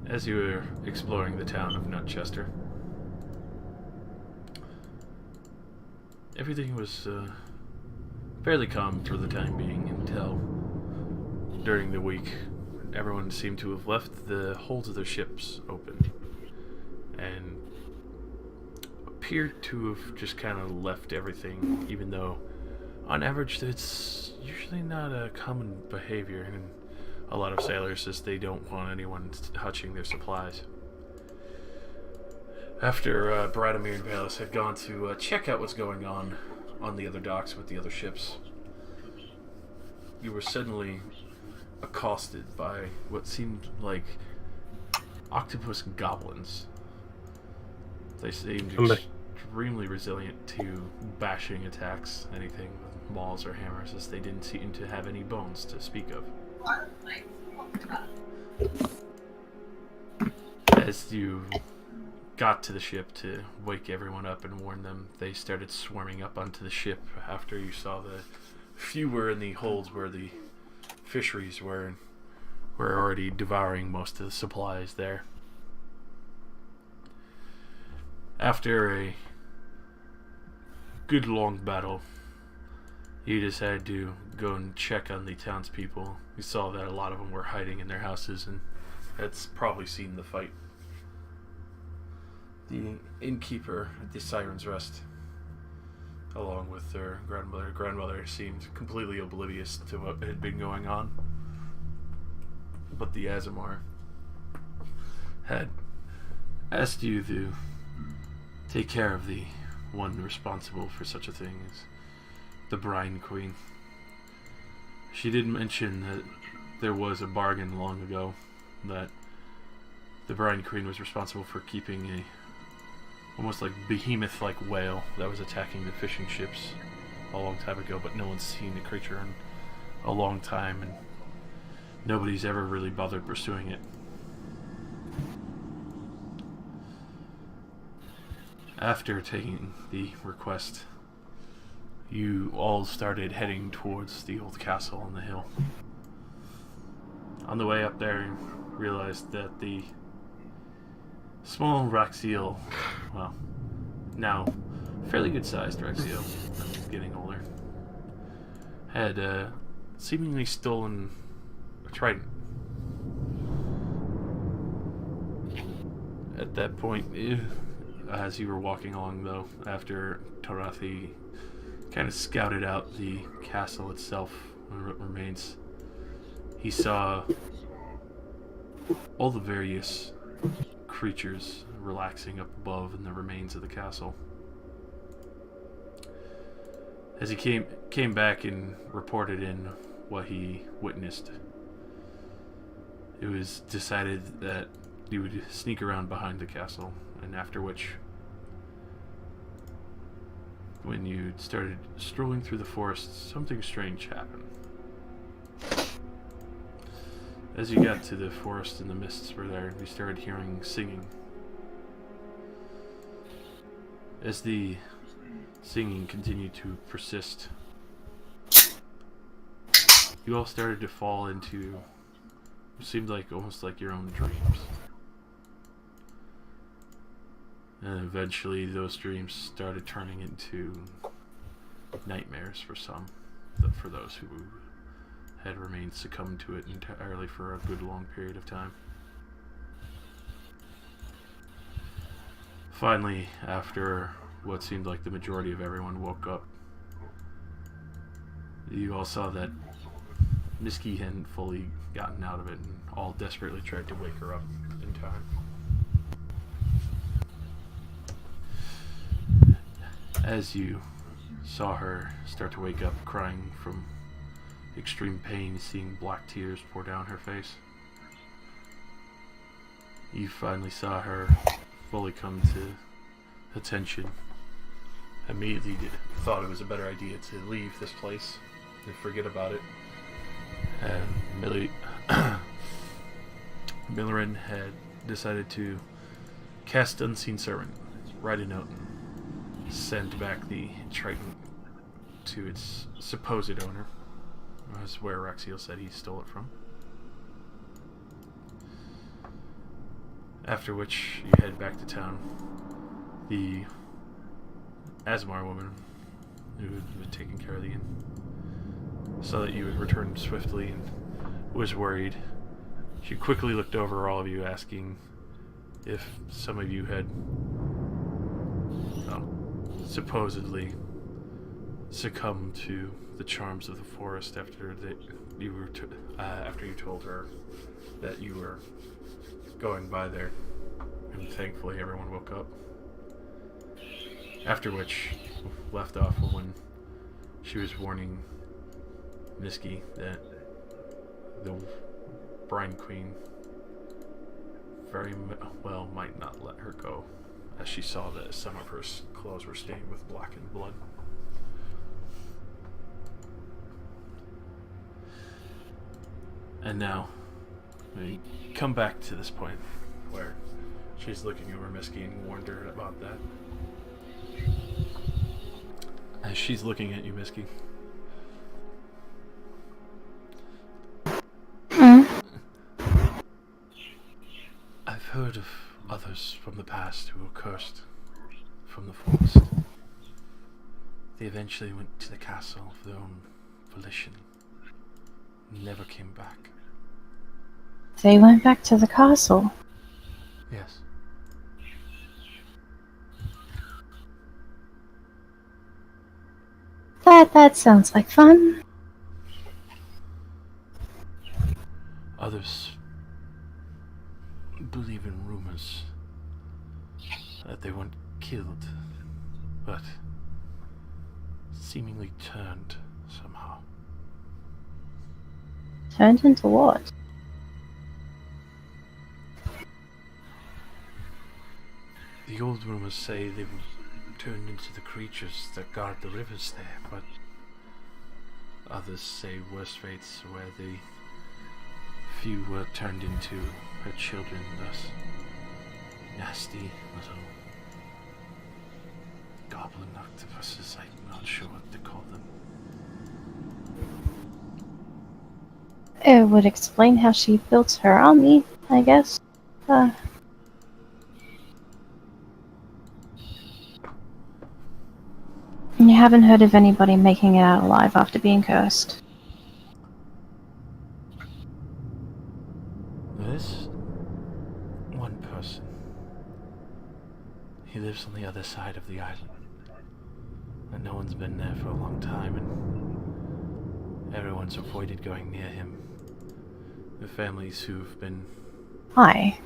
As you were exploring the town of Nutchester, everything was fairly calm for the time being until during the week everyone seemed to have left the holds of their ships open and appeared to have just kind of left everything, even though on average it's usually not a common behavior in a lot of sailors, as they don't want anyone touching their supplies. After Bradamir and Bayless had gone to check out what's going on the other docks with the other ships, you were suddenly accosted by what seemed like octopus goblins. They seemed extremely resilient to bashing attacks, anything with mauls or hammers, as they didn't seem to have any bones to speak of. As you got to the ship to wake everyone up and warn them, they started swarming up onto the ship after you saw the few were in the holds where the fisheries were already devouring most of the supplies there. After a good long battle, you decided to go and check on the townspeople. You saw that a lot of them were hiding in their houses and had probably seen the fight. The innkeeper at the Siren's Rest, along with their grandmother seemed completely oblivious to what had been going on. But the Azamar had asked you to take care of the one responsible for such a thing as the Brine Queen. She did mention that there was a bargain long ago that the Brine Queen was responsible for keeping a almost like behemoth-like whale that was attacking the fishing ships a long time ago, but no one's seen the creature in a long time, and nobody's ever really bothered pursuing it. After taking the request, you all started heading towards the old castle on the hill. On the way up there, you realized that the small Raxiel, well, now fairly good-sized Raxiel, getting older, had seemingly stolen a trident. At that point, as you were walking along, though, after Tarathi kind of scouted out the castle itself and what remains, he saw all the various creatures relaxing up above in the remains of the castle. As he came back and reported in what he witnessed, it was decided that he would sneak around behind the castle, and after which, when you started strolling through the forest, something strange happened. As you got to the forest and the mists were there, you started hearing singing. As the singing continued to persist, you all started to fall into what seemed like almost like your own dreams. And eventually those dreams started turning into nightmares for some, for those who had remained succumbed to it entirely for a good long period of time. Finally, after what seemed like the majority of everyone woke up, you all saw that Miski hadn't fully gotten out of it, and all desperately tried to wake her up in time. As you saw her start to wake up, crying from extreme pain, seeing black tears pour down her face, you finally saw her fully come to attention. Immediately thought it was a better idea to leave this place and forget about it. And Millerin had decided to cast Unseen Servant, write a note, and send back the trident to its supposed owner. That's where Raxiel said he stole it from. After which you head back to town. The Asmar woman who had been taking care of the inn saw that you had returned swiftly and was worried. She quickly looked over all of you, asking if some of you had supposedly succumbed to the charms of the forest after you told her that you were going by there. And thankfully everyone woke up. After which, left off when she was warning Miski that the Brine Queen very well might not let her go, as she saw that some of her clothes were stained with blackened blood. And now, we come back to this point where she's looking over Miski and warned her about that. As she's looking at you, Miski. I've heard of others from the past who were cursed from the forest. They eventually went to the castle of their own volition. Never came back. They went back to the castle? Yes. That sounds like fun. Others believe in rumors that they weren't killed, but seemingly turned somehow. Turned into what? The old rumors say they were turned into the creatures that guard the rivers there, but others say worse fates where the few were turned into her children, thus nasty little goblin octopuses. I'm not sure what to call them. It would explain how she built her army, I guess. You haven't heard of anybody making it out alive after being cursed? There's one person. He lives on the other side of the island. And no one's been there for a long time, and everyone's avoided going near him. The families who've been... Why?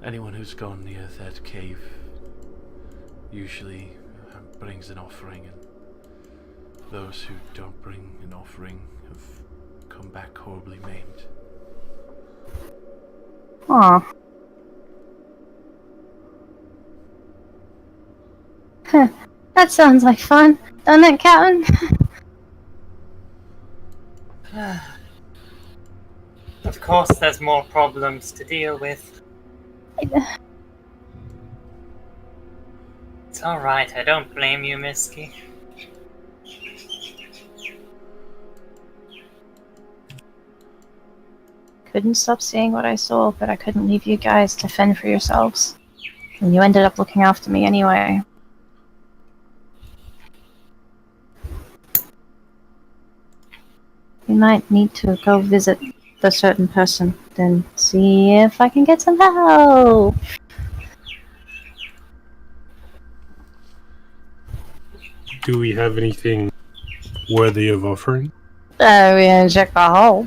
Anyone who's gone near that cave usually brings an offering, and those who don't bring an offering have come back horribly maimed. Aw. Huh. That sounds like fun, doesn't it, Captain? Of course, there's more problems to deal with. It's alright, I don't blame you, Miski. Couldn't stop seeing what I saw, but I couldn't leave you guys to fend for yourselves. And you ended up looking after me anyway. We might need to go visit the certain person, then see if I can get some help. Do we have anything worthy of offering? We didn't check the hole.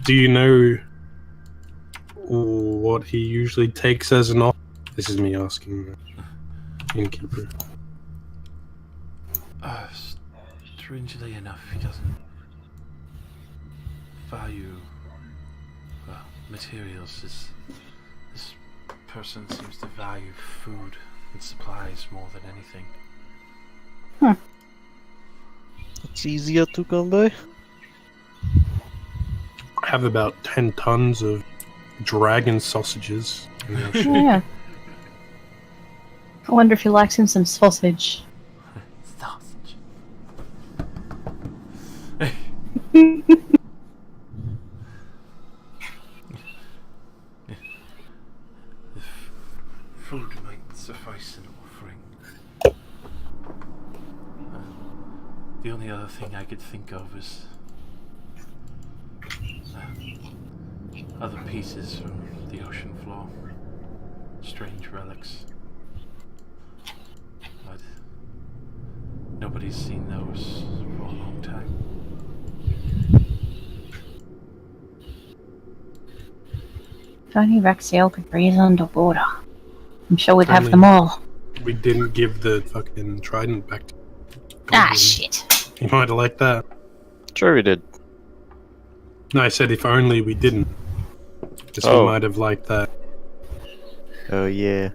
Do you know what he usually takes as an offer? This is me asking the innkeeper. Strangely enough, he doesn't value materials. This person seems to value food and supplies more than anything. It's easier to come by. I have about 10 tons of dragon sausages. Yeah. I wonder if he likes him some sausage. Sausage. could think of is other pieces from the ocean floor. Strange relics. But nobody's seen those for a long time. If only Rexiel could breathe underwater. I'm sure we'd have Only- them all. We didn't give the fucking trident back to Ah, Goblin. shit. You might have liked that. Sure we did. No, I said if only we didn't. Because we Oh. might have liked that. Oh yeah.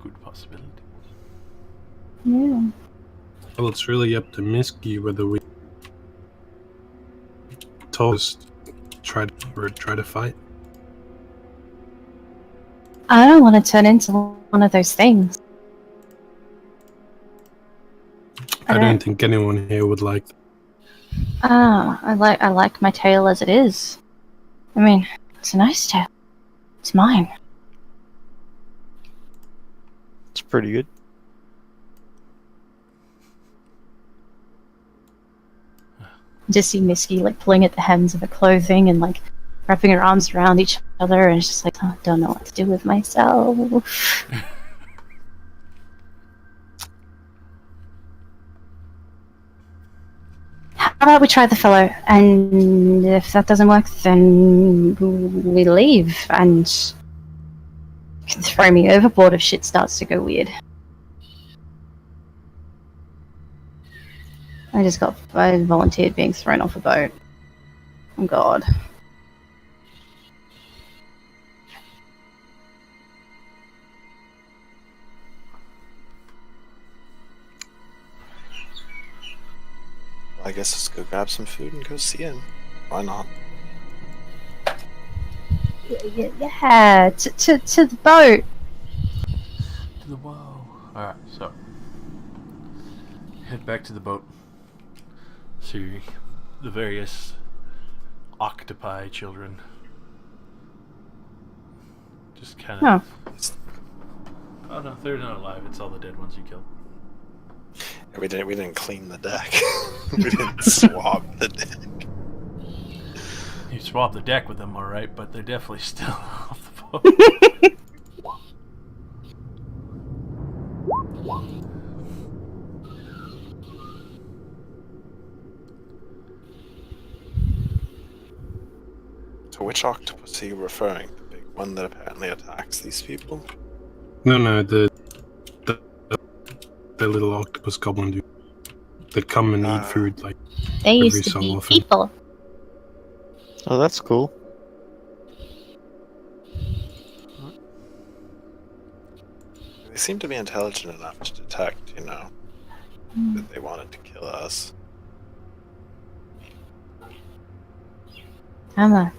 Good possibility. Yeah. Well, it's really up to Misky whether we told us try to fight. I don't want to turn into one of those things. I don't think anyone here would like that. I like my tail as it is. I mean, it's a nice tail. It's mine. It's pretty good. Just see Misky like pulling at the hems of her clothing and like wrapping her arms around each other, and it's just like, oh, I don't know what to do with myself. How about we try the fellow, and if that doesn't work, then we leave, and you can throw me overboard if shit starts to go weird. I volunteered being thrown off a boat. Oh god. I guess let's go grab some food and go see him. Why not? Yeah, to the boat. To the whoa. Alright, so head back to the boat. See the various octopi children. Just kind of. Oh no, they're not alive. It's all the dead ones you killed. We didn't clean the deck. We didn't swab the deck. You swabbed the deck with them, alright, but they're definitely still off the boat. To which octopus are you referring? The big one that apparently attacks these people? No, the little octopus goblin dude that come and eat food like They every used to so be often. people. Oh, that's cool. They seem to be intelligent enough to detect, that they wanted to kill us. I'm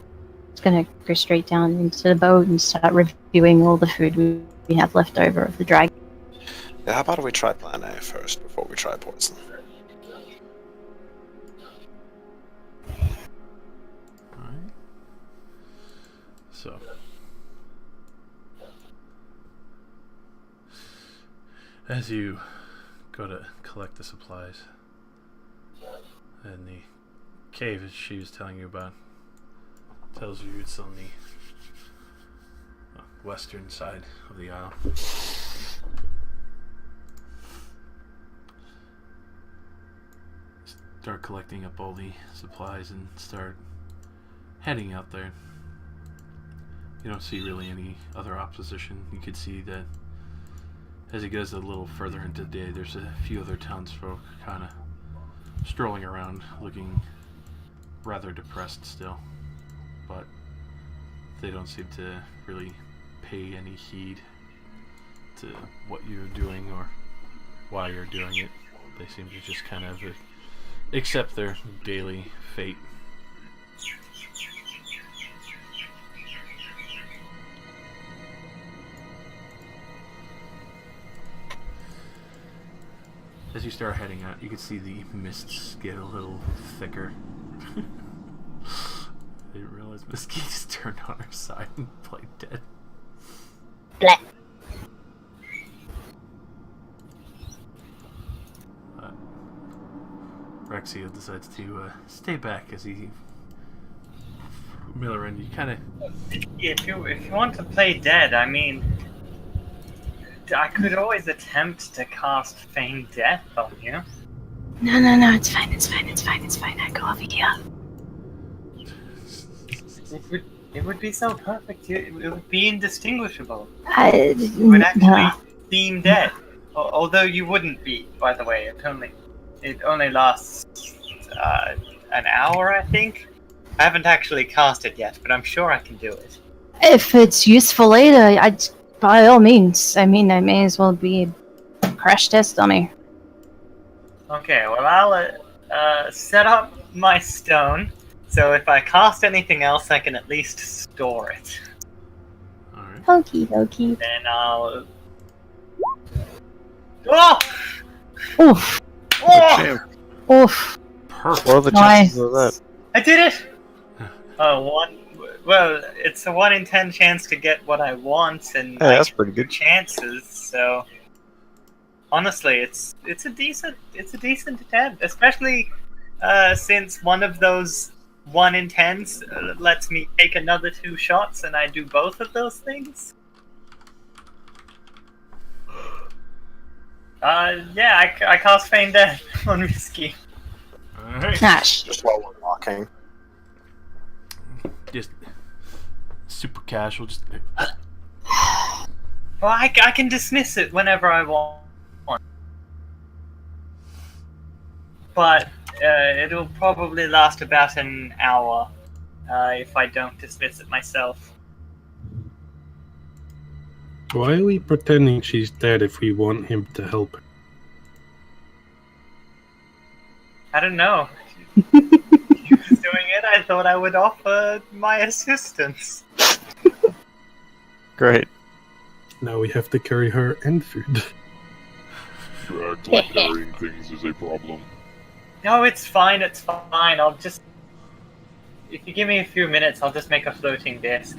just gonna go straight down into the boat and start reviewing all the food we have left over of the dragon. Yeah, how about we try plan A first before we try poison? Alright. So. As you go to collect the supplies and the cave that she was telling you about tells you it's on the western side of the isle. Start collecting up all the supplies and start heading out there. You don't see really any other opposition. You could see that as it goes a little further into the day, there's a few other townsfolk kind of strolling around, looking rather depressed still. But they don't seem to really pay any heed to what you're doing or why you're doing it. They seem to just kind of accept their daily fate. As you start heading out, you can see the mists get a little thicker. I didn't realize Miss Key just turned on her side and played dead. Blah. Rexia decides to stay back as he. Miller, and you kind of. If you want to play dead, I mean, I could always attempt to cast Feign Death on you. No, it's fine, I go over here. It would be so perfect. It would be indistinguishable. It You would actually seem dead. Although you wouldn't be, by the way. It only lasts an hour, I think. I haven't actually cast it yet, but I'm sure I can do it. If it's useful later, by all means. I mean, I may as well be a crash test dummy. Okay, well, I'll set up my stone, so if I cast anything else, I can at least store it. Alright. Okie dokie. Then I'll... Oh! Oof. Oh! Oof. Perfect. What are the Nice. chances of that? I did it! Well, it's a 1 in 10 chance to get what I want, and Hey, that's pretty good. chances, so... Honestly, it's a decent attempt, especially since one of those 1 in 10s lets me take another 2 shots, and I do both of those things. Yeah, I cast Feign Death on Risky. Alright. Gosh. Just while we're walking. Just super casual, just. Well, I can dismiss it whenever I want. But it'll probably last about an hour if I don't dismiss it myself. Why are we pretending she's dead if we want him to help her? I don't know. He was doing it, I thought I would offer my assistance. Great. Now we have to carry her and food. You act like carrying things is a problem. No, it's fine, I'll just... If you give me a few minutes, I'll just make a floating disc.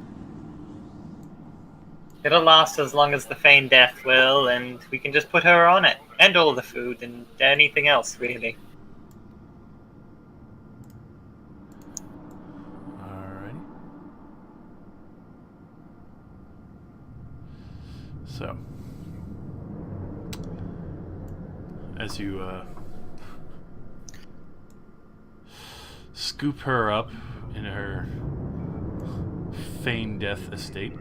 It'll last as long as the Feign Death will, and we can just put her on it. And all the food, and anything else, really. Alrighty. So, as you scoop her up in her Feign Death estate.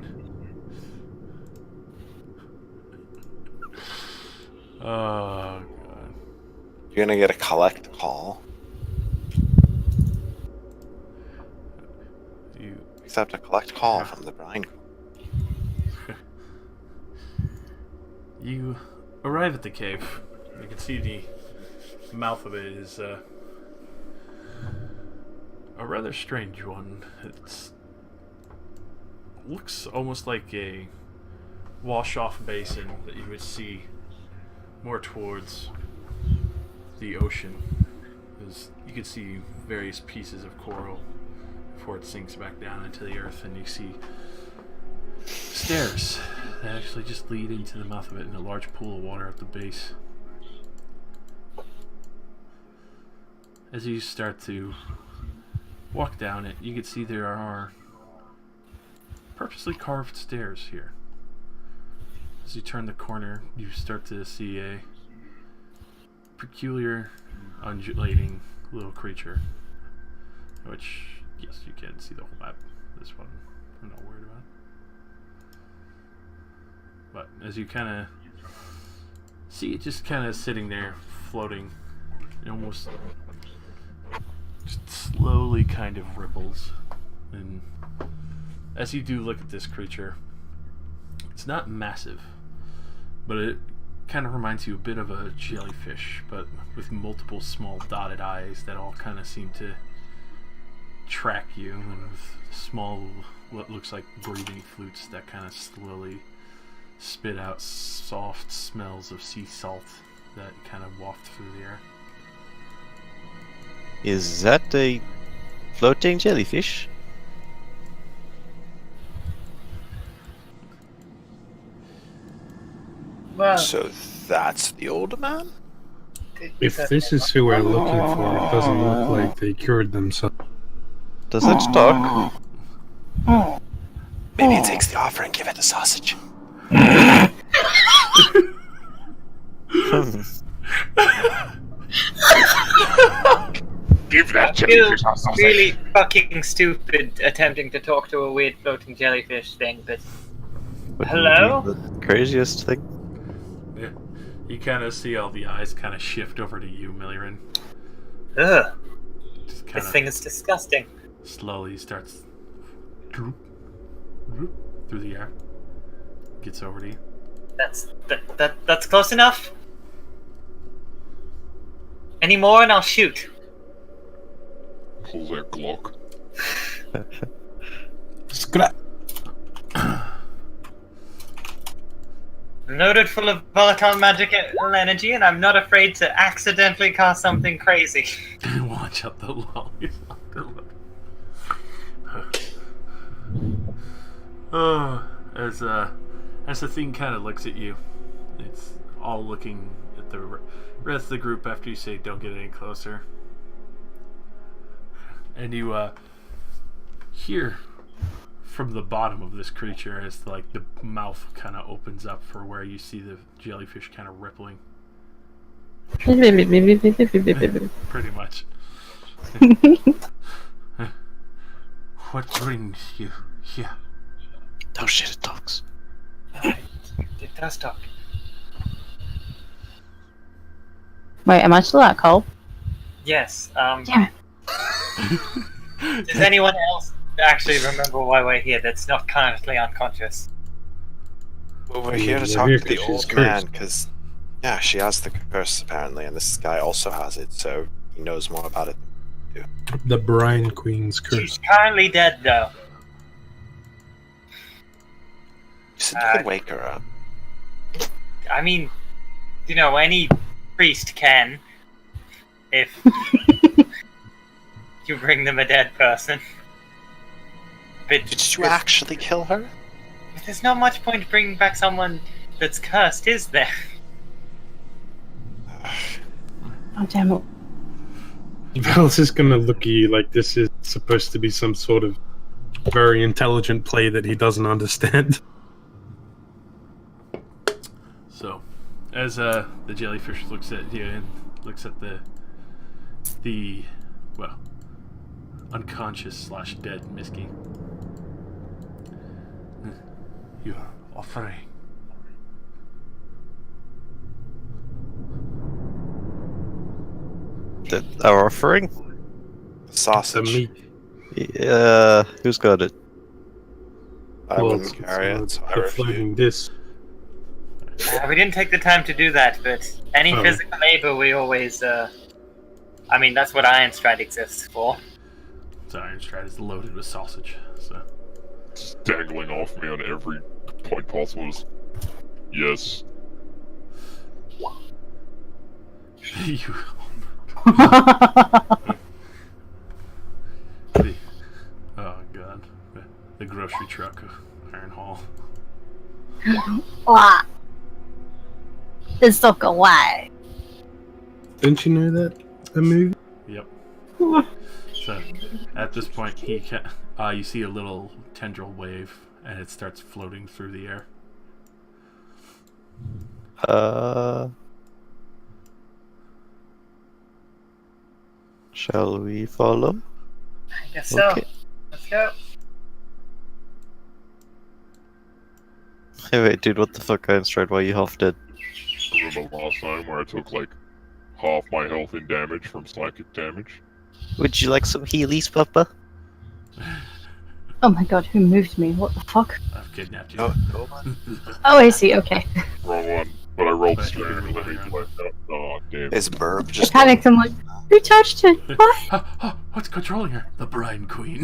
Oh, God. You're gonna get a collect call. You Accept a collect call from the Brine. You arrive at the cave. You can see the mouth of it is a rather strange one. It looks almost like a wash-off basin that you would see more towards the ocean. As you can see various pieces of coral before it sinks back down into the earth, and you see stairs that actually just lead into the mouth of it in a large pool of water at the base. As you start to walk down it, you can see there are purposely carved stairs here. As you turn the corner, you start to see a peculiar, undulating little creature. Which, yes, you can see the whole map. This one, I'm not worried about. But as you kind of see it just kind of sitting there, floating, it almost just slowly kind of ripples. And as you do look at this creature, it's not massive, but it kind of reminds you a bit of a jellyfish, but with multiple small dotted eyes that all kind of seem to track you, and with small, what looks like breathing flutes that kind of slowly spit out soft smells of sea salt that kind of waft through the air. Is that a floating jellyfish? Well, So that's the older man? If this is who we're looking for, it doesn't look like they cured themselves. Does it talk? Maybe it takes the offer and give it a sausage. Give that feel jellyfish a sausage. really fucking stupid attempting to talk to a weird floating jellyfish thing, but Wouldn't Hello? be the craziest thing. Yeah. You kind of see all the eyes kind of shift over to you, Milliran. ugh, Just kind this of thing is disgusting. slowly starts droop, droop through the air. Gets over to you. That's close enough. Any more and I'll shoot. Pull that Glock. Scrap. I'm loaded full of volatile magical energy, and I'm not afraid to accidentally cause something crazy. Watch out the lollies. Oh, as the thing kind of looks at you, it's all looking at the rest of the group after you say, "Don't get any closer," and you hear from the bottom of this creature as like the mouth kind of opens up for where you see the jellyfish kind of rippling. Pretty much. What brings you here? Oh shit, it talks. It does talk. Wait, am I still at Cole? Yes. Damn it. Does anyone else actually remember why we're here that's not currently unconscious? Well, we're here to Yeah, talk we're to the she's old cursed. man, because, yeah, she has the curse, apparently, and this guy also has it, so he knows more about it. The Brine Queen's curse. She's currently dead, though. You said you could wake her up. I mean, you know, any priest can. If you bring them a dead person. But Did you actually kill her? there's not much point bringing back someone that's cursed, is there? Oh, damn it. Val's is gonna look at you like this is supposed to be some sort of very intelligent play that he doesn't understand. So, as the jellyfish looks at you and looks at the well, unconscious / dead Misky, you are offering. Our offering? The Sausage. meat. Who's got it? I Well, wouldn't carry it, so I the refuse. floating disc. We didn't take the time to do that, but any Oh. physical labor we always, I mean, that's what Iron Stride exists for. So Iron Stride is loaded with sausage. So It's dangling off me on every point possible. Yes. you. Oh god, the grocery truck of Iron Hall. Wah. It's took a while. Didn't you know that? The movie? Yep. So at this point, he can. You see a little tendril wave, and it starts floating through the air. Shall we follow? I guess so. Okay. Let's go. Hey, wait, dude, what the fuck, Iron Stride? Why are you half dead? Remember last time where I took like half my health in damage from psychic damage? Would you like some Heelys, Papa? Oh my god, who moved me? What the fuck? I've kidnapped you. No, no one. Oh, I see, okay. Wrong one. But I rolled But straight you're and running then around. oh damn. Is Burb I just panicked, I'm like, who touched it? What? What's controlling her? The Brine Queen.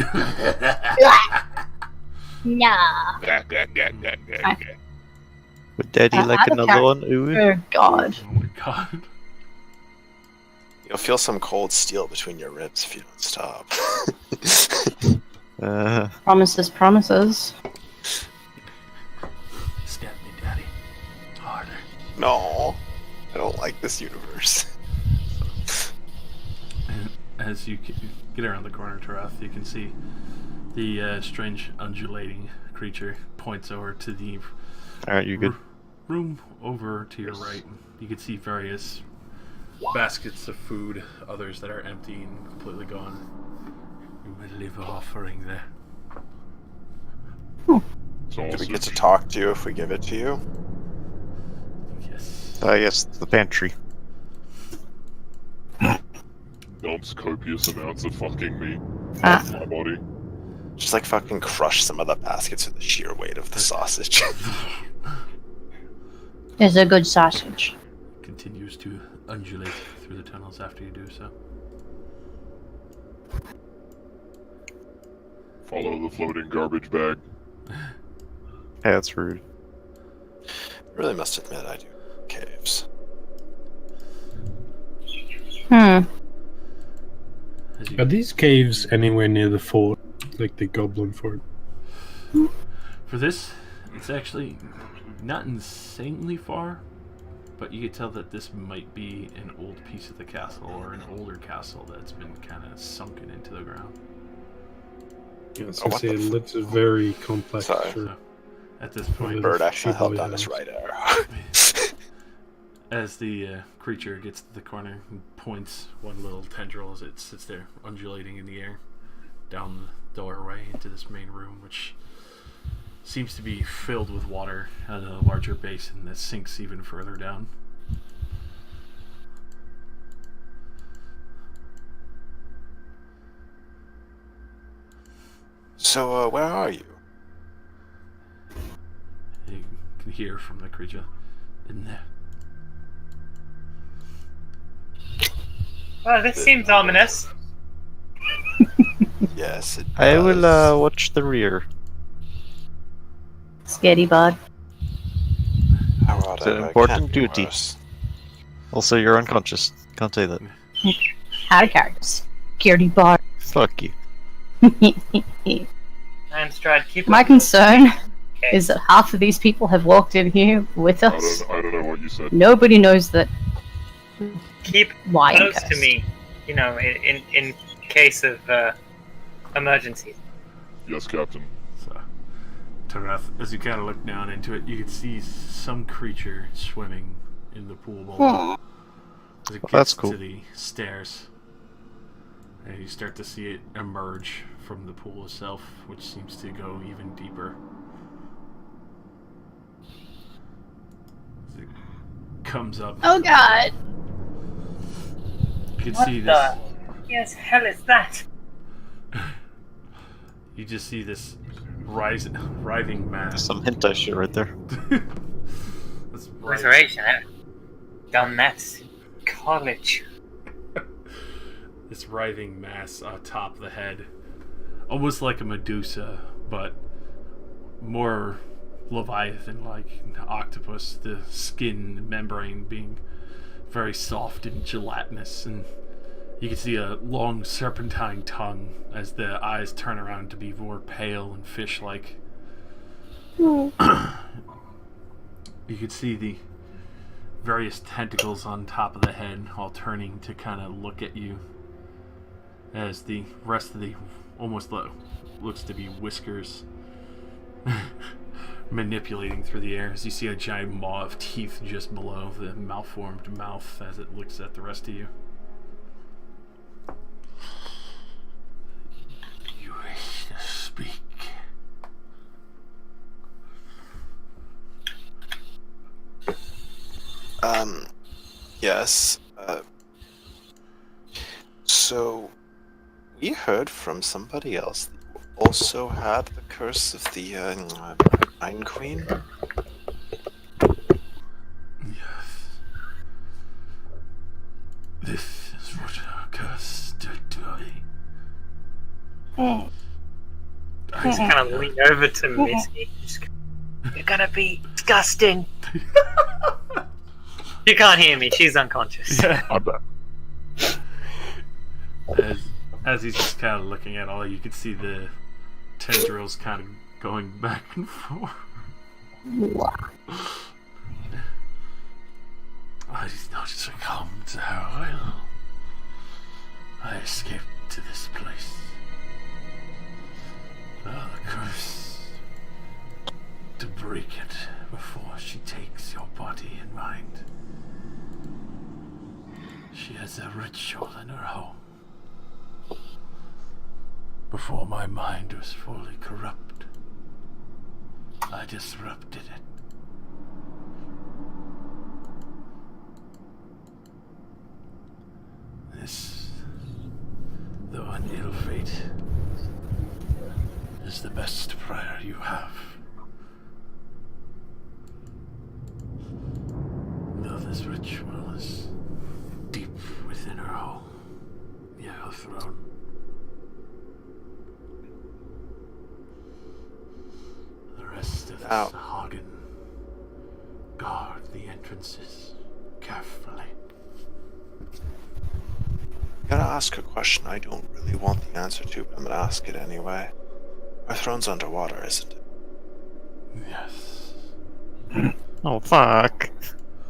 Nah. Would Daddy like out of another one? Ooh. Oh god. Oh my god. You'll feel some cold steel between your ribs if you don't stop. Promises, promises. Stab me, Daddy. Harder. No, I don't like this universe. And as you get around the corner, Tarath, you can see the strange undulating creature points over to the Alright, you good? room over to your right. You can see various baskets of food, others that are empty and completely gone. You may leave an offering there. Do we get to talk to you if we give it to you? Yes. Yes, the pantry. Dumps copious amounts of fucking meat Ah. off my body. Just like fucking crush some of the baskets with the sheer weight of the sausage. It's a good sausage. Continues to undulate through the tunnels after you do so. Follow the floating garbage bag. Hey, that's rude. Really must admit I do caves. Hmm. As you, Are these caves anywhere near the fort? Like the goblin fort? for this, it's actually not insanely far, but you can tell that this might be an old piece of the castle or an older castle that's been kind of sunken into the ground. Yes, Oh, I what say the f- it's very complex. Sorry. Sure. So, at this point, Bird actually People held down have- his right arrow. as the creature gets to the corner and points one little tendril as it sits there undulating in the air down the doorway into this main room, which seems to be filled with water at a larger basin that sinks even further down. So, where are you? You can hear from the creature in there. Well, this seems ominous. Yes, it I will does. watch the rear. Scaredy bud. How about It's an it? important Can't be duty. worse. Also, you're unconscious. Can't say that. Out of characters. Scaredy bud. Fuck you. And Stride, keep My up. concern Okay. is that half of these people have walked in here with us. I don't know what you said. Nobody knows that Keep why I'm close to cursed. me, you know, in case of emergency. Yes, Captain. So, Tarath, as you kind of look down into it, you can see some creature swimming in the pool below. As it gets that's cool. to the stairs, and you start to see it emerge from the pool itself, which seems to go even deeper. As it comes up, Oh god. you can What see the? this. Yes, hell is that? You just see this writhing mass. Some hentai shit right there. This Restoration. I've done that in college. this writhing mass on top of the head, almost like a Medusa, but more Leviathan-like, an octopus. The skin membrane being very soft and gelatinous, and you can see a long serpentine tongue as the eyes turn around to be more pale and fish-like. You can see the various tentacles on top of the head all turning to kind of look at you as the rest of the almost looks to be whiskers manipulating through the air as you see a giant maw of teeth just below the malformed mouth as it looks at the rest of you. You wish to speak. Yes. So, we heard from somebody else that you also had the curse of the Nine Queen. Yes. This is what our curse did to me. I just kind of lean over to Missy. You're gonna be disgusting. You can't hear me. She's unconscious. I bet. As he's just kind of looking at all, you can see the tendrils kind of going back and forth. succumb to her will. I escaped to this place. The curse. To break it before she takes your body and mind. She has a ritual in her home. Before my mind was fully corrupt, I disrupted it. This, though an ill fate, is the best prayer you have. Though this ritual is deep within her home, near her throne. The rest of the Hagen guard the entrances carefully. I gotta ask a question I don't really want the answer to, but I'm gonna ask it anyway. Our throne's underwater, isn't it? Yes. Oh, fuck.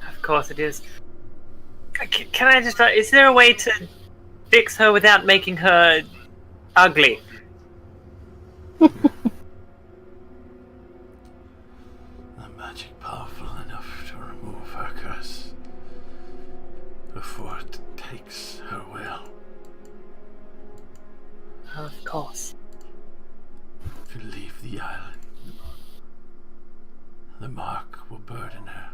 Of course it is. Can I just... is there a way to fix her without making her ugly? The magic powerful enough to remove her curse before it takes her will. Of course. If you leave the island, the mark will burden her.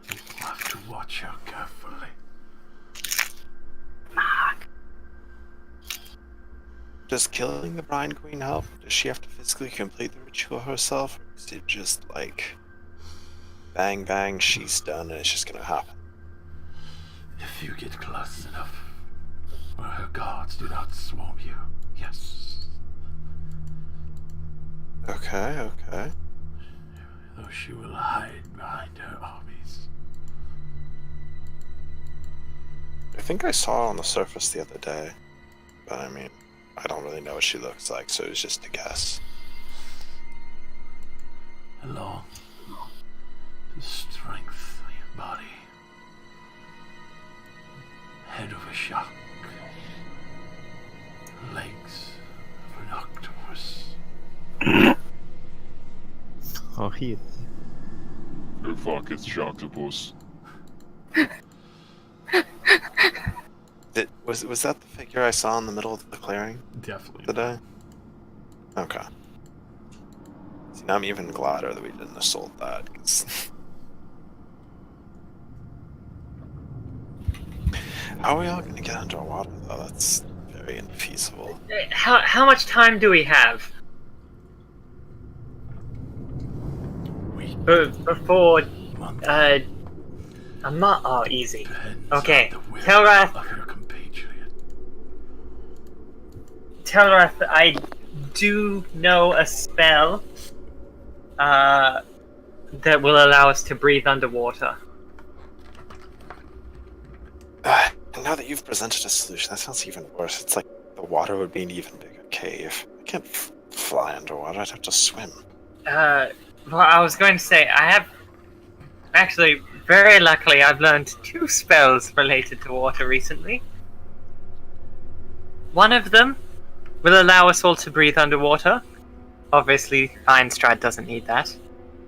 You have to watch her carefully. Does killing the Brine Queen help? Does she have to physically complete the ritual herself? Or is it just like bang bang, she's done and it's just gonna happen? If you get close enough, where her guards do not swarm you, yes. Okay. Though she will hide behind her armies. I think I saw her on the surface the other day. But I mean, I don't really know what she looks like, so it was just a guess. Along the strength of your body. Head of a shark. Legs of an octopus. Oh, he. Oh fuck, it's Sharktopus. Was that the figure I saw in the middle of the clearing Definitely. today? Okay. See, now I'm even gladder that we didn't assault that. 'Cause how are we all gonna get underwater though? That's very infeasible. How much time do we have? Week, Before... month, Oh, easy. depends Okay, on the will Telrath- of your compatriot. Telrath, I do know a spell that will allow us to breathe underwater. Now that you've presented a solution, that sounds even worse. It's like the water would be an even bigger cave. I can't fly underwater, I'd have to swim. Well, I was going to say, I have... Actually, very luckily, I've learned 2 spells related to water recently. One of them will allow us all to breathe underwater. Obviously, Einstrad doesn't need that.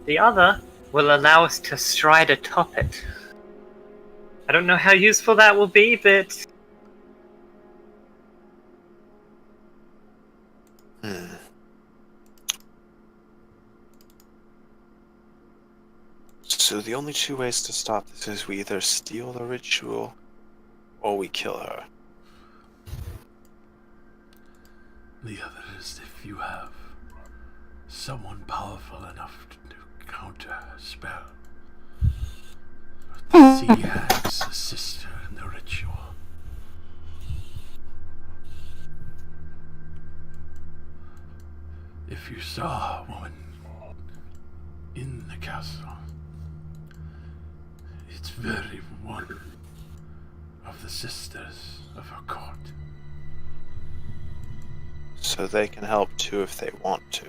The other will allow us to stride atop it. I don't know how useful that will be, but... So the only 2 ways to stop this is we either steal the ritual or we kill her. The other is if you have someone powerful enough to counter a spell. The sea hags assist her in the ritual. If you saw a woman in the castle, it's very one of the sisters of her court. So they can help too if they want to.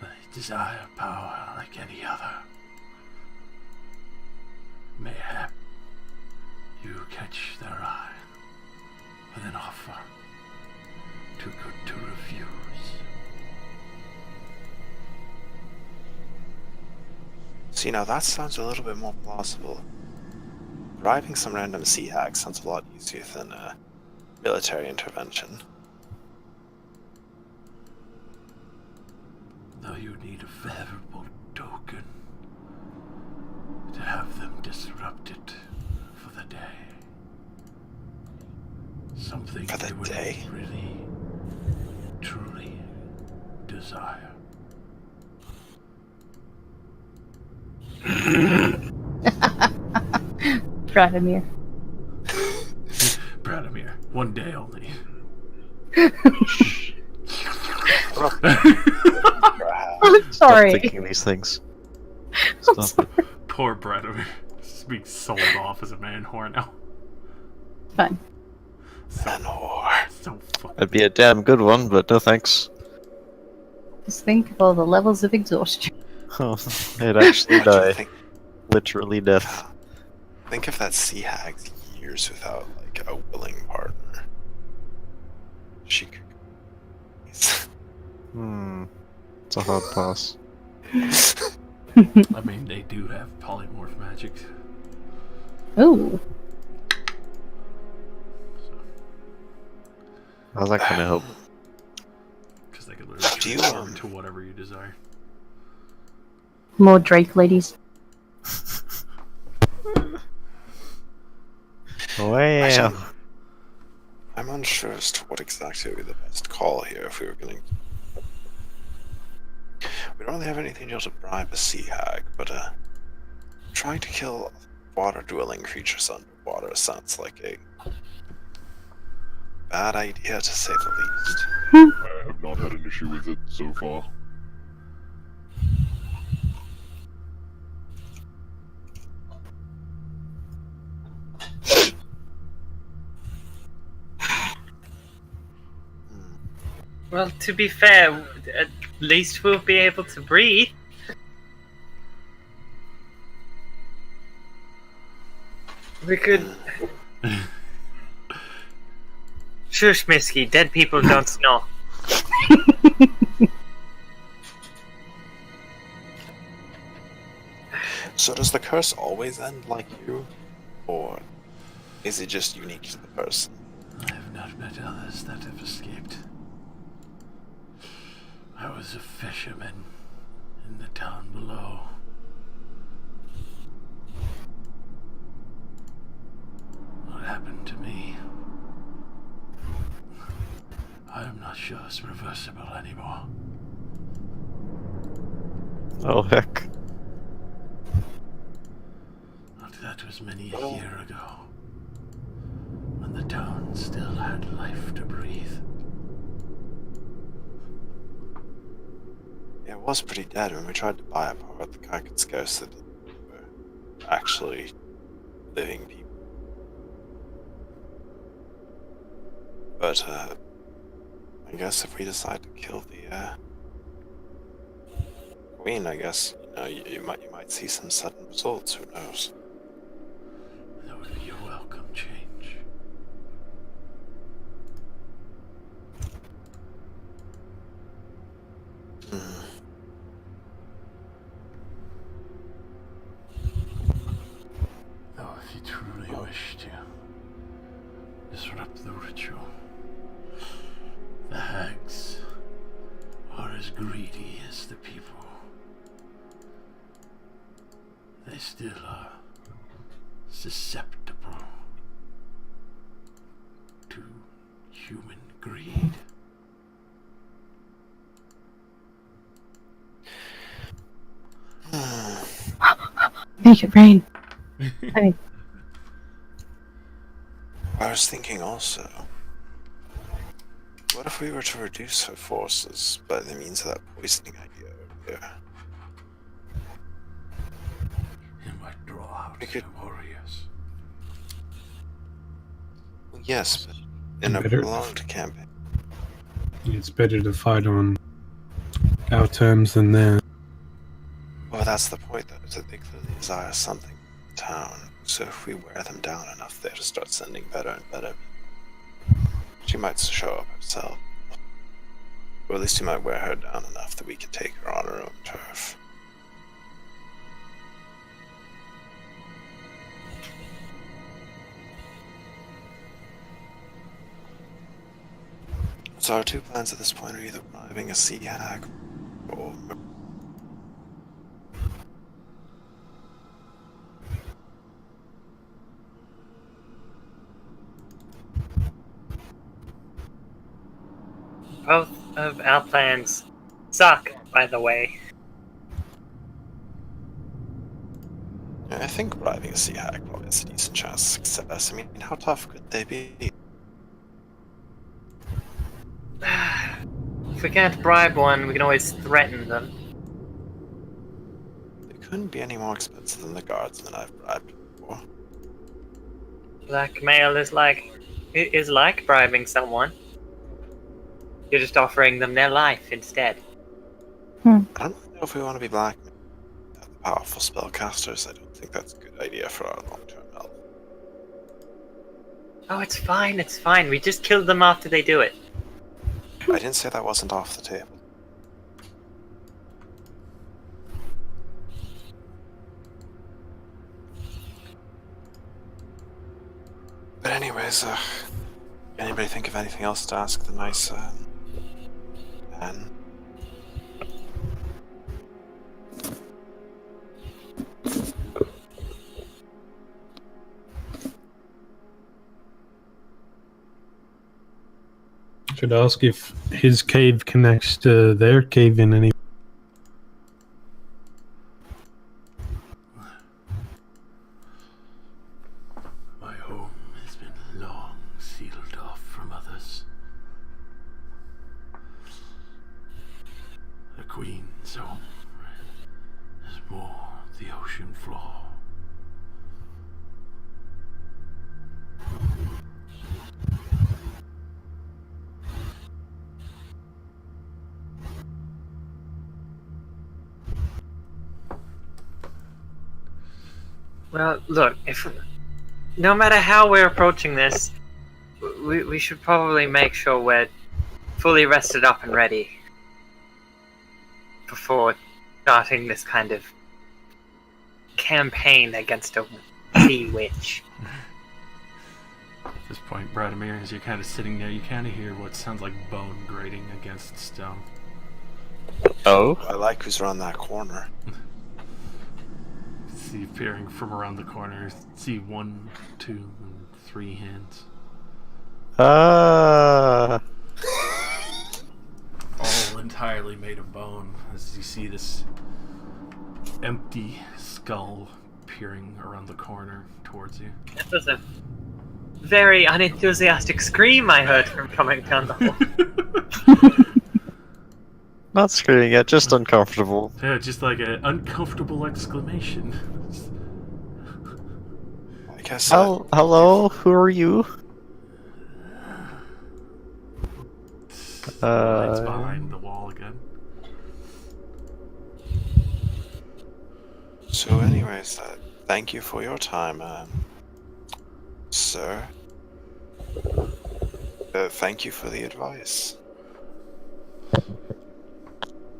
They desire power like any other. Mayhap you catch their eye with an offer too good to refuse. See, now that sounds a little bit more plausible. Bribing some random sea hag sounds a lot easier than a military intervention. Though you need a favorable token to have them disrupted for the day. Something For the they would day? really, truly desire. Radomir. Bradomir, one day only. I'm sorry. Stop thinking these things. I'm Stop it. sorry. Poor Bradomir. He's being sold off as a man whore now. Fine. Man whore. So fucking. That'd be a damn good one, but no thanks. Just think of all the levels of exhaustion. Oh, it actually What'd you die. think? Literally death. Think of that sea hag's years without, like, a willing partner. She could... It's a hard pass. I mean, they do have polymorph magic. Ooh. How's that gonna help? Because they can literally Do you, transform to whatever you desire. More Drake ladies. Well, Actually, I'm unsure as to what exactly would be the best call here if we were going to... We don't really have anything else to bribe a sea hag, but trying to kill water-dwelling creatures underwater sounds like a bad idea, to say the least. I have not had an issue with it so far. Well, to be fair, at least we'll be able to breathe. We could. Shush, Misky. Dead people don't snore. So does the curse always end like you? Or is it just unique to the person? I have not met others that have escaped. I was a fisherman in the town below. What happened to me? I am not sure it's reversible anymore. oh heck. But that was many a year ago, when the town still had life to breathe. It was pretty dead when we tried to buy it, but the guy could scarce that were actually living people. But, I guess if we decide to kill the, queen, I guess, you might see some sudden results, who knows? That would be a welcome change. Though if you truly wish to disrupt the ritual, the hags are as greedy as the people. They still are susceptible to human greed. Make it rain. I mean, I was thinking also, what if we were to reduce her forces by the means of that poisoning idea earlier? It might draw out We could- the warriors. Well, yes, but in a Better- prolonged campaign, It's better to fight on our terms than theirs. Well, that's the point, though, is that they clearly desire something in the town. So if we wear them down enough, they'll start sending better and better. She might show up herself. Or at least we might wear her down enough that we can take her on her own turf. So our two plans at this point are either bribing a sea hag or... Both of our plans suck, by the way. I think bribing a sea hag probably has a decent chance of success. I mean, how tough could they be? If we can't bribe one, we can always threaten them. They couldn't be any more expensive than the guardsmen I've bribed before. Blackmail is like bribing someone. You're just offering them their life instead. I don't know if we want to be blackmailed. The powerful spellcasters, I don't think that's a good idea for our long-term health. Oh, it's fine, it's fine. We just kill them after they do it. I didn't say that wasn't off the table. But anyways, anybody think of anything else to ask the nice, man? Should ask if his cave connects to their cave in any. My home has been long sealed off from others. The Queen's home is more the ocean floor. Well, look, no matter how we're approaching this, we should probably make sure we're fully rested up and ready before starting this kind of campaign against a sea witch. At this point, Bradimir, as you're kind of sitting there, you kind of hear what sounds like bone grating against stone. Oh? I like who's around that corner. See peering from around the corner, see 1, 2, and 3 hands. Ah. All entirely made of bone, as you see this empty skull peering around the corner towards you. That was a very unenthusiastic scream I heard from coming down the hall. Not screaming yet, just uncomfortable. Yeah, just like an uncomfortable exclamation. I guess. Hello? Who are you? It's behind the wall again. So, anyways, thank you for your time, sir. Thank you for the advice.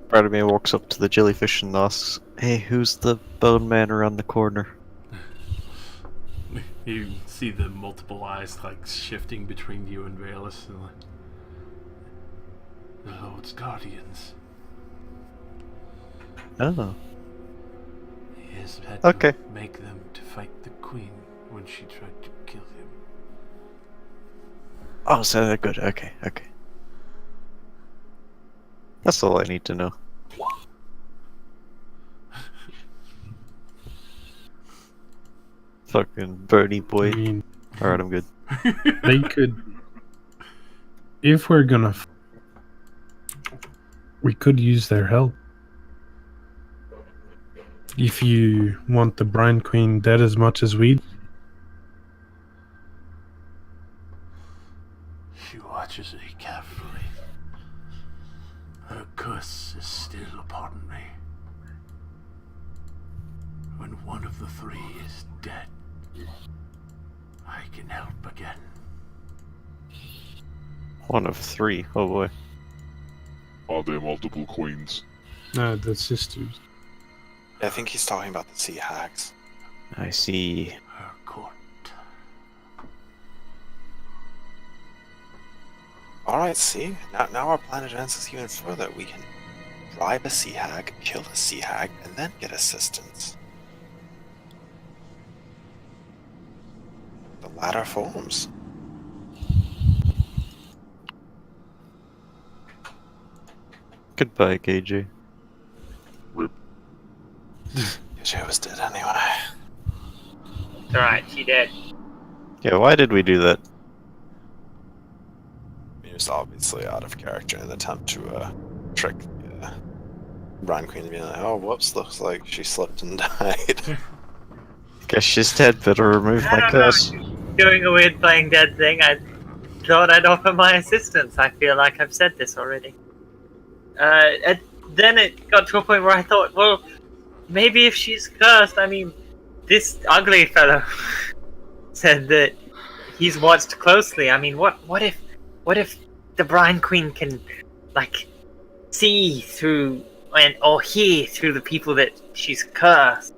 Bradimir walks up to the jellyfish and asks, "Hey, who's the bone man around the corner?" You see the multiple eyes like shifting between you and Valus, and like, the Lord's guardians. Oh. He has had Okay. to make them to fight the Queen when she tried to kill him. Oh, so they're good. Okay. That's all I need to know. Fucking Bernie boy. I mean, Alright, I'm good. they could. If we're gonna. We could use their help. If you want the Brine Queen dead as much as we. She watches me carefully. curse is still upon me. When one of the three is dead, I can help again. One of three. Oh boy. Are there multiple queens? No, the sisters. I think he's talking about the sea hags. I see. Her court. Alright, see? Now our plan advances even further. We can bribe a sea hag, kill a sea hag, and then get assistance. The latter forms. Goodbye, KJ. She was dead anyway. It's alright, she dead. Yeah, why did we do that? He was obviously out of character in an attempt to trick the Brine Queen to be like, oh, whoops, looks like she slipped and died. Guess she's dead, better remove I my don't curse. know. Doing a weird playing dead thing, I thought I'd offer my assistance. I feel like I've said this already. Then it got to a point where I thought, well, maybe if she's cursed, I mean, this ugly fellow said that he's watched closely. I mean, what if the Brine Queen can, like, see through or hear through the people that she's cursed?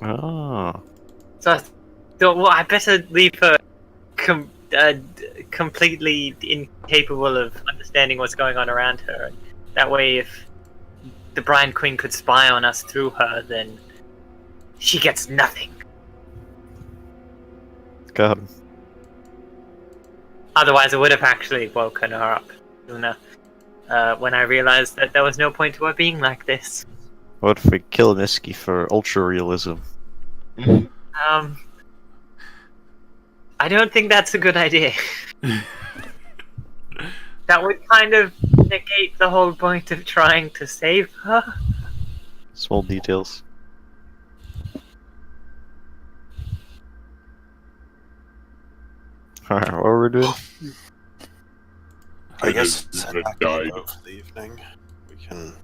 Oh. So I thought, well, I better leave her completely incapable of understanding what's going on around her. That way, if the Brine Queen could spy on us through her, then she gets nothing. Got him. Otherwise, I would have actually woken her up sooner, when I realized that there was no point to her being like this. What if we kill Niski for ultra realism? I don't think that's a good idea. That would kind of negate the whole point of trying to save her. Small details. Alright, what are we doing? I guess You've set been back died. for the evening. We can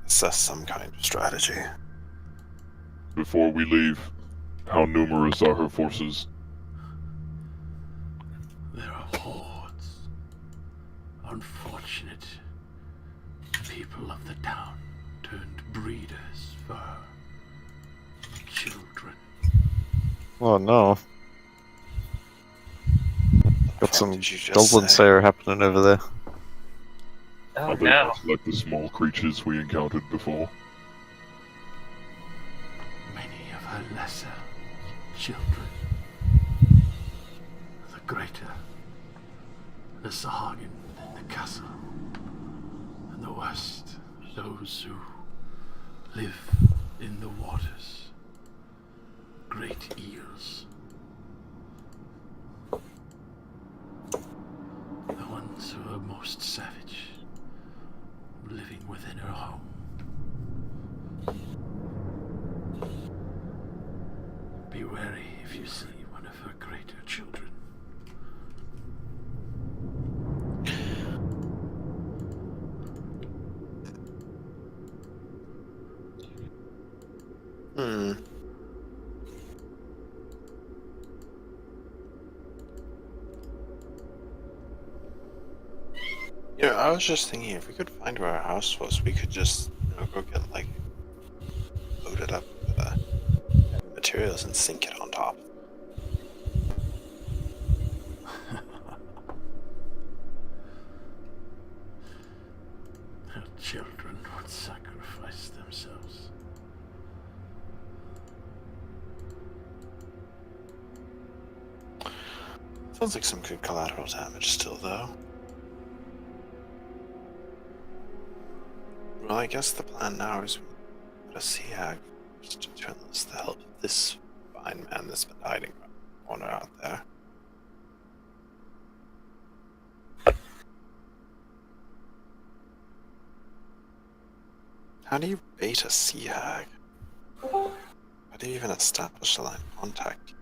assess some kind of strategy. Before we leave, how numerous are her forces? There are hordes. Unfortunate people of the town turned breeders for children. Oh no. Got What some did you just goblin say? slayer happening over there. Oh Are they no. just like the small creatures we encountered before? Many of her lesser children. The greater. The Sahagin in the castle. And the worst, those who live in the waters. Great eels. The ones who are most savage, living within her home. Be wary if you see one of her greater children. You know, I was just thinking if we could find where our house was, we could just, go get, like, loaded up with materials and sink it on top. Her children would sacrifice themselves. Sounds like some good collateral damage still, though. Well, I guess the plan now is we let us see how to enlist the help of this fine man that's been hiding around the corner out there. How do you bait a sea hag? How do you even establish a line of contact?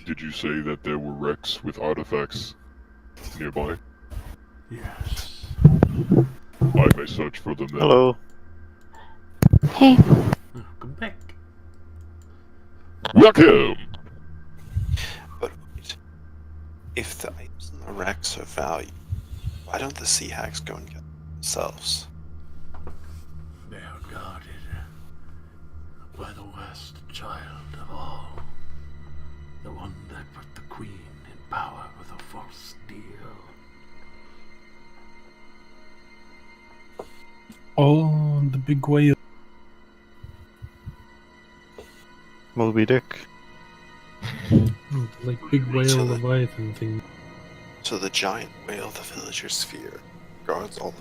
Did you say that there were wrecks with artifacts nearby? Yes. I may search for them then. Hello. Hey, Welcome back. Welcome! But wait, if the items in the wrecks are valued, why don't the sea hags go and get them themselves? They are guarded by the worst child of all. The one that put the queen in power with a false deal. Oh, the big whale. Moby Dick. Like big whale So the- leviathan thing. So the giant whale the villagers fear guards all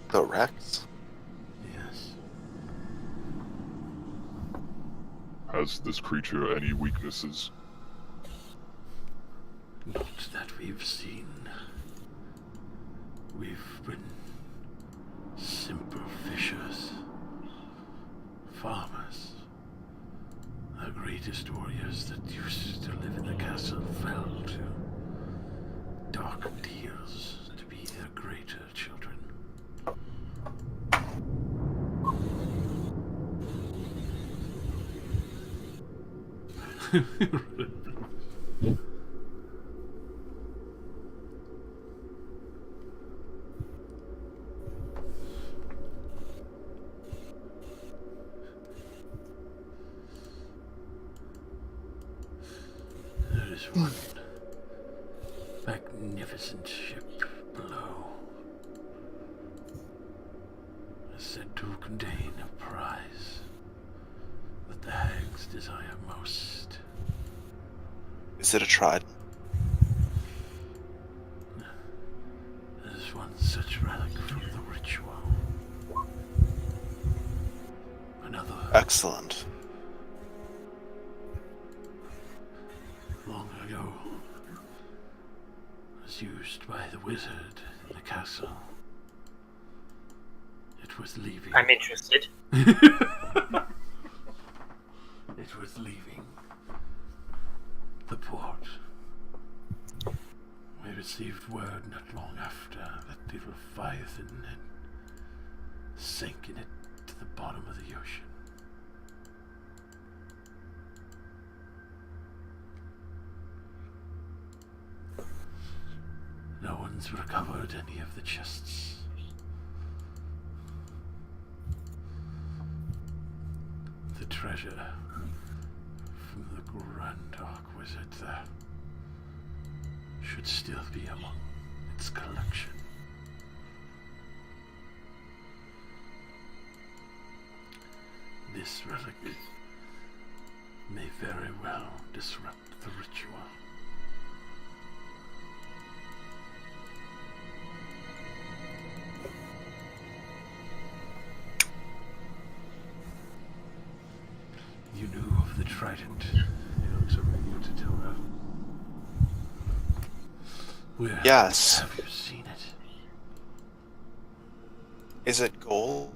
the wrecks? Yes. Has this creature any weaknesses? Not that we've seen. We've been simple fishers, farmers. The greatest warriors that used to live in the castle fell to dark deals to be their greater children. There is one magnificent ship below, said to contain a prize that the hags desire most. Is it a trident? There is one such relic from the ritual. Another Excellent. long ago was used by the wizard in the castle. It was leaving. I'm interested. It was leaving the port. We received word not long after that the Leviathan had sank in it to the bottom of the ocean. No one's recovered any of the chests. The treasure from the Grand Dark Wizard there should still be among its collection. This relic may very well disrupt the ritual. You knew of the trident. He looks over at you, Tatilda. Where Yes. have you seen it? Is it gold?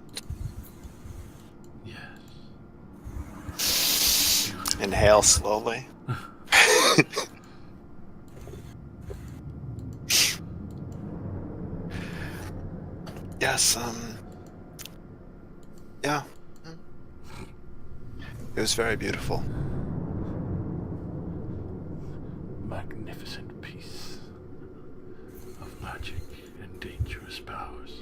Yes. Inhale slowly. Yes, yeah. It was very beautiful. Magnificent piece of magic and dangerous powers.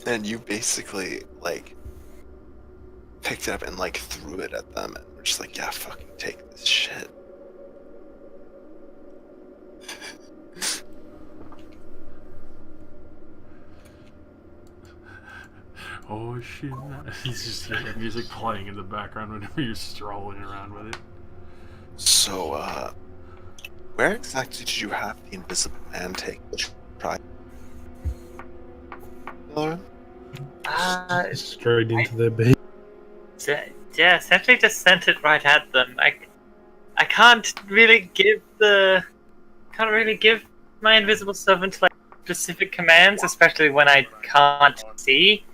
And you basically, like, picked it up and, like, threw it at them and were just like, yeah, fucking take this shit. Oh shit. He's just hearing that music playing in the background whenever you're strolling around with it. So, where exactly did you have the Invisible Man take the try? Lauren? Straight into their base. Yeah, essentially just sent it right at them. I can't really give my invisible servant like specific commands, especially when I can't see.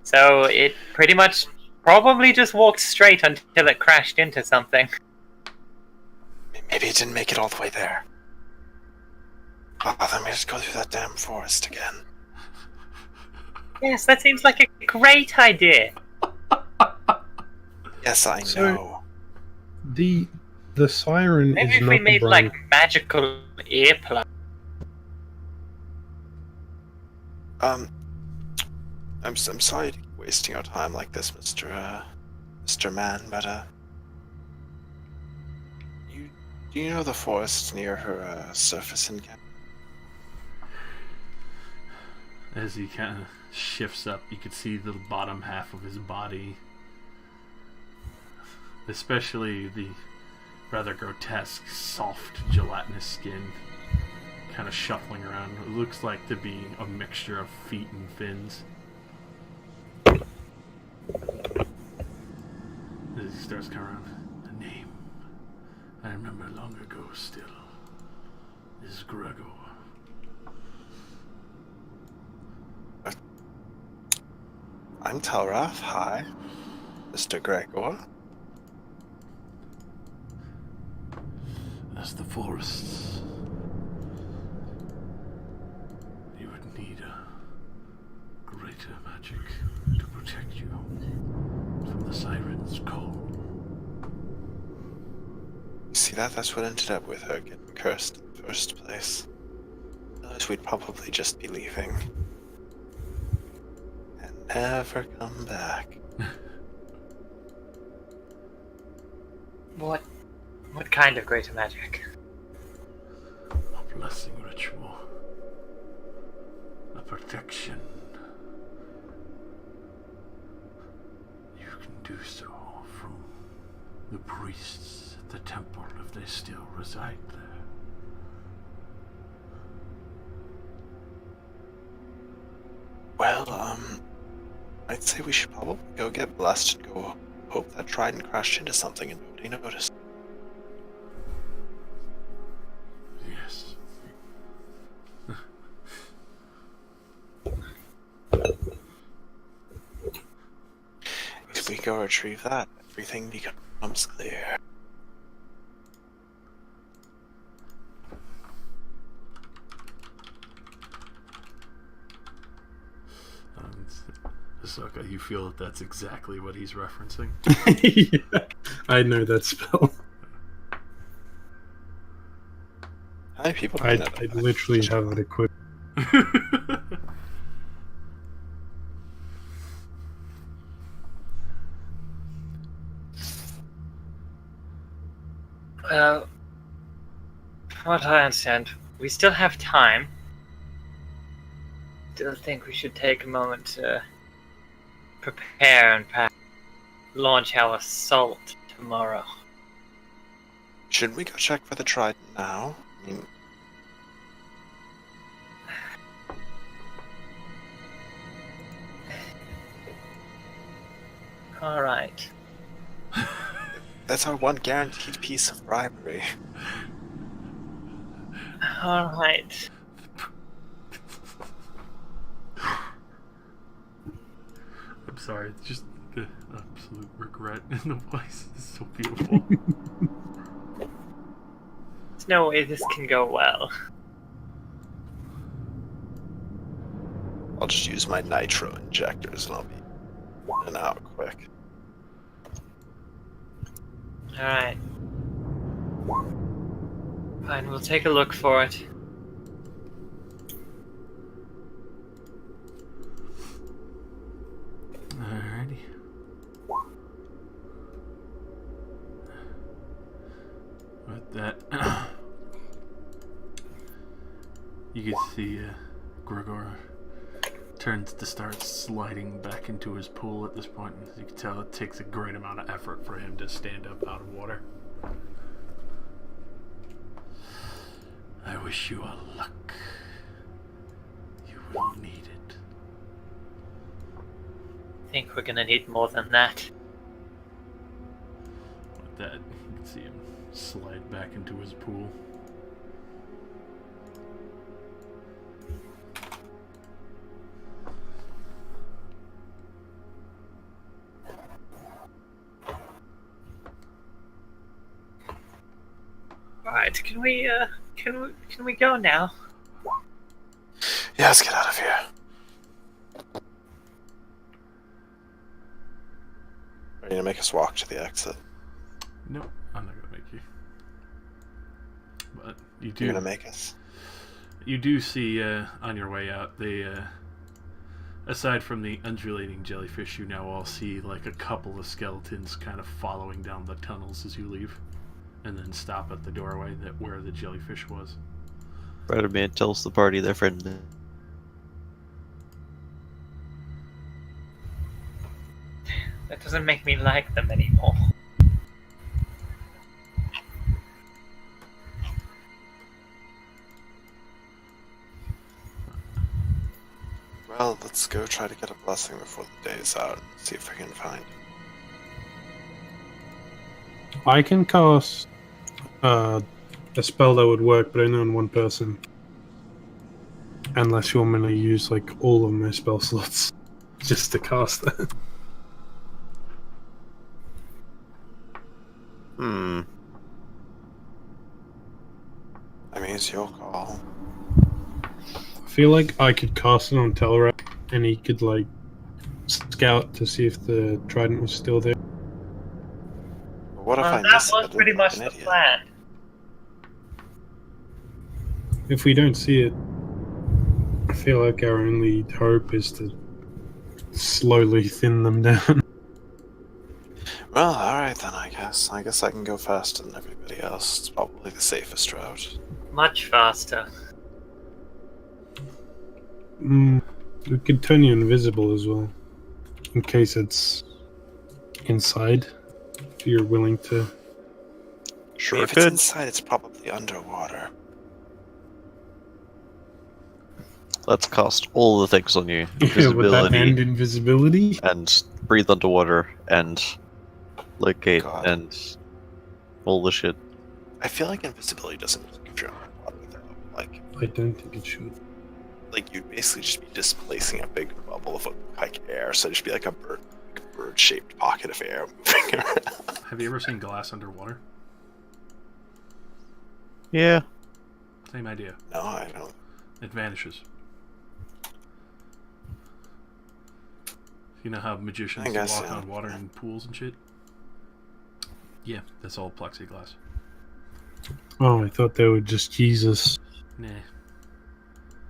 So it pretty much probably just walked straight until it crashed into something. Maybe it didn't make it all the way there. Then we just go through that damn forest again. Yes, that seems like a great idea. Yes, I So- know. The siren Maybe is if not we the made bride. like magical earplugs. I'm sorry to keep wasting our time like this, Mr. Man, but do you know the forest near her surface encampment? As he kind of shifts up, you can see the bottom half of his body, especially the rather grotesque, soft, gelatinous skin, kind of shuffling around. It looks like to be a mixture of feet and fins. As he starts coming around, the name I remember long ago still is Gregor. I'm Telrath. Hi, Mr. Gregor. As the forests, you would need a greater magic to protect you from the siren's call. You see that? That's what ended up with her getting cursed in the first place. Otherwise, we'd probably just be leaving. And never come back. What kind of greater magic? A blessing ritual. A protection. You can do so from the priests at the temple if they still reside there. Well, I'd say we should probably go get blessed and go hope that trident crashed into something and nobody noticed. Yes. If we go retrieve that, everything becomes clear. Ahsoka, you feel that that's exactly what he's referencing? Yeah, I know that spell. How many people I can that? literally have it equipped. Well, from what I understand, we still have time. Still think we should take a moment to prepare and perhaps launch our assault tomorrow. Shouldn't we go check for the trident now? I mean, Alright. that's our one guaranteed piece of bribery. Alright. I'm sorry, it's just the absolute regret in the voice is so beautiful. There's no way this can go well. I'll just use my nitro injectors and I'll be in and out quick. Alright. Fine, we'll take a look for it. Alrighty. With that, you can see Gregor turns to start sliding back into his pool at this point. As you can tell, it takes a great amount of effort for him to stand up out of water. I wish you all luck. You will need it. I think we're gonna need more than that. With that, you can see him slide back into his pool. Alright, can we go now? Yeah, let's get out of here. Are you gonna make us walk to the exit? No, I'm not gonna make you. But you You're do. gonna make us? You do see on your way out, aside from the undulating jellyfish, you now all see like a couple of skeletons kind of following down the tunnels as you leave, and then stop at the doorway where the jellyfish was. Spider-Man tells the party they're friendly. That doesn't make me like them anymore. Well, let's go try to get a blessing before the day is out and see if we can find it. I can cast a spell that would work, but only on one person. Unless you want me to use like all of my spell slots just to cast that. I mean, it's your call. I feel like I could cast it on Telra, and he could like scout to see if the trident was still there. But what if I That miss it? I was look pretty like much an the idiot. plan. If we don't see it, I feel like our only hope is to slowly thin them down. Well, alright then, I guess. I guess I can go faster than everybody else. It's probably the safest route. Much faster. We could turn you invisible as well, in case it's inside. If you're willing to. Sure if it's could. inside, it's probably underwater. Let's cast all the things on you. Yeah, would that end Invisibility, invisibility? and breathe underwater, and locate, God. and all the shit. I feel like invisibility doesn't work if you're underwater, though. I don't think it should. Like, you'd basically just be displacing a big bubble of like air, so it'd just be like a bird-shaped pocket of air moving around. Have you ever seen glass underwater? Yeah. Same idea. No, I don't. It vanishes. You know how magicians I guess walk so. on water in pools and shit? Yeah, that's all plexiglass. Oh, I thought they would just Jesus. Nah.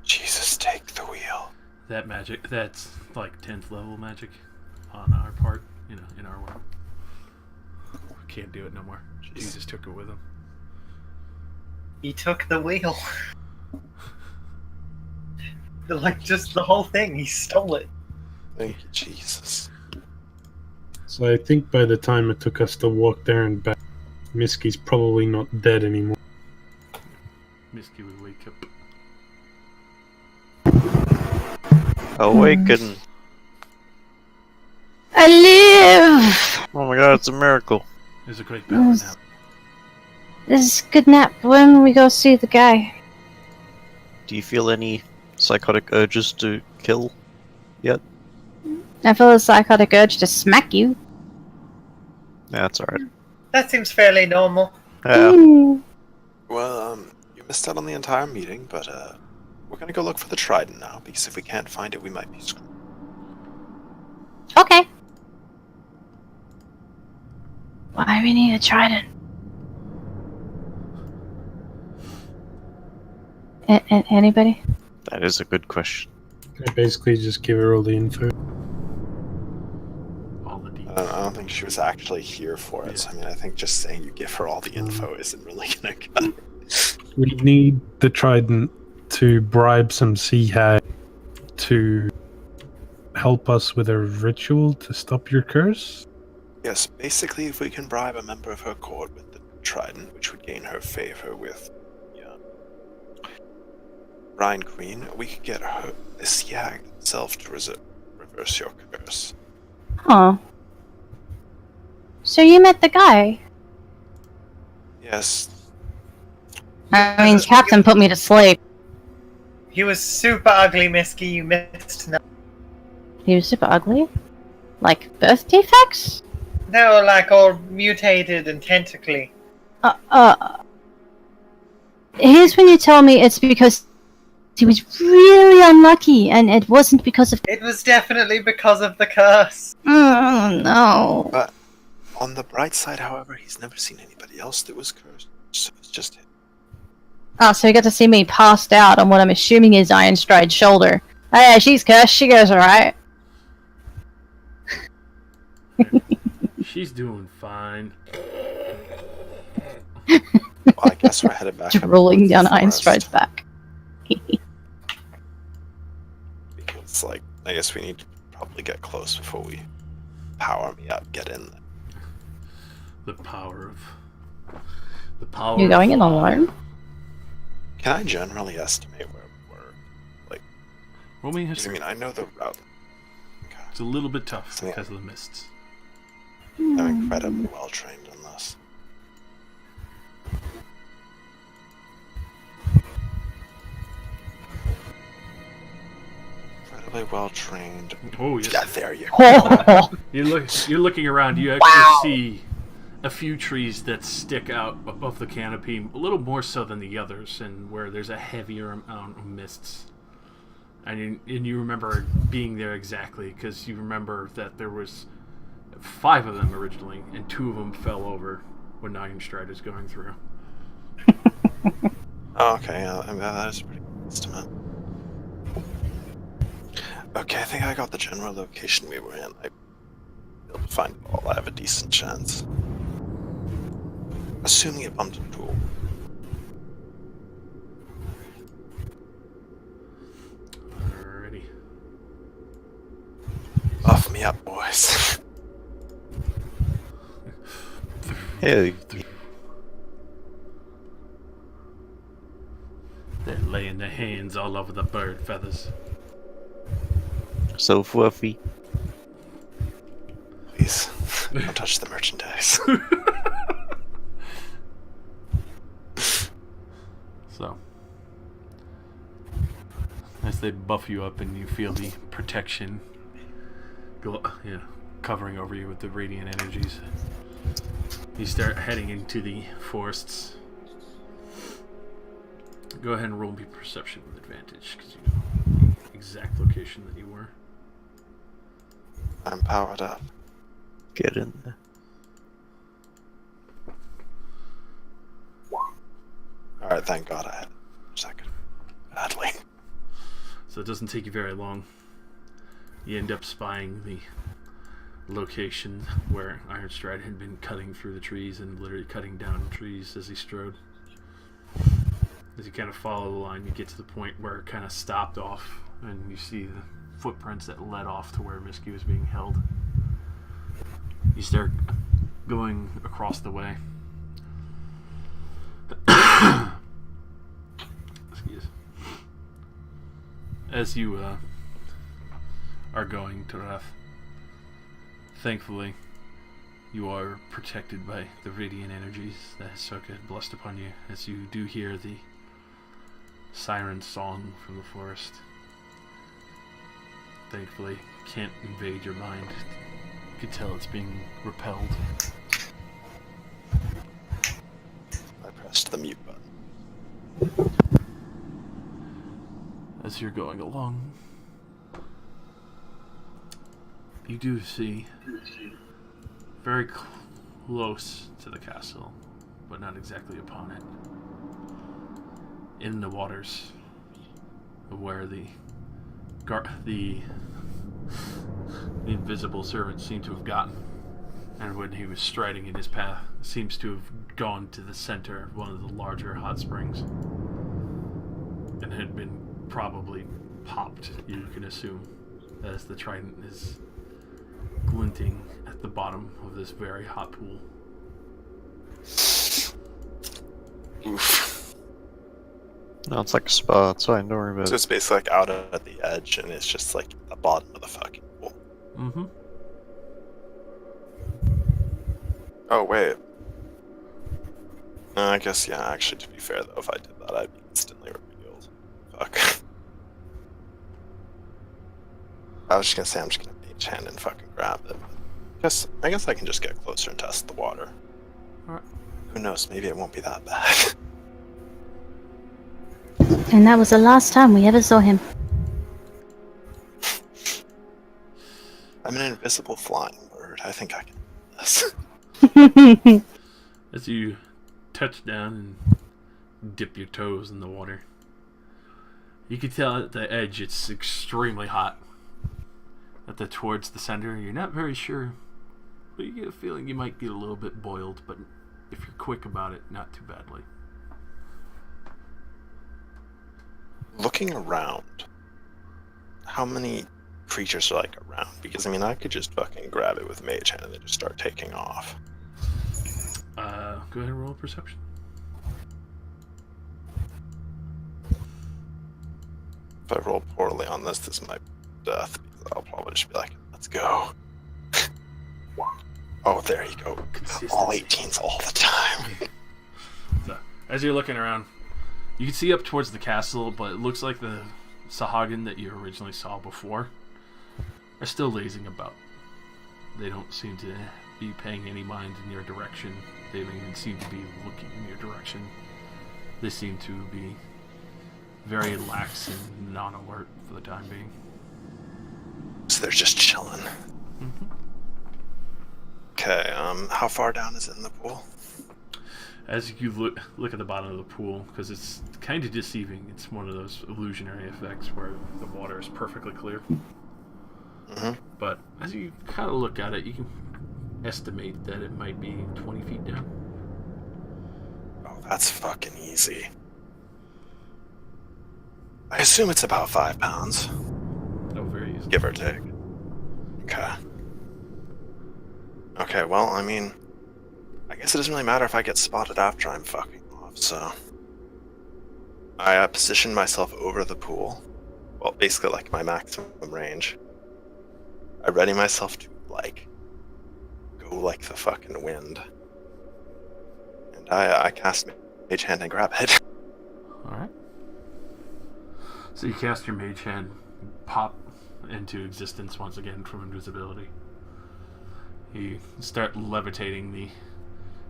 Jesus, take the wheel. That magic, that's like 10th level magic on our part, you know, in our world. We can't do it no more. Jesus took it with him. He took the wheel. Like, just the whole thing. He stole it. Thank you, Jesus. So I think by the time it took us to walk there and back, Miski's probably not dead anymore. Misty would wake up. Awaken. I live! Oh my god, it's a miracle. There's a great power now. This is a good nap. When we go see the guy? Do you feel any psychotic urges to kill yet? I feel a psychotic urge to smack you. That's alright. That seems fairly normal. Yeah. Well, you missed out on the entire meeting, but, we're gonna go look for the trident now, because if we can't find it, we might be screwed. Okay. Why do we need a trident? Anybody? That is a good question. I basically just give her all the info. All the deeds. I don't think she was actually here for it, so I mean, I think just saying you give her all the info isn't really gonna cut it. We need the trident to bribe some sea hag to help us with a ritual to stop your curse. Yes, basically, if we can bribe a member of her court with the trident, which would gain her favor with Rhine Queen, we could get her, this Yag itself, to reverse your curse. Huh. So you met the guy? Yes, I mean, Captain put me to sleep. He was super ugly, Misky. You missed no. He was super ugly? Like, birth defects? No, like all mutated and tentacly. Here's when you tell me it's because he was really unlucky, and it wasn't because of. It was definitely because of the curse. Oh no. But on the bright side, however, he's never seen anybody else that was cursed, so it's just him. Oh, so you got to see me passed out on what I'm assuming is Ironstride's shoulder. Oh yeah, she's cursed. She goes alright. She's doing fine. Well, I guess we're headed back up Rolling towards down the forest. Ironstride's back. Because, like, I guess we need to probably get close before we power me up, get in there. The power of. You're going in alone? Can I generally estimate where we're? Like, Roll me 'cause, I mean, I know the route. Okay. It's a little bit tough Yeah. because of the mists. I'm incredibly well trained on this. Incredibly well trained. Oh yes. Yeah, there you go. You're looking around. You actually see a few trees that stick out above the canopy, a little more so than the others, and where there's a heavier amount of mists. And you remember being there exactly because you remember that there was 5 of them originally, and 2 of them fell over when Ironstride is going through. Oh, okay, yeah, I mean, that is a pretty good estimate. Okay, I think I got the general location we were in. I'll be able to find it all. I have a decent chance. Assuming it bumped into a Alrighty. Buff me up, boys. Hey, They're laying their hands all over the bird feathers. so fluffy. Please, don't touch the merchandise. So, as they buff you up and you feel the protection covering over you with the radiant energies, you start heading into the forests. Go ahead and roll me perception with advantage, because you know the exact location that you were. I'm powered up. Get in there. Alright, thank God I had a second. Badly. So it doesn't take you very long. You end up spying the location where Ironstride had been cutting through the trees and literally cutting down trees as he strode. As you kind of follow the line, you get to the point where it kind of stopped off, and you see the footprints that led off to where Misky was being held. You start going across the way. Excuse. As you are going to Wrath, thankfully, you are protected by the radiant energies that Ahsoka had blessed upon you, as you do hear the siren song from the forest. Thankfully, can't invade your mind. You can tell it's being repelled. I pressed the mute button. As you're going along, you do see very close to the castle, but not exactly upon it, in the waters of where the invisible servant seemed to have gotten, and when he was striding in his path, seems to have gone to the center of one of the larger hot springs and had been probably popped, you can assume, as the trident is glinting at the bottom of this very hot pool. Oof. No, it's like a spa. It's fine. Don't worry about So it. it's basically like out at the edge, and it's just like at the bottom of the fucking pool. Mm-hmm. Oh, wait. I guess, yeah, actually, to be fair, though, if I did that, I'd be instantly revealed. Fuck. I was just gonna say I'm just gonna mage hand and fucking grab it. I guess I can just get closer and test the water. Alright. Who knows, maybe it won't be that bad. And that was the last time we ever saw him. I'm an invisible flying bird. I think I can do this. As you touch down and dip your toes in the water, you can tell at the edge it's extremely hot. Towards the center, you're not very sure, but you get a feeling you might get a little bit boiled, but if you're quick about it, not too badly. Looking around, how many creatures are like around? Because I mean, I could just fucking grab it with Mage Hand and then just start taking off. Go ahead and roll perception. If I roll poorly on this, this might be death. Because I'll probably just be like, let's go. Oh, there you go. All 18s all the time. So, as you're looking around, you can see up towards the castle, but it looks like the Sahagin that you originally saw before are still lazing about. They don't seem to be paying any mind in your direction. They don't even seem to be looking in your direction. They seem to be very lax and non-alert for the time being. So they're just chilling. Mm-hmm. Okay, how far down is it in the pool? As you look at the bottom of the pool, because it's kind of deceiving. It's one of those illusionary effects where the water is perfectly clear. Mm-hmm. But as you kind of look at it, you can estimate that it might be 20 feet down. Oh, that's fucking easy. I assume it's about 5 pounds, Oh, very easy. give or take. Okay. Okay, well, I mean, I guess it doesn't really matter if I get spotted after I'm fucking off, so... I position myself over the pool. Well, basically, like, my maximum range. I ready myself to, like, go like the fucking wind. And I cast Mage Hand and grab it. Alright. So you cast your Mage Hand, pop into existence once again from invisibility. You start levitating the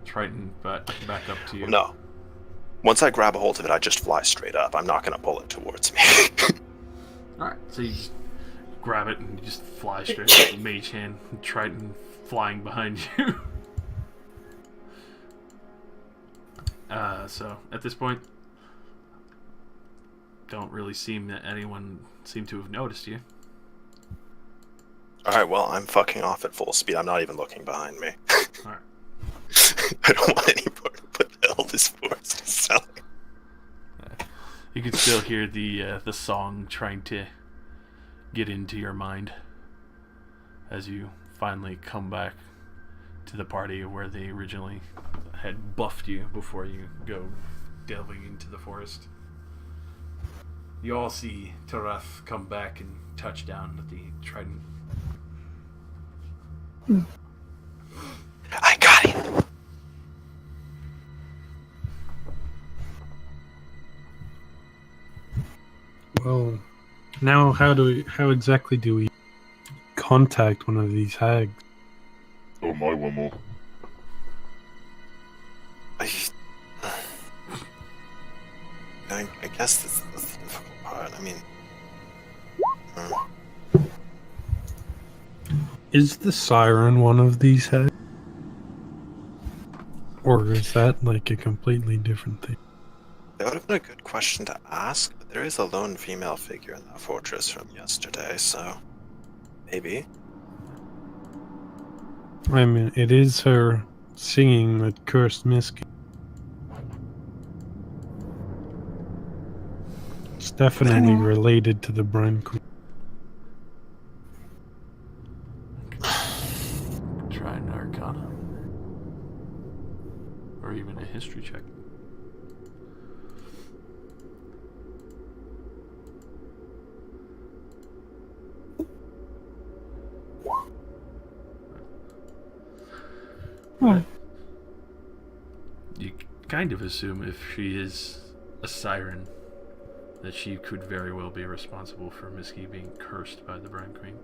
Triton back up to you. No. Once I grab a hold of it, I just fly straight up. I'm not going to pull it towards me. Alright, so you just grab it and you just fly straight up. Mage Hand, Triton flying behind you. So at this point, don't really seem that anyone seem to have noticed you. Alright, well, I'm fucking off at full speed. I'm not even looking behind me. Alright. I don't want any part of what the hell this forest is selling. You can still hear the song trying to get into your mind as you finally come back to the party where they originally had buffed you before you go delving into the forest. You all see Tarath come back and touch down at the Trident. I got it! Well, now how exactly do we contact one of these hags? Oh my, one more. I guess that's the difficult part. I mean... Is the siren one of these hags? Or is that like a completely different thing? That would have been a good question to ask, but there is a lone female figure in that fortress from yesterday, so... Maybe. I mean, it is her singing that cursed Misky. It's definitely related to the Brine Queen. Try an Arcana. Or even a history check. You kind of assume if she is a siren, that she could very well be responsible for Misky being cursed by the Brine Queen.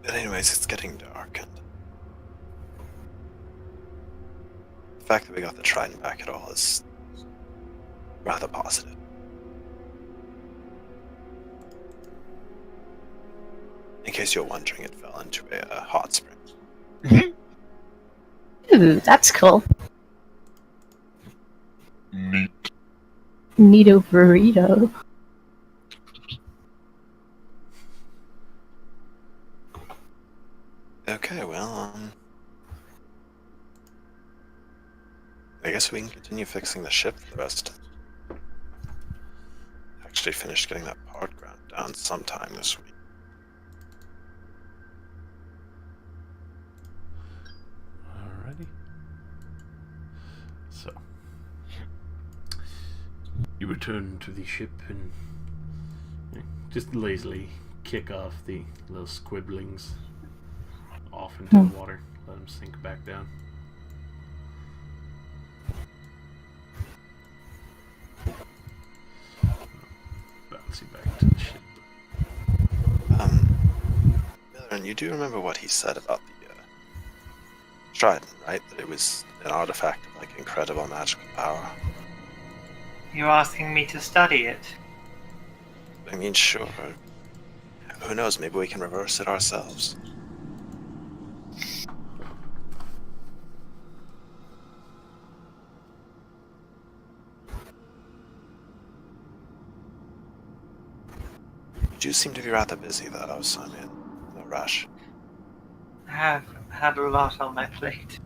But anyways, it's getting dark, and... fact that we got the trident back at all is rather positive. In case you're wondering, it fell into a hot spring. Ooh, that's cool. Neat. Neato burrito. Okay, well, I guess we can continue fixing the ship for the rest. Actually finished getting that part ground down sometime this week. Alrighty. So, you return to the ship and just lazily kick off the little squibblings off into the water. Let them sink back down. Bouncing back to the ship. Miller, you do remember what he said about the trident, right? That it was an artifact of, like, incredible magical power. You're asking me to study it? I mean, sure. Who knows, maybe we can reverse it ourselves. You do seem to be rather busy, though, so I'm in no rush. I have had a lot on my plate.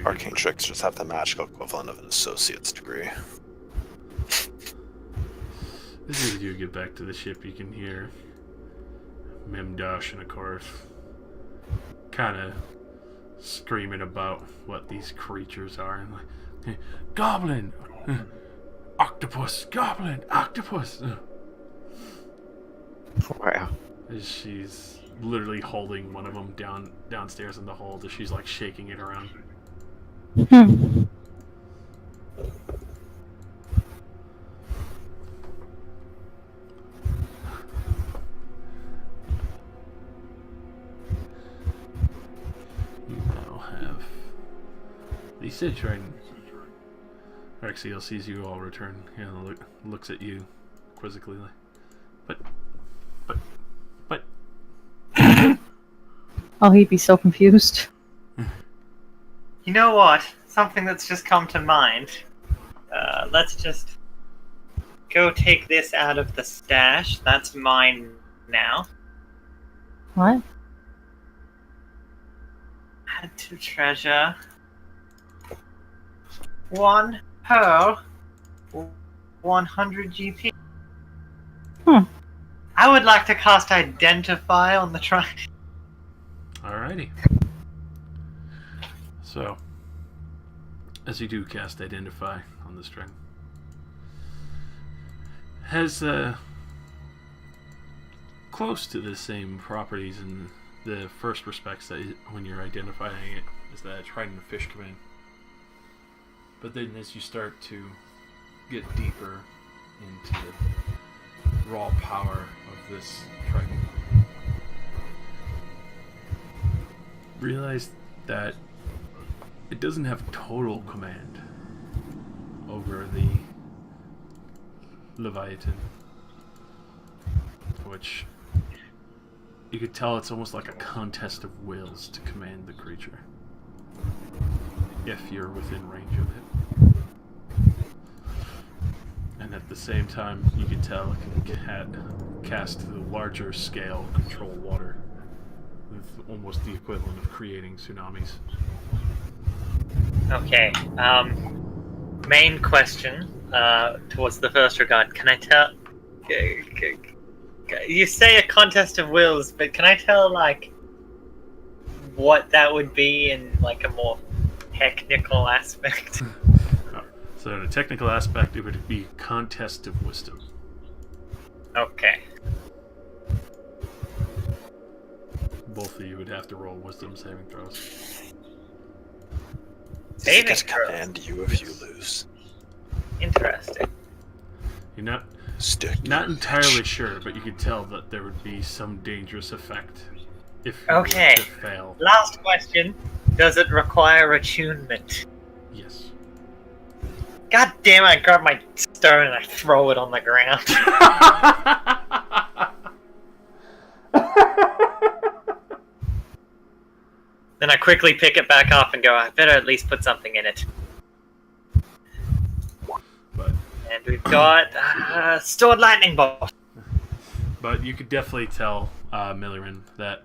Arcane tricksters have the magical equivalent of an associate's degree. As you do get back to the ship, you can hear Memdosh and Akorth kind of screaming about what these creatures are, and like, goblin, octopus, goblin, octopus. Wow. As she's literally holding one of them downstairs in the hold, as she's like shaking it around. You now have the Citron. Rexiel sees you all return and looks at you quizzically, like, but. Oh, he'd be so confused. You know what? Something that's just come to mind. Let's just go take this out of the stash. That's mine now. What? Add to treasure. 1 pearl. 100 GP. I would like to cast Identify on the trident. Alrighty. So, as you do cast Identify on the string, has close to the same properties in the first respects that when you're identifying it is that trident of fish command. But then as you start to get deeper into the raw power of this trident, realize that it doesn't have total command over the Leviathan, which you could tell it's almost like a contest of wills to command the creature, if you're within range of it. And at the same time, you can tell it can cast the larger scale control water, with almost the equivalent of creating tsunamis. Okay. Main question towards the first regard. Can I tell? You say a contest of wills, but can I tell like what that would be in like a more technical aspect? So in a technical aspect, it would be contest of wisdom. Okay. Both of you would have to roll wisdom saving throws. Does it get to command you if you lose? Interesting. You're not Stick. not entirely sure, but you could tell that there would be some dangerous effect if you Okay. were to fail. Last question. Does it require attunement? Yes. God damn it, I grab my stone and I throw it on the ground. Then I quickly pick it back up and go, I better at least put something in it. But And we've got stored lightning bolt. But you could definitely tell, Millirin, that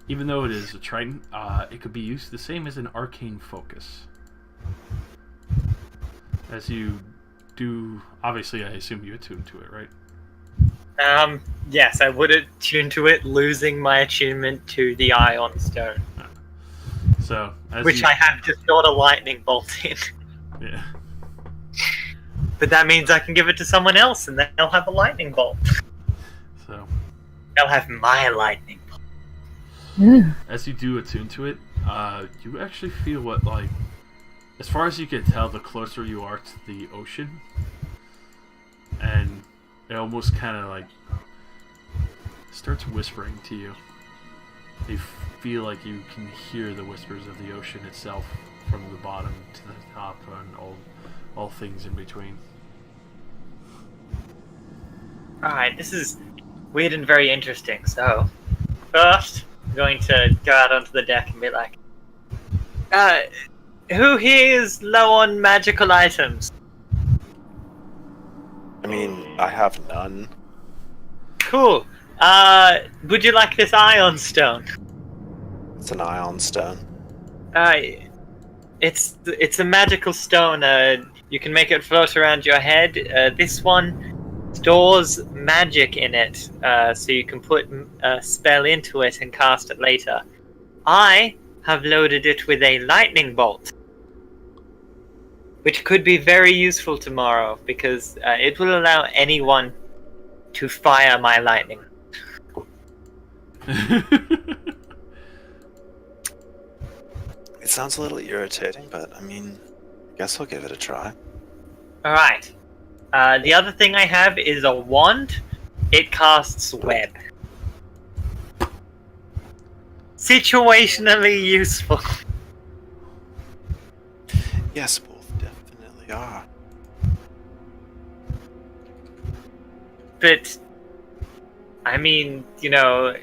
even though it is a trident, it could be used the same as an arcane focus. As you do, obviously, I assume you attune to it, right? Yes, I would attune to it, losing my attunement to the ion stone. So, as Which you, I have just got a lightning bolt in. Yeah. But that means I can give it to someone else and they'll have a lightning bolt. So, They'll have my lightning bolt. Ooh. as you do attune to it, you actually feel what, like, as far as you can tell, the closer you are to the ocean, and it almost kind of like starts whispering to you. You feel like you can hear the whispers of the ocean itself from the bottom to the top and all things in between. Alright, this is weird and very interesting. So, first, I'm going to go out onto the deck and be like, who here is low on magical items? I mean, I have none. Cool. Would you like this ion stone? It's an ion stone. It's a magical stone. You can make it float around your head. This one stores magic in it, so you can put a spell into it and cast it later. I have loaded it with a lightning bolt, which could be very useful tomorrow because it will allow anyone to fire my lightning. It sounds a little irritating, but I mean, I guess I'll give it a try. Alright. The other thing I have is a wand. It casts web. Situationally useful. Yes, both definitely are. But, I mean, you know,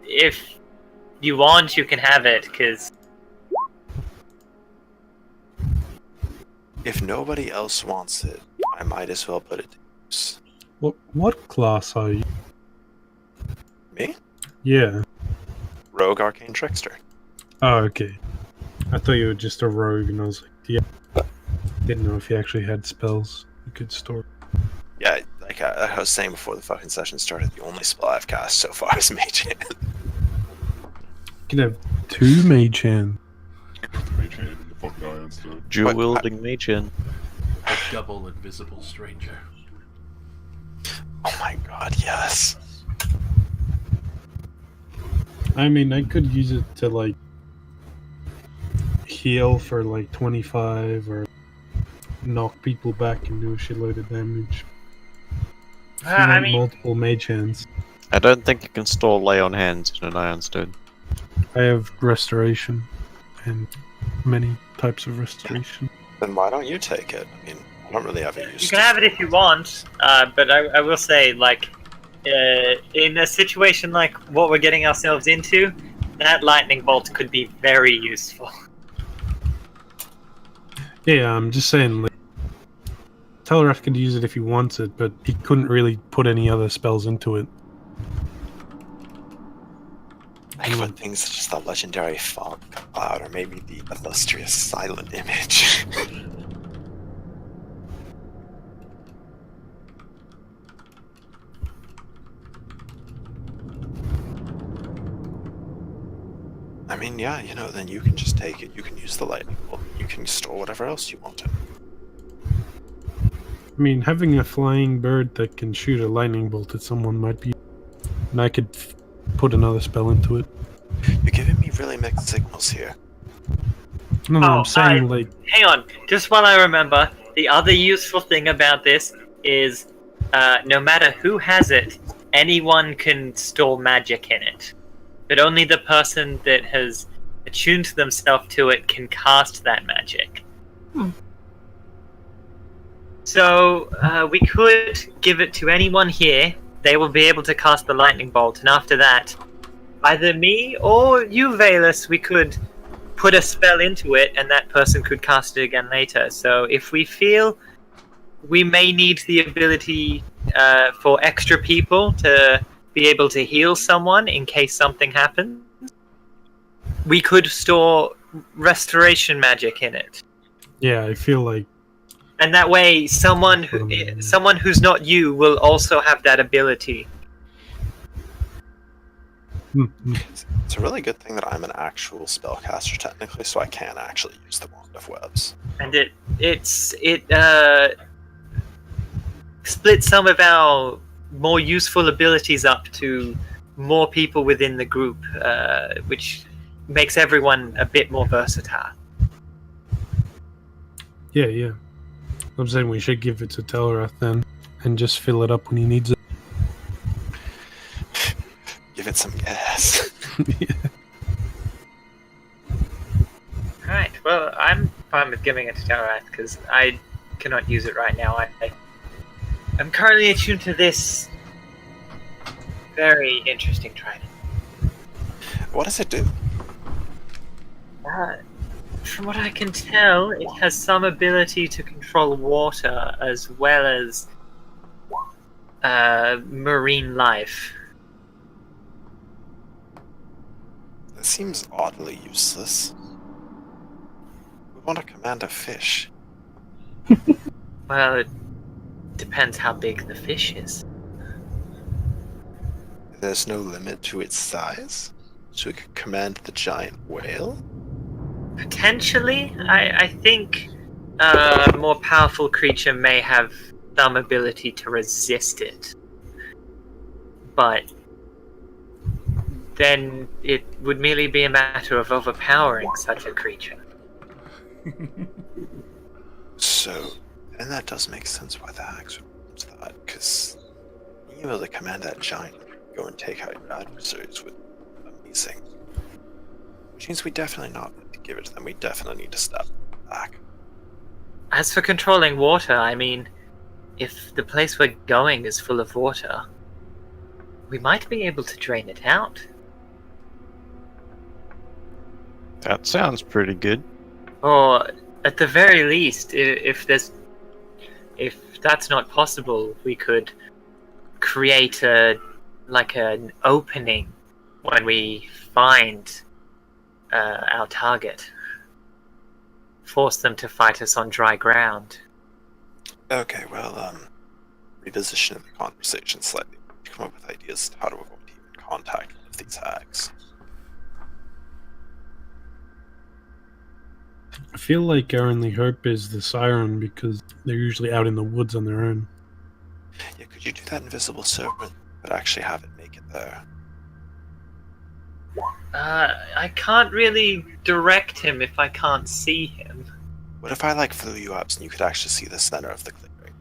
if you want, you can have it, because... If nobody else wants it, I might as well put it to use. What class are you? Me? Yeah. Rogue Arcane Trickster. Oh, okay. I thought you were just a rogue, and I was like, yeah. Didn't know if you actually had spells you could store. Yeah, like I was saying before the fucking session started, the only spell I've cast so far is Mage Hand. You can have 2 mage hand. Mage hand in the fucking iron stone. Dual wielding mage hand. A double invisible stranger. Oh my god, yes. I mean, I could use it to, like, heal for, like, 25, or knock people back and do a shitload of damage. If you I want mean, multiple mage hands. I don't think you can store lay on hands in an iron stone. I have restoration, and many types of restoration. Then why don't you take it? I mean, I don't really have a use. you can have it if you want, but I will say, like, in a situation like what we're getting ourselves into, that lightning bolt could be very useful. Yeah, I'm just saying, like, Telrath could use it if he wants it, but he couldn't really put any other spells into it. I put things such as the legendary fog cloud, or maybe the illustrious silent image. I mean, yeah, you know, then you can just take it. You can use the lightning bolt. You can store whatever else you want to. I mean, having a flying bird that can shoot a lightning bolt at someone might be... And I could put another spell into it. You're giving me really mixed signals here. No, Oh, I'm saying, like... Hang on, just while I remember, The other useful thing about this is no matter who has it, anyone can store magic in it. But only the person that has attuned themselves to it can cast that magic. So we could give it to anyone here. They will be able to cast the lightning bolt, and after that, either me or you, Valus, we could put a spell into it, and that person could cast it again later. So if we feel we may need the ability for extra people to be able to heal someone in case something happens, we could store restoration magic in it. Yeah, I feel like And that way, someone who's not you will also have that ability. It's a really good thing that I'm an actual spellcaster technically, so I can actually use the Wand of Webs. And it splits some of our more useful abilities up to more people within the group, which makes everyone a bit more versatile. yeah. I'm saying we should give it to Telrath then, and just fill it up when he needs it. Give it some gas. Alright, well, I'm fine with giving it to Telrath, because I cannot use it right now. I'm currently attuned to this very interesting trident. What does it do? From what I can tell, it has some ability to control water as well as marine life. That seems oddly useless. We want to command a fish. Well, it depends how big the fish is. There's no limit to its size? So we could command the giant whale? Potentially, I think a more powerful creature may have some ability to resist it. But then it would merely be a matter of overpowering such a creature. So, and that does make sense why the axe would do that, because being able to command that giant, go and take out your adversaries with amazing. Which means we definitely not need to give it to them, we definitely need to step back. As for controlling water, I mean, if the place we're going is full of water, we might be able to drain it out. That sounds pretty good. Or, at the very least, if that's not possible, we could create an opening when we find our target. Force them to fight us on dry ground. Okay, well, repositioning the conversation slightly to come up with ideas how to avoid even contact one of these hags. I feel like our only hope is the siren because they're usually out in the woods on their own. Yeah, could you do that invisible serpent, but actually have it make it there? I can't really direct him if I can't see him. What if I flew you up and you could actually see the center of the clearing?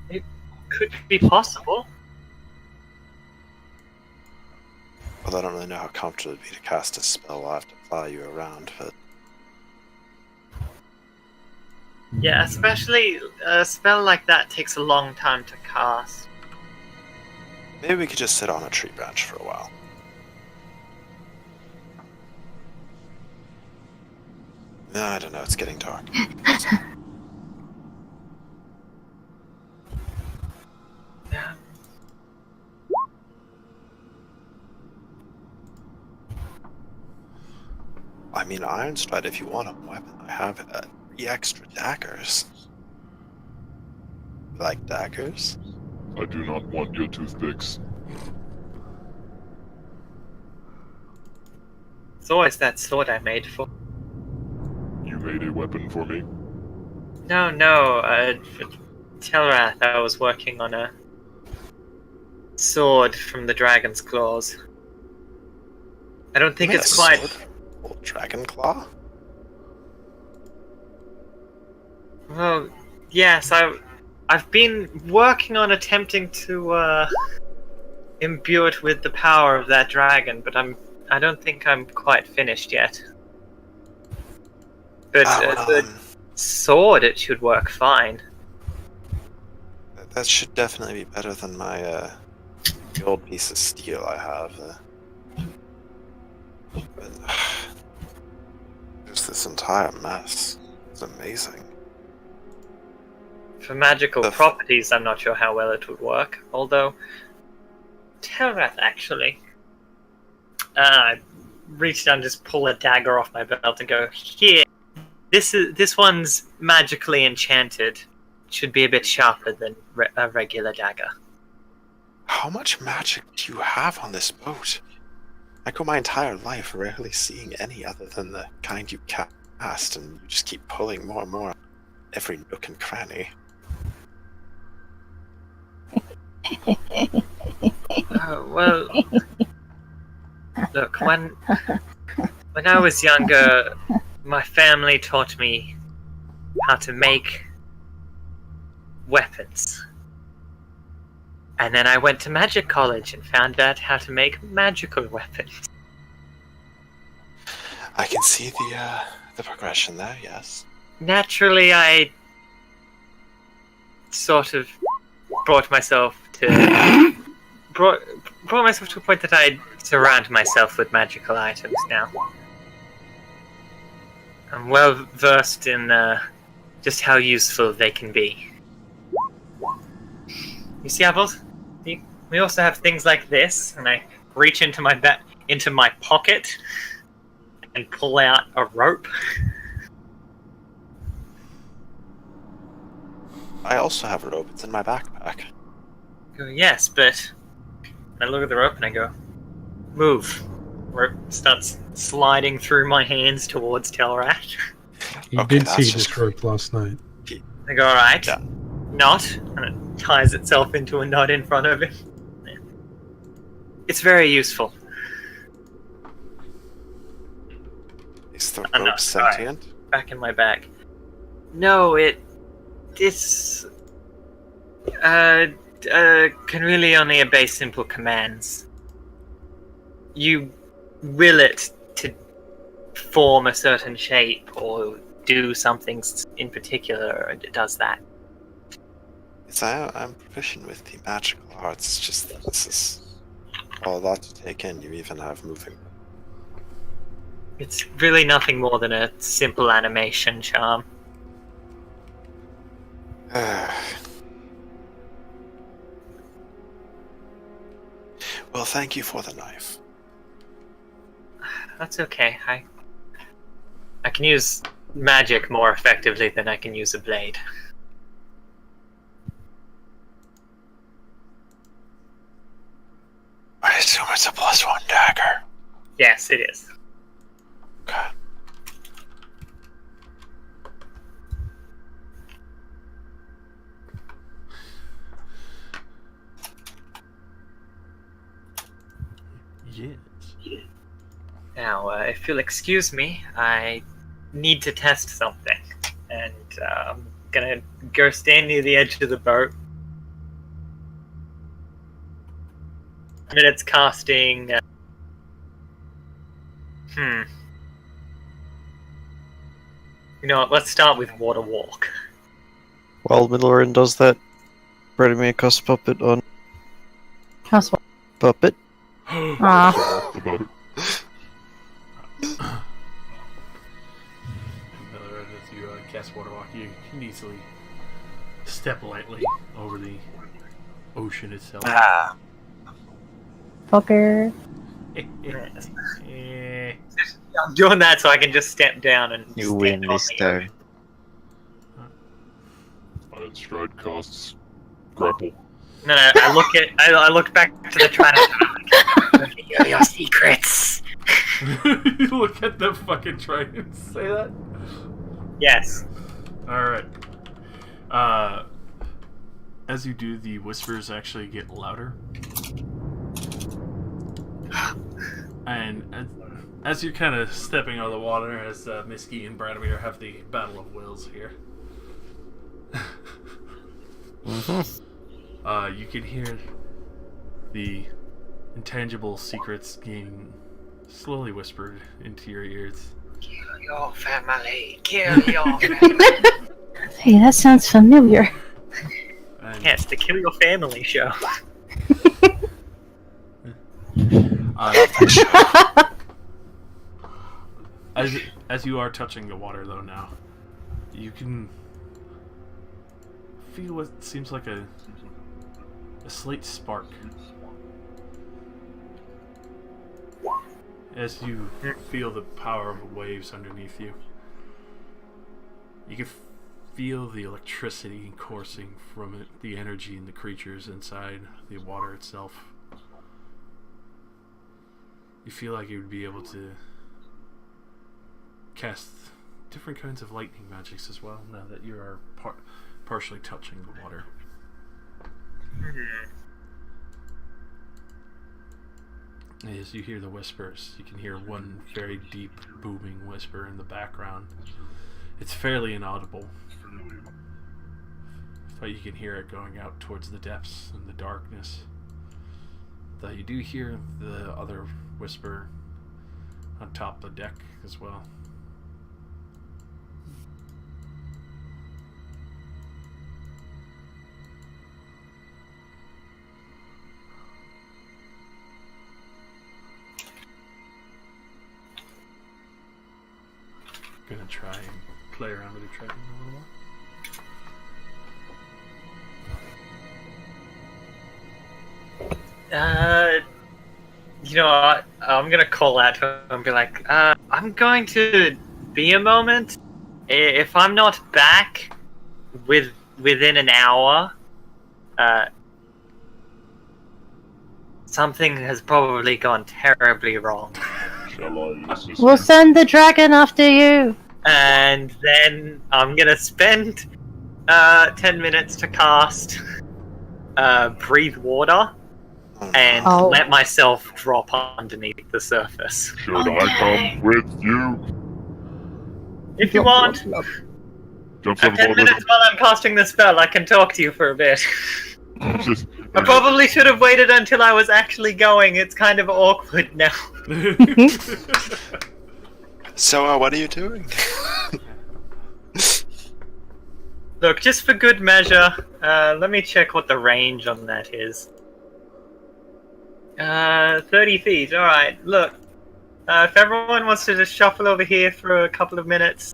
It could be possible. Well, I don't really know how comfortable it'd be to cast a spell. I'll have to fly you around, but Yeah, especially a spell like that takes a long time to cast. maybe we could just sit on a tree branch for a while. No, I don't know, it's getting dark. Yeah. I mean, Iron Stride, if you want a weapon, I have 3 extra daggers. You like daggers? I do not want your toothpicks. It's always that sword I made for. You made a weapon for me? No, for Telrath I was working on a sword from the dragon's claws. I don't think You made it's a quite... sword? Old dragon claw? Well, yes, I've been working on attempting to imbue it with the power of that dragon, but I don't think I'm quite finished yet. But the sword, it should work fine. That should definitely be better than my the old piece of steel I have. But there's this entire mess. It's amazing. For magical properties, I'm not sure how well it would work. Although, Telrath actually, I reach down, and just pull a dagger off my belt, and go, "Here, this one's magically enchanted. Should be a bit sharper than a regular dagger." How much magic do you have on this boat? I go my entire life rarely seeing any other than the kind you cast, and you just keep pulling more and more every nook and cranny. Well, look, when I was younger, my family taught me how to make weapons. And then I went to magic college and found out how to make magical weapons. I can see the progression there, yes. Naturally, I sort of brought myself to a point that I surround myself with magical items now. I'm well versed in just how useful they can be. You see, Apples? We also have things like this, and I reach into my pocket and pull out a rope. I also have a rope. It's in my backpack. I go, yes, but I look at the rope and I go, move. Rope starts sliding through my hands towards Telrath. You Okay, did that's see just this rope last night. I go, alright. Yeah. Knot. And it ties itself into a knot in front of it. It's very useful. Is the I'm rope not sorry. sentient? Back in my bag. No, it's can really only obey simple commands. You will it to form a certain shape or do something in particular, and it does that. Yes, I'm proficient with the magical arts. It's just that this is a lot to take in. You even have moving. It's really nothing more than a simple animation charm. Well, thank you for the knife. That's okay. I can use magic more effectively than I can use a blade. I assume it's a +1 dagger. Yes, it is. Okay. Yes. Now, if you'll excuse me, I need to test something. And I'm gonna go stand near the edge of the boat. And it's casting... You know what, let's start with Water Walk. While Miloran does that, ready to make us puppet on That's what. puppet. Ah, The boat. As you cast Water Walk, you can easily step lightly over the ocean itself. Ah. fucker. I'm doing that so I can just step down and You stand win on this the time. And Stride casts grapple. No, I look back to the Trident. Reveal your secrets. Look at the fucking trident. Say that. Yes. All right. As you do, the whispers actually get louder, and as you're kind of stepping out of the water, as Miski and Bradomir have the battle of wills here. You can hear the intangible secrets being slowly whispered into your ears. Kill your family. Kill your family. Hey, that sounds familiar. And, Yeah, it's the Kill Your Family show. as you are touching the water, though, now, you can feel what seems like a slight spark as you feel the power of waves underneath you. You can feel the electricity coursing from it, the energy in the creatures inside the water itself. You feel like you would be able to cast different kinds of lightning magics as well, now that you are partially touching the water. As you hear the whispers, you can hear one very deep, booming whisper in the background. It's fairly inaudible, but you can hear it going out towards the depths and the darkness. Though you do hear the other whisper on top of the deck as well. Gonna try and play around with the tracking a little more. You know what? I'm gonna call out to him and be like, I'm going to be a moment. If I'm not back within an hour, something has probably gone terribly wrong. Shall I use this? We'll send the dragon after you. And then I'm gonna spend 10 minutes to cast Breathe Water and Oh. let myself drop underneath the surface. Should I come with you? If you want, Jump for some 10 minutes while I'm casting the spell, I can talk to you for a bit. Just, I probably should have waited until I was actually going. It's kind of awkward now. So, what are you doing? Look, just for good measure, let me check what the range on that is. 30 feet, alright. Look, if everyone wants to just shuffle over here for a couple of minutes,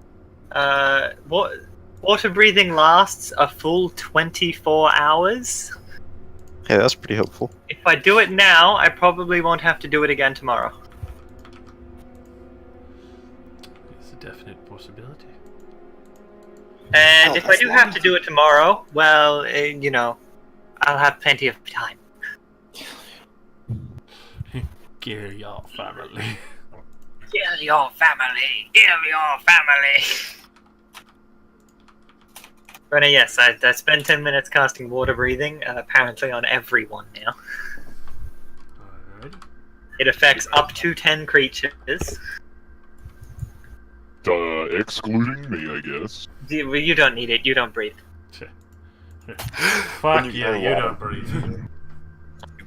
water breathing lasts a full 24 hours. Yeah, that's pretty helpful. If I do it now, I probably won't have to do it again tomorrow. It's a definite possibility. And Oh, if I that's do have to wonderful. do it tomorrow, well, you know, I'll have plenty of time. Kill your family. Kill your family! Kill your family! But yes, I spent 10 minutes casting water breathing, apparently on everyone now. Alright. It affects up to 10 creatures. excluding me, I guess. You don't need it, you don't breathe. Fuck you yeah, go you water. don't breathe.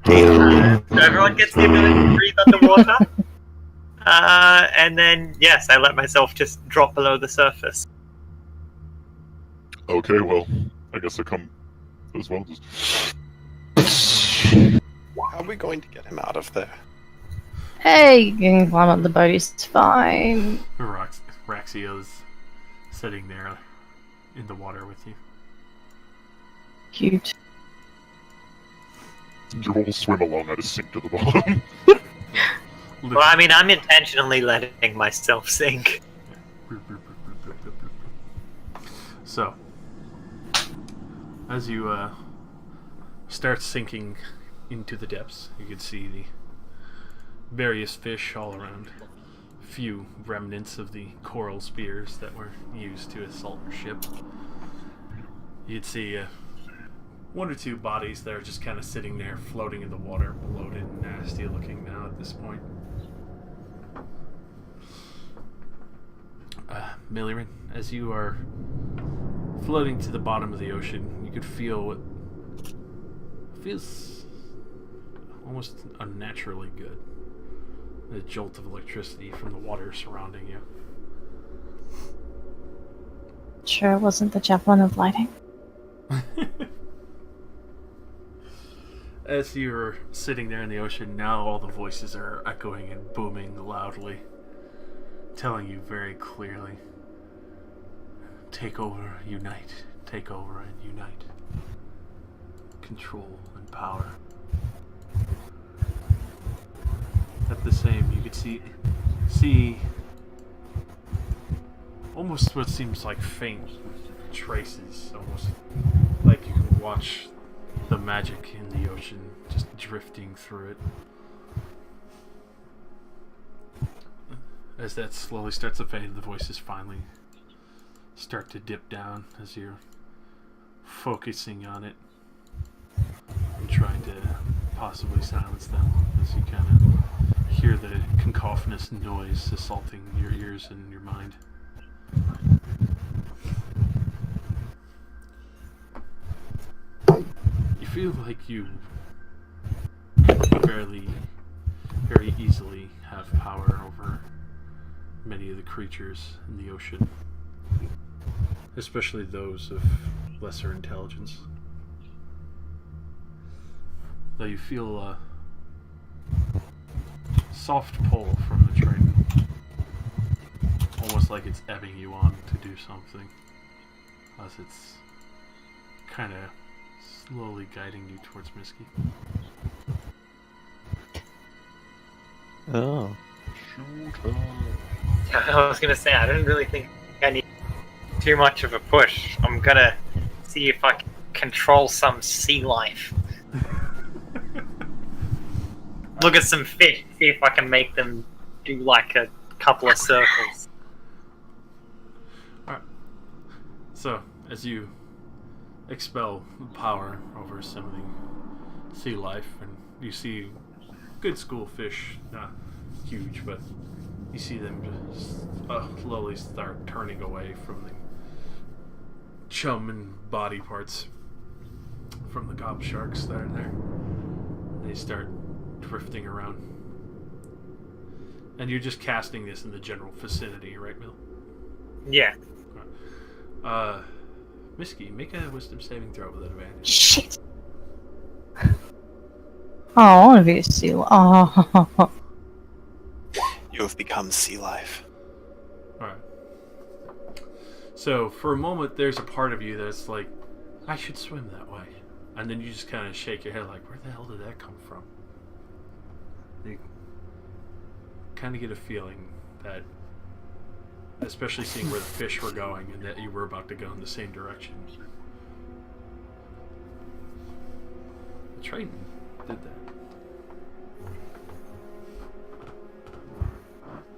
So everyone gets the ability to breathe underwater. And then, yes, I let myself just drop below the surface. Okay, well, I guess I come as well. Just... How are we going to get him out of there? Hey, you can climb up the boat, it's fine. Raxio's sitting there in the water with you. Cute. You all swim along, I just sink to the bottom. Well, I mean, I'm intentionally letting myself sink. So, as you start sinking into the depths, you can see the various fish all around. A few remnants of the coral spears that were used to assault your ship. You'd see one or two bodies that are just kind of sitting there floating in the water, bloated and nasty looking now at this point. Milliran, as you are floating to the bottom of the ocean, you could feel what feels almost unnaturally good. The jolt of electricity from the water surrounding you. Sure, it wasn't the javelin of lighting. As you're sitting there in the ocean, now all the voices are echoing and booming loudly, telling you very clearly, take over, unite, take over and unite. Control and power. At the same, you could see almost what seems like faint traces, almost like you can watch the magic in the ocean just drifting through it. As that slowly starts to fade, the voices finally start to dip down as you're focusing on it and trying to possibly silence them, as you kind of hear the cacophonous noise assaulting your ears and your mind. You feel like you very easily have power over many of the creatures in the ocean, especially those of lesser intelligence. Though you feel a soft pull from the train, almost like it's ebbing you on to do something, as it's kind of slowly guiding you towards Misky. Oh. I was gonna say, I didn't really think I need too much of a push. I'm gonna see if I can control some sea life. Look at some fish, see if I can make them do like a couple of circles. Alright. So, as you expel power over some of the sea life, and you see good school fish, not huge, but you see them just slowly start turning away from the chum and body parts from the gob sharks that are there. They start drifting around. And you're just casting this in the general vicinity, right, Bill? Yeah. Misky, make a wisdom saving throw with advantage. Shit. Oh, I want to be a seal. Oh. You have become sea life. Alright. So, for a moment, there's a part of you that's like, I should swim that way. And then you just kind of shake your head like, where the hell did that come from? You kind of get a feeling that, especially seeing where the fish were going and that you were about to go in the same direction. The train did that.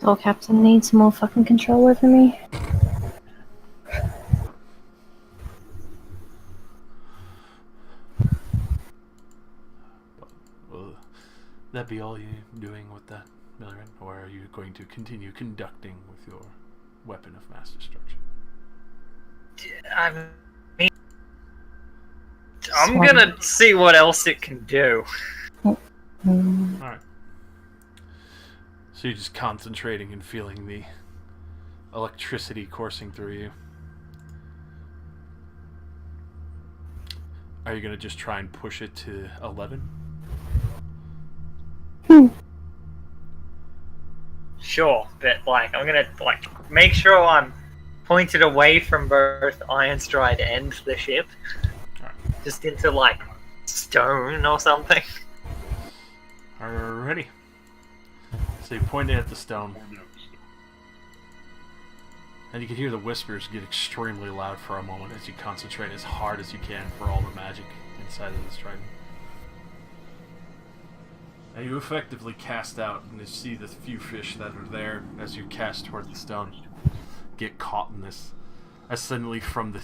Well, Captain needs more fucking control over me. Will that be all you doing with that, Millerin? Or are you going to continue conducting with your weapon of mass destruction? I mean, I'm gonna see what else it can do. Alright. So you're just concentrating and feeling the electricity coursing through you. Are you going to just try and push it to 11? Sure, but like I'm gonna like make sure I'm pointed away from both Ironstride and the ship, just into like stone or something. Alrighty. So you point it at the stone, and you can hear the whispers get extremely loud for a moment as you concentrate as hard as you can for all the magic inside of this trident. And you effectively cast out, and you see the few fish that are there as you cast towards the stone get caught in this, as suddenly from the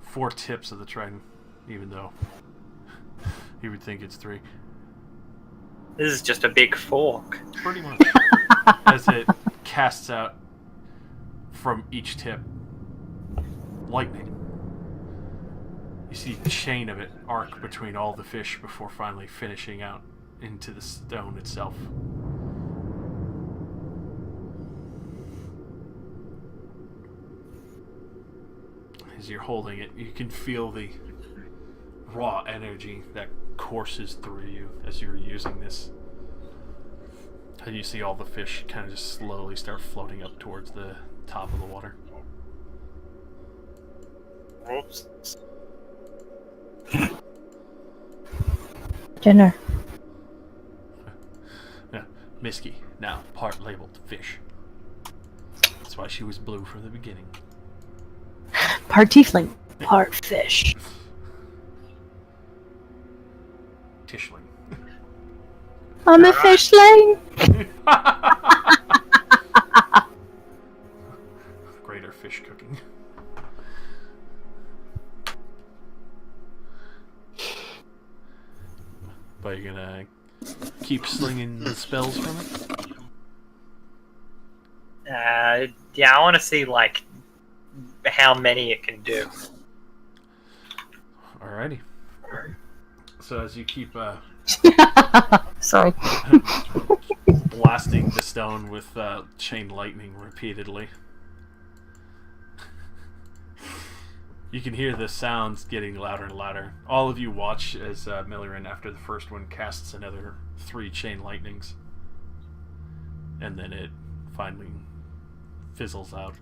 four tips of the trident, even though you would think it's three. This is just a big fork. Pretty much. As it casts out from each tip lightning. You see the chain of it arc between all the fish before finally finishing out into the stone itself. As you're holding it, you can feel the raw energy that courses through you as you're using this. And you see all the fish kind of just slowly start floating up towards the top of the water. Oops. Dinner. Misky, now part labeled fish. That's why she was blue from the beginning. Part tiefling, part fish. Tishling. I'm a fishling. Greater fish cooking. But you're gonna keep slinging the spells from it? Yeah, I want to see like how many it can do. Alrighty. So as you keep Sorry. blasting the stone with chain lightning repeatedly, you can hear the sounds getting louder and louder. All of you watch as Millerin, after the first one, casts another 3 chain lightnings. And then it finally fizzles out.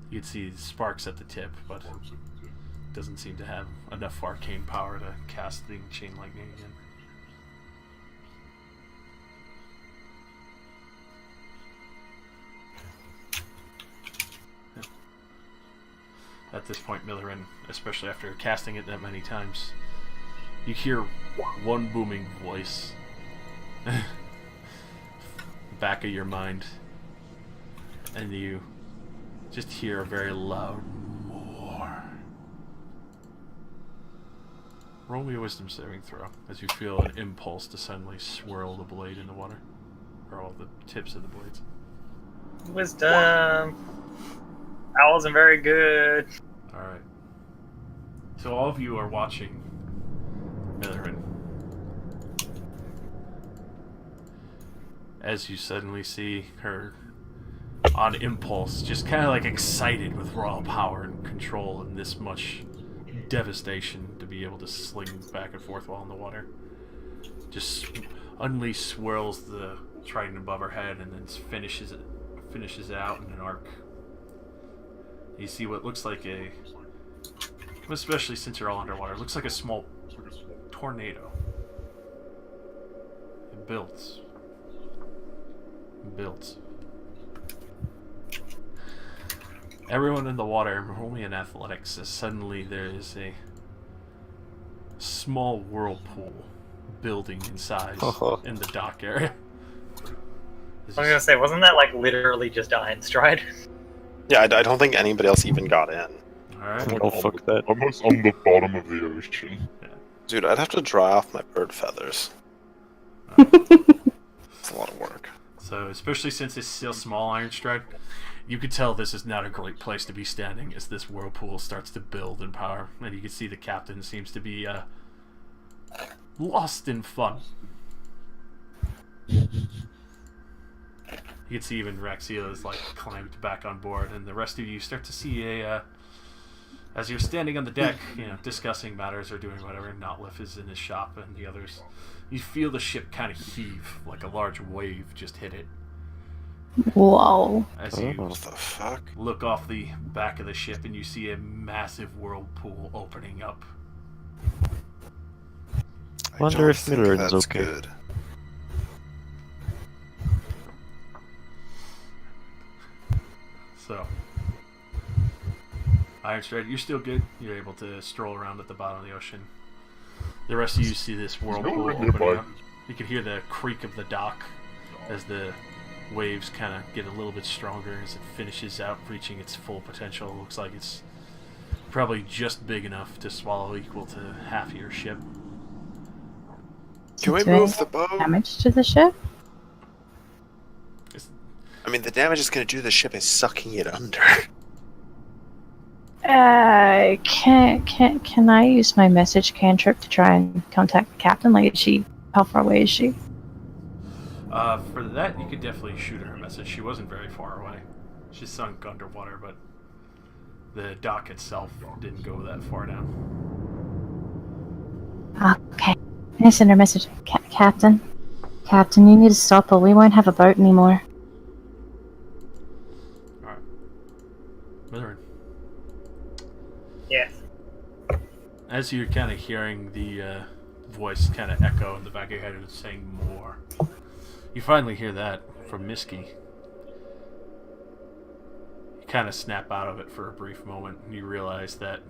You can see sparks at the tip, but it doesn't seem to have enough arcane power to cast the chain lightning again. At this point, Millerin, especially after casting it that many times, you hear one booming voice back of your mind, and you just hear a very loud more. Roll me a wisdom saving throw as you feel an impulse to suddenly swirl the blade in the water, or all the tips of the blades. Wisdom. That wasn't very good. Alright. So all of you are watching Millerin as you suddenly see her on impulse, just kind of like excited with raw power and control and this much devastation to be able to sling back and forth while in the water. Just unleash swirls the trident above her head and then finishes it out in an arc. You see what looks like especially since you're all underwater, it looks like a small tornado. It builds. Everyone in the water, roll me in athletics, as suddenly there is a small whirlpool building in size in the dock area. I was gonna say, wasn't that like literally just Iron Stride? Yeah, I don't think anybody else even got in. Alright. Oh, fuck that. Almost on the bottom of the ocean. Dude, I'd have to dry off my bird feathers. It's a lot of work. So, especially since it's still small, Iron Stride, you could tell this is not a great place to be standing as this whirlpool starts to build in power. And you can see the captain seems to be lost in fun. You can see even Raxia is like climbed back on board, and the rest of you start to see as you're standing on the deck, discussing matters or doing whatever. Notlif is in his shop, and the others. You feel the ship kind of heave, like a large wave just hit it. Whoa. As you What the fuck? look off the back of the ship, and you see a massive whirlpool opening up. I Wonder don't if think Millerin's that's okay. good. So, Iron Stride, you're still good. You're able to stroll around at the bottom of the ocean. The rest of you see this whirlpool opening up. You can hear the creak of the dock as the waves kind of get a little bit stronger as it finishes out, reaching its full potential. It looks like it's probably just big enough to swallow equal to half your ship. Can we Is there move the boat? damage to the ship? I mean, the damage it's going to do to the ship is sucking it under. Can I use my message cantrip to try and contact the captain? Like, how far away is she? For that, you could definitely shoot her a message. She wasn't very far away. She's sunk underwater, but the dock itself didn't go that far down. Okay. I send her a message. Captain, you need to stop or we won't have a boat anymore. Alright. Mitherin. Yes. As you're kind of hearing the voice kind of echo in the back of your head and saying more, you finally hear that from Miski. You kind of snap out of it for a brief moment and you realize that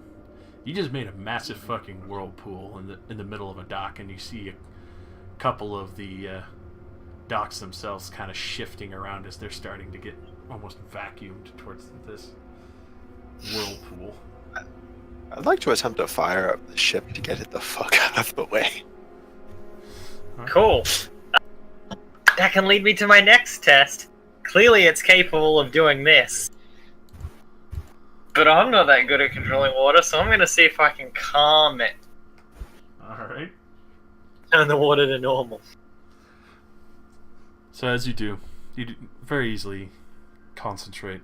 you just made a massive fucking whirlpool in the middle of a dock, and you see a couple of the docks themselves kind of shifting around as they're starting to get almost vacuumed towards this whirlpool. I'd like to attempt to fire up the ship to get it the fuck out of the way. Cool. That can lead me to my next test. Clearly it's capable of doing this. But I'm not that good at controlling water, so I'm going to see if I can calm it. Alright. Turn the water to normal. So as you do very easily concentrate.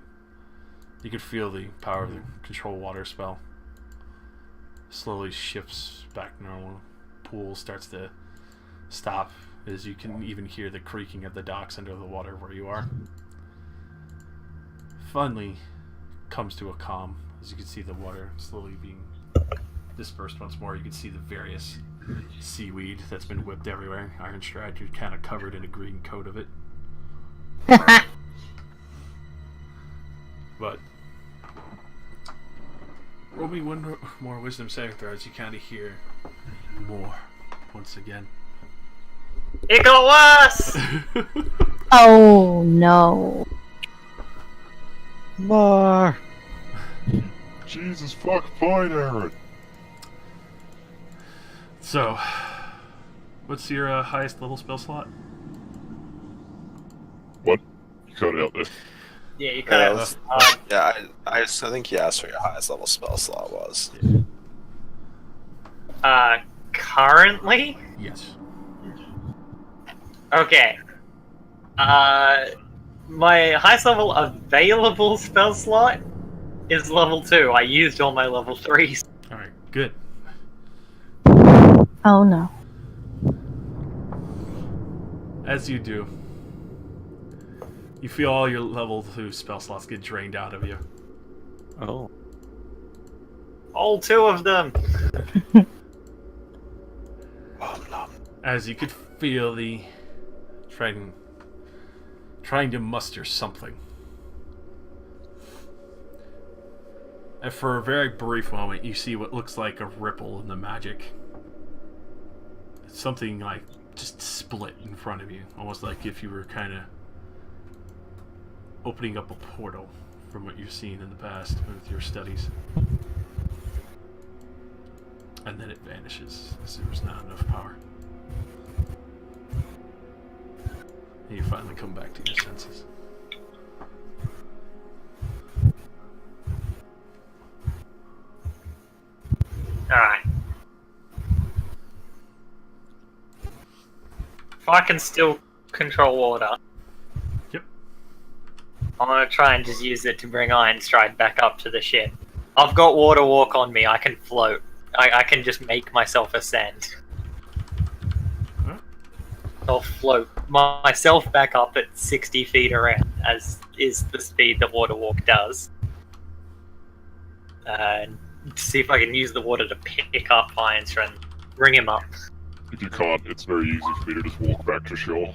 You can feel the power of the control water spell. Slowly shifts back normal. Pool starts to stop as you can even hear the creaking of the docks under the water where you are. Finally comes to a calm as you can see the water slowly being dispersed once more. You can see the various seaweed that's been whipped everywhere. Ironstride, you're kind of covered in a green coat of it. But roll me one more wisdom saving throw as you kind of hear more once again. It got worse! Oh no. More. Jesus fuck, fine, Aaron. So, what's your highest level spell slot? What? You cut it out there. Yeah, you cut it. Yeah, I think he asked what your highest level spell slot was. Currently? Yes. Okay. My highest level available spell slot is level 2. I used all my level 3s. Alright, good. Oh no. As you do, you feel all your level 2 spell slots get drained out of you. Oh. All 2 of them. As you could feel the trying to muster something. And for a very brief moment, you see what looks like a ripple in the magic. Something like just split in front of you, almost like if you were kind of opening up a portal from what you've seen in the past with your studies. And then it vanishes because there was not enough power. And you finally come back to your senses. Alright. If I can still control water, Yep. I'm gonna try and just use it to bring Ironstride back up to the ship. I've got water walk on me, I can float. I can just make myself ascend. Huh? I'll float myself back up at 60 feet around, as is the speed that water walk does. And see if I can use the water to pick up Ironstride and bring him up. If you can't, it's very easy for me to just walk back to shore.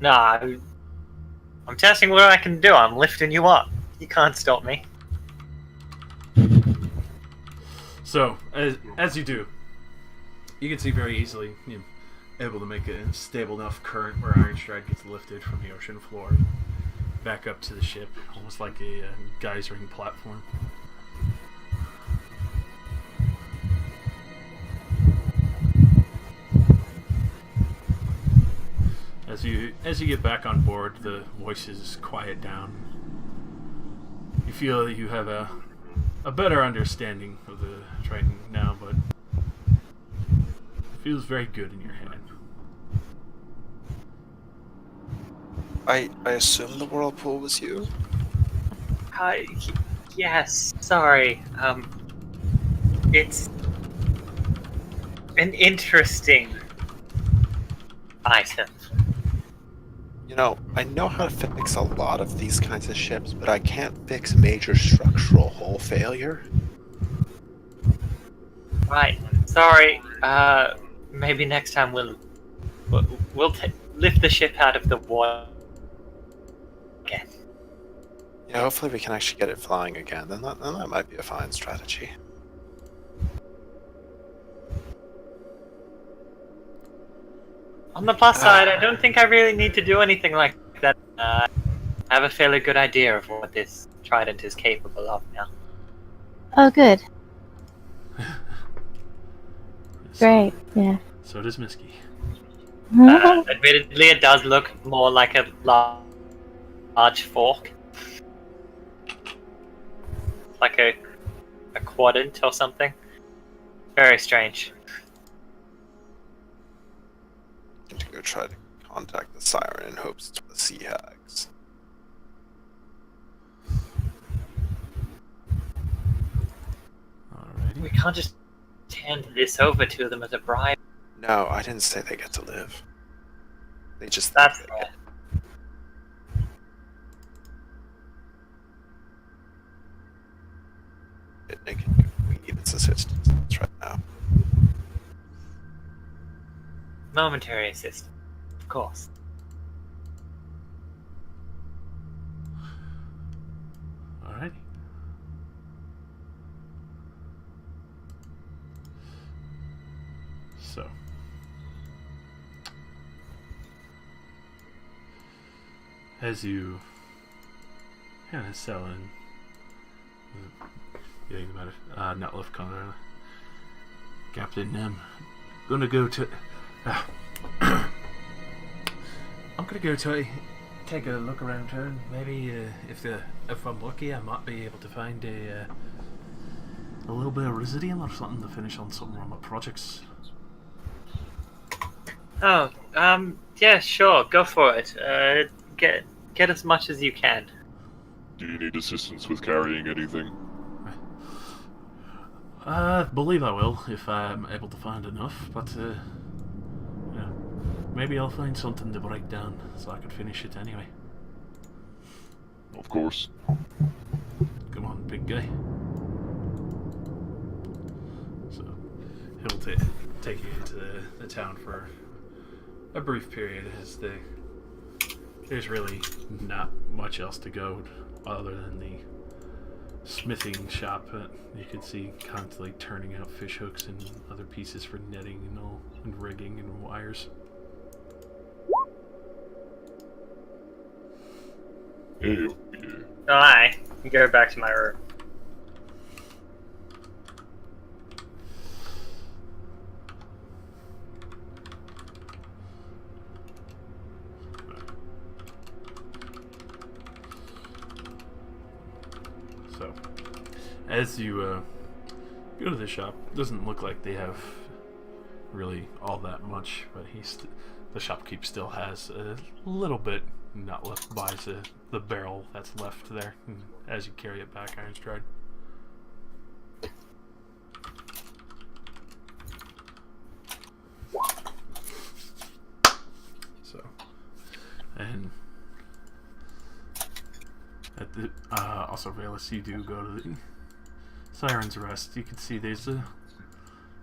Nah, I'm testing what I can do. I'm lifting you up. You can't stop me. So, as you do, you can see very easily you're able to make a stable enough current where Ironstride gets lifted from the ocean floor back up to the ship, almost like a geysering platform. As you get back on board, the voices quiet down. You feel that you have a a better understanding of the Triton now, but it feels very good in your hand. I assume the whirlpool was you? Yes, sorry. It's an interesting item. You know, I know how to fix a lot of these kinds of ships, but I can't fix major structural hull failure. Right. Sorry. Maybe next time we'll lift the ship out of the water again. Yeah, hopefully we can actually get it flying again. Then that might be a fine strategy. On the plus side, I don't think I really need to do anything like that. I have a fairly good idea of what this trident is capable of now. Oh, good. So- Great. Yeah. So does Misky. Admittedly, it does look more like a large fork. Like a quadrant or something. Very strange. I'm going to go try to contact the siren in hopes it's the sea hags. Alrighty. We can't just hand this over to them as a bribe. No, I didn't say they get to live. They just That's think they get. They can give Weed's assistance right now. Momentary assistance, of course. Alrighty. So. As you kind of sell in, getting them out of not left corner, Captain, gonna go to. I'm gonna go to take a look around town. Maybe if I'm lucky, I might be able to find a little bit of residium or something to finish on some of my projects. Oh, yeah, sure, go for it. Get as much as you can. Do you need assistance with carrying anything? I believe I will if I'm able to find enough, but yeah, maybe I'll find something to break down so I can finish it anyway. Of course. Come on, big guy. So he'll take you into the town for a brief period as there's really not much else to go other than the smithing shop that you can see constantly turning out fish hooks and other pieces for netting and all, and rigging and wires. Yeah. I go back to my room. So, as you go to the shop, doesn't look like they have really all that much, but the shopkeep still has a little bit not left buys the barrel that's left there as you carry it back iron stride. So, and at the also Valus, you do go to the Siren's Rest. You can see there's a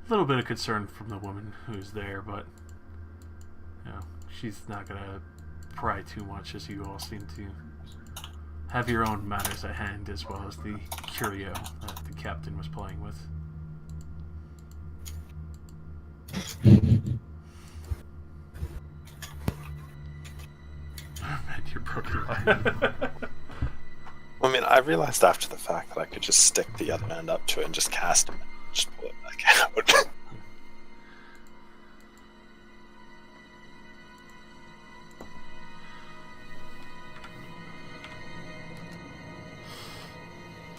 little bit of concern from the woman who's there, but you know, she's not gonna pry too much, as you all seem to have your own matters at hand, as well as the curio that the captain was playing with. Man, you're broken line. I mean, I realized after the fact that I could just stick the other end up to it and just cast him and just pull it back out.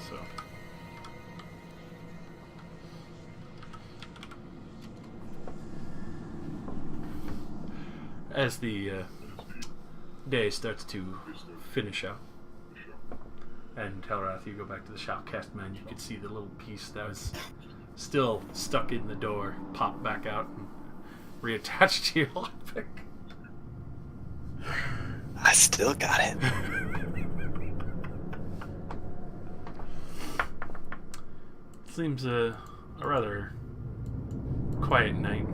So, as the day starts to finish out, and Telrath, you go back to the shopcast man, you can see the little piece that was still stuck in the door pop back out and reattach to your lockpick. I still got it. Seems a rather quiet night.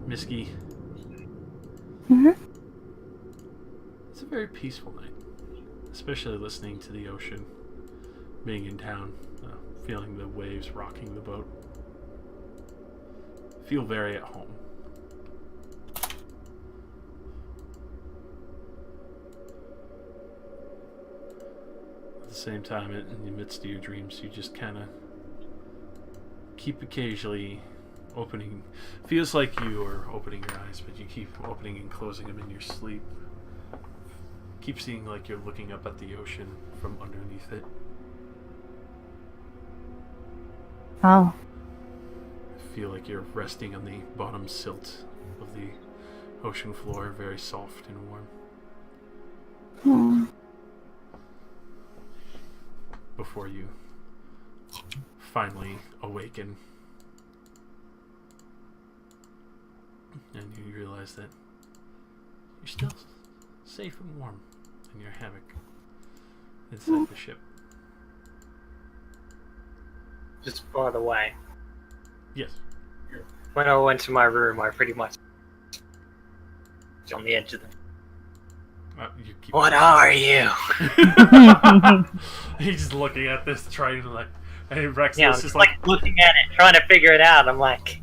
Misky. Mm-hmm. It's a very peaceful night, especially listening to the ocean, being in town, feeling the waves rocking the boat. Feel very at home. At the same time, in the midst of your dreams, you just kind of keep occasionally opening. Feels like you are opening your eyes, but you keep opening and closing them in your sleep. Keep seeing like you're looking up at the ocean from underneath it. Oh. Feel like you're resting on the bottom silt of the ocean floor, very soft and warm. Hmm. Before you finally awaken and you realize that you're still safe and warm in your hammock inside the ship. Just by the way, Yes. when I went to my room, I pretty much was on the edge of the... You keep What are you? He's just looking at this, trying to and Rex Yeah, is I'm just just like looking at it, trying to figure it out. I'm like,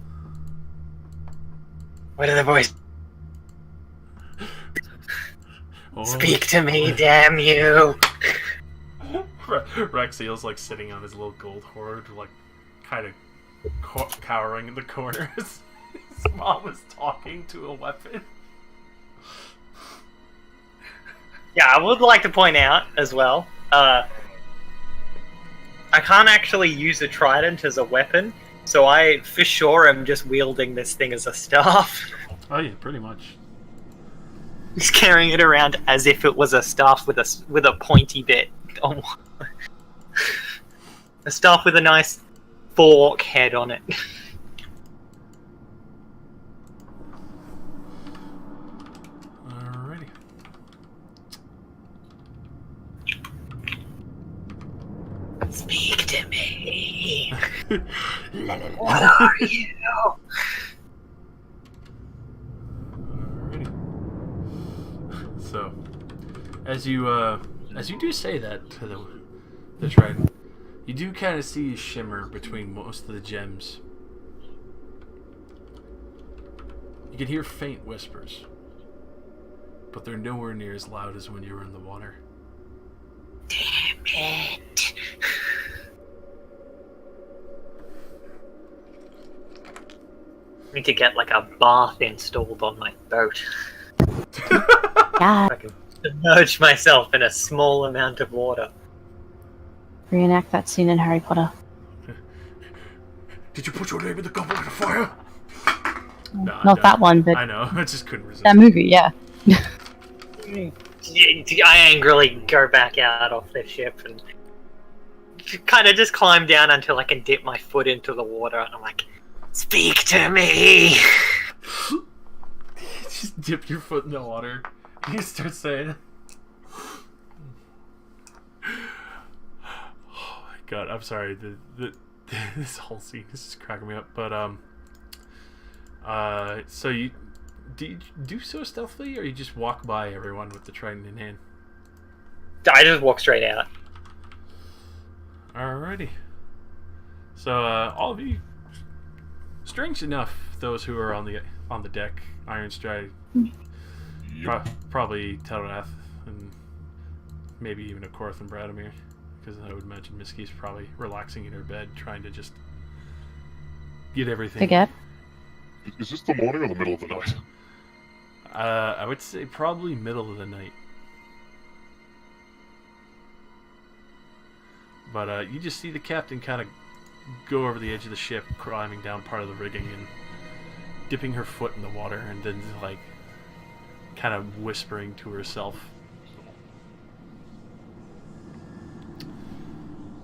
what are the voices? oh. Speak to me, damn you! Rexiel's like sitting on his little gold hoard, like kind of cowering in the corner. His mom was talking to a weapon. Yeah, I would like to point out as well, I can't actually use a trident as a weapon, so I for sure am just wielding this thing as a staff. Oh yeah, pretty much. He's carrying it around as if it was a staff with a pointy bit. Oh, a staff with a nice fork head on it. Alrighty. Speak to me. What are you? Alrighty. So, as you do say that to the trident, you do kind of see a shimmer between most of the gems. You can hear faint whispers, but they're nowhere near as loud as when you were in the water. Damn it. I need to get like a bath installed on my boat. Yeah. I can submerge myself in a small amount of water. Reenact that scene in Harry Potter. Did you put your name in the goblet of fire? No, Not that one, but I know. I just couldn't resist. that movie, yeah. I angrily go back out off the ship and kind of just climb down until I can dip my foot into the water, and I'm like, speak to me! Just dip your foot in the water. You start saying, oh my god, I'm sorry. This whole scene is just cracking me up. But so you do so stealthily, or you just walk by everyone with the trident in hand? I just walk straight out. Alrighty. So all of you, strange enough, those who are on the deck, Ironstride, probably Telrath, and maybe even a Korth and Bradimir, because I would imagine Miski's probably relaxing in her bed, trying to just get everything. Forget. Is this the morning or the middle of the night? I would say probably middle of the night. But you just see the captain kind of go over the edge of the ship, climbing down part of the rigging, and dipping her foot in the water and then like kind of whispering to herself.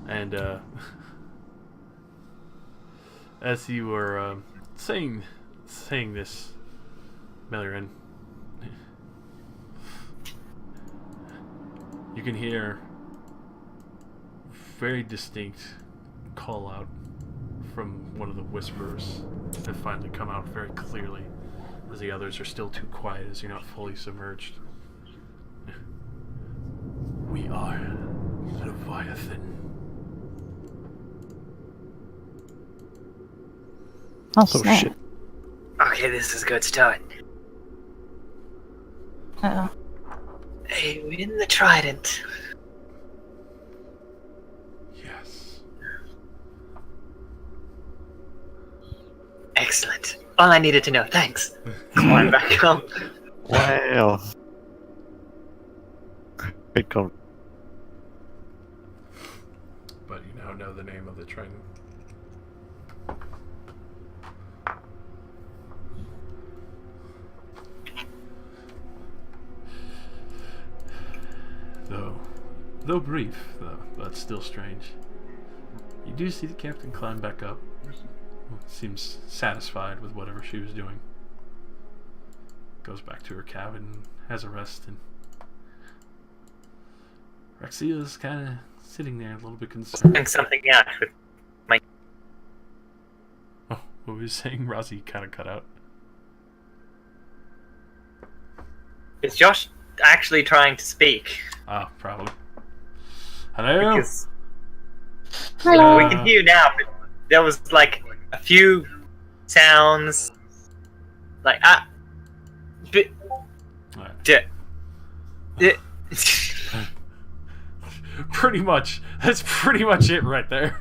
And as you were saying this, Meliran, you can hear very distinct call out from one of the whisperers that finally come out very clearly, as the others are still too quiet as you're not fully submerged. We are Leviathan. Oh, Oh snap. shit. Okay, this is a good start. Uh-oh. Hey, we in the Trident. Yes. Excellent. All I needed to know. Thanks. Climb back up. Wow. Great con- But you now know the name of the Trident. Though brief, but still strange. You do see the captain climb back up. Seems satisfied with whatever she was doing. Goes back to her cabin, has a rest, and Raxia's kind of sitting there a little bit concerned. Doing something out with my. Oh, what were you saying? Razi kind of cut out. Is Josh actually trying to speak? Ah, probably. Hello? Because Hello. we can hear you now, but there was like a few sounds. Like, but. Alright. Pretty much. That's pretty much it right there.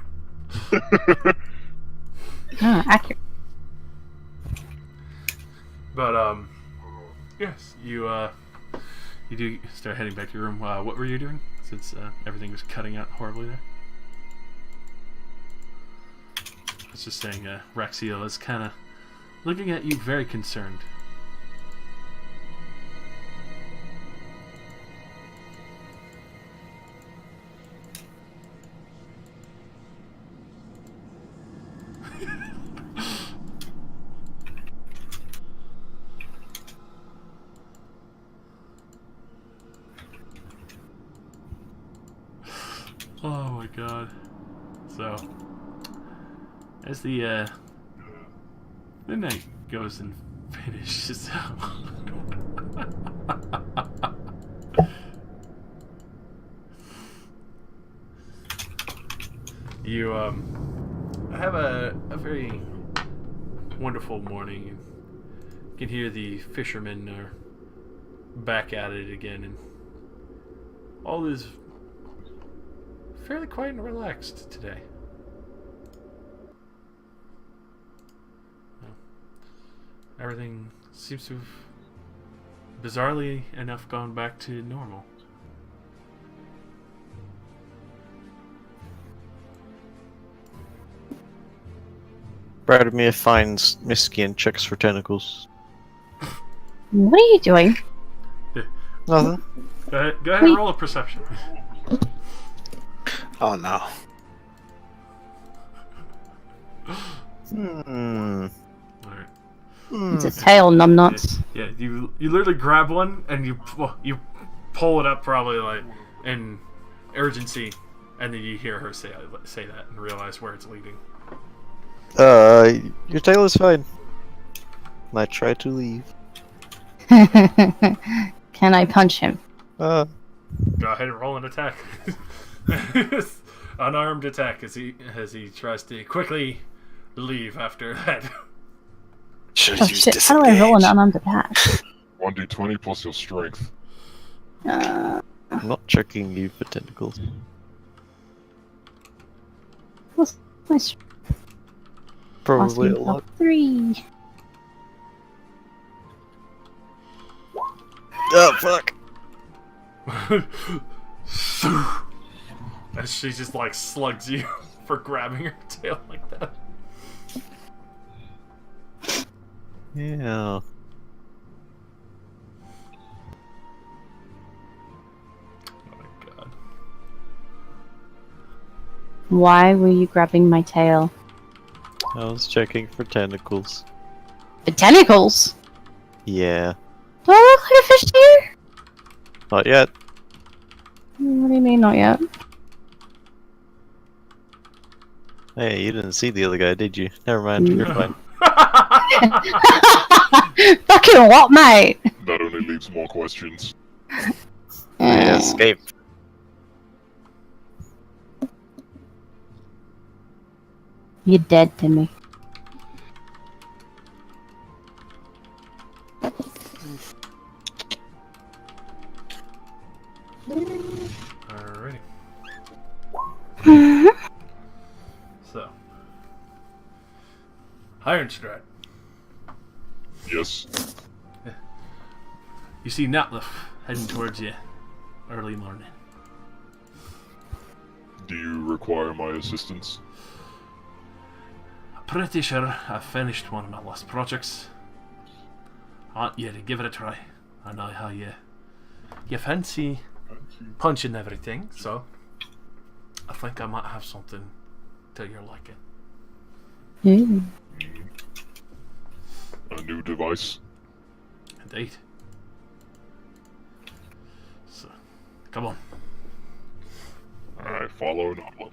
Accurate. But, yes, you do start heading back to your room. What were you doing? Since everything was cutting out horribly there. I was just saying, Raxiel is kind of looking at you very concerned. Oh my god. So, as the night goes and finishes out, you have a very wonderful morning. You can hear the fishermen are back at it again, and all is fairly quiet and relaxed today. Everything seems to have, bizarrely enough, gone back to normal. Bradimir finds Misky and checks for tentacles. What are you doing? Nothing. Go ahead and roll a perception. Oh no. Alright. It's a tail, numbnuts. Yeah, you literally grab one and you pull it up probably like in urgency, and then you hear her say that and realize where it's leading. Your tail is fine. And I try to leave. Can I punch him? Go ahead and roll an attack. Unarmed attack as he tries to quickly leave after that. Should Oh have used shit, how do I roll an disengage. unarmed attack? 1d20 plus your strength. I'm not checking you for tentacles. What's my strength? Probably a Asking lot. for 3. Oh, fuck! And she just like slugs you for grabbing her tail like that. Yeah. Oh my god. Why were you grabbing my tail? I was checking for tentacles. The tentacles? Yeah. Do I look like a fish to you? Not yet. What do you mean, not yet? Hey, you didn't see the other guy, did you? Never mind, you're fine. Fucking what, mate? That only leaves more questions. They escaped. You're dead to me. Alrighty. So, Ironstride. Yes. You see Natliff heading towards you early morning. Do you require my assistance? Pretty sure I've finished one of my last projects. I want you to give it a try. I know how you fancy punching everything, so I think I might have something to your liking. Mm. A new device? Indeed. So, come on. I follow Notwell.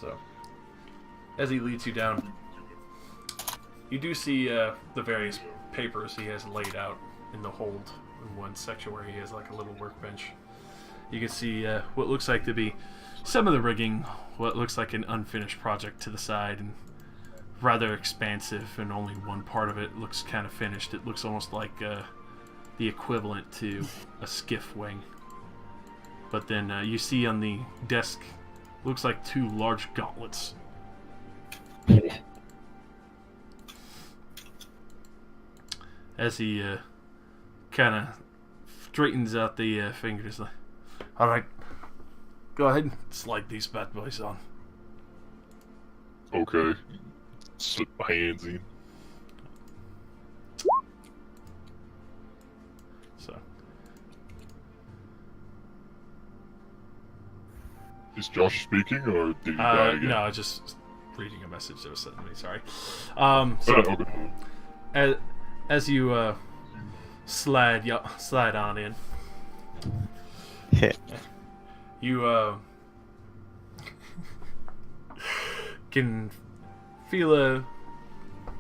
So, as he leads you down, you do see the various papers he has laid out in the hold in one section where he has like a little workbench. You can see what looks like to be some of the rigging, what looks like an unfinished project to the side, and rather expansive, and only one part of it looks kind of finished. It looks almost like the equivalent to a skiff wing. But then you see on the desk, looks like 2 large gauntlets. As he kind of straightens out the fingers, like, alright, go ahead and slide these bad boys on. Okay. Slip my hands in. So, Is Josh speaking, or did he die again? no, I was just reading a message that was sent to me, sorry. Okay. As you slide on in, you can feel a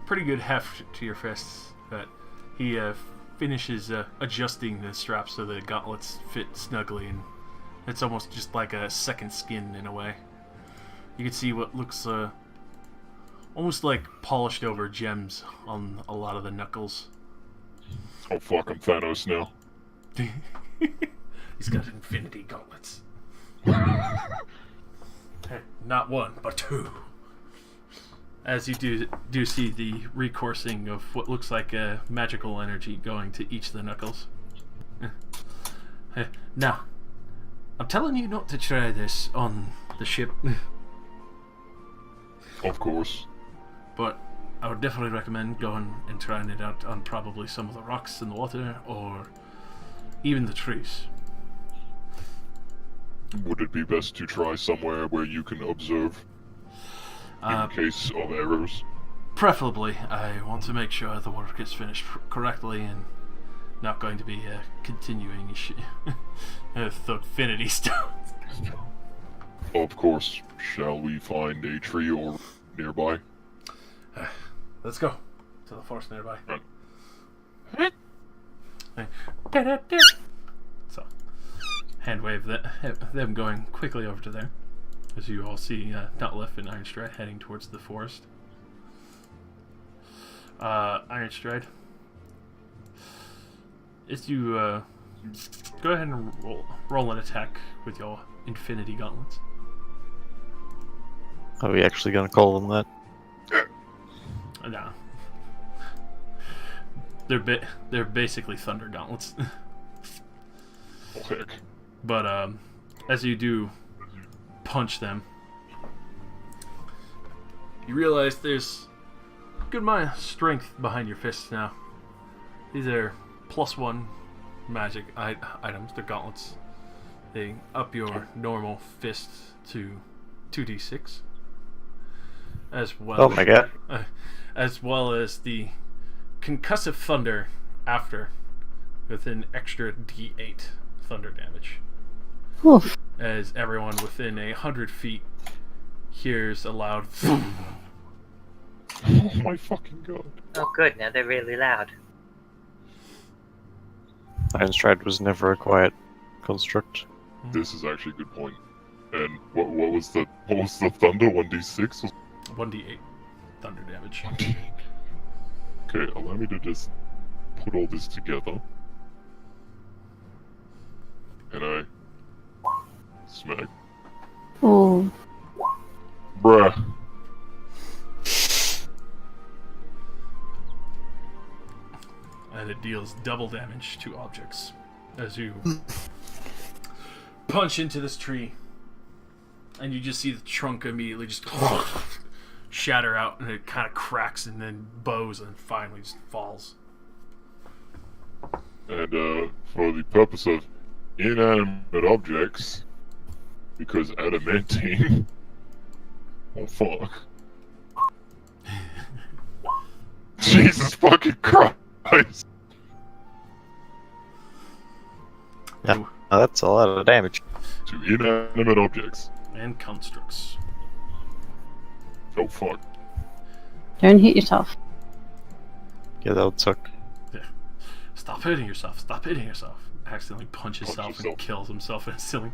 pretty good heft to your fists, but he finishes adjusting the straps so the gauntlets fit snugly, and it's almost just like a second skin in a way. You can see what looks almost like polished over gems on a lot of the knuckles. Oh fuck, I'm Thanos now. He's got infinity gauntlets. Not one, but 2. As you do see the recoursing of what looks like a magical energy going to each of the knuckles. Now, I'm telling you not to try this on the ship, Of course. but I would definitely recommend going and trying it out on probably some of the rocks in the water, or even the trees. Would it be best to try somewhere where you can observe in case of errors? Preferably, I want to make sure the work is finished correctly and not going to be continuing issue. Thugfinity stuff. Of course. Shall we find a tree or nearby? Let's go to the forest nearby. Right. So, hand wave them going quickly over to there. As you all see Notliff and Ironstride heading towards the forest. Ironstride, if you go ahead and roll an attack with your infinity gauntlets. Are we actually gonna call them that? No. They're basically thunder gauntlets. Oh heck. But as you do punch them, you realize there's good amount of strength behind your fists now. These are +1 magic items. They're gauntlets. They up your normal fist to 2d6, as well. Oh my god. As well as the concussive thunder after, with an extra d8 thunder damage. Oof. As everyone within 100 feet hears a loud. Oh my fucking god. Oh, good. Now they're really loud. Iron Stride was never a quiet construct. This is actually a good point. And what was the thunder? 1d6? 1d8 thunder damage. Okay, allow me to just put all this together. And I smack. Ooh. Bruh. And it deals double damage to objects as you punch into this tree, and you just see the trunk immediately just shatter out, and it kind of cracks and then bows and finally just falls. And for the purpose of inanimate objects, because adamantine. Oh fuck. Jesus fucking Christ. Yeah, that's a lot of damage. To inanimate objects. And constructs. Oh fuck. Don't hit yourself. Yeah, that would suck. Stop hitting yourself. Stop hitting yourself. Accidentally punches Punch himself and yourself. kills himself in a ceiling.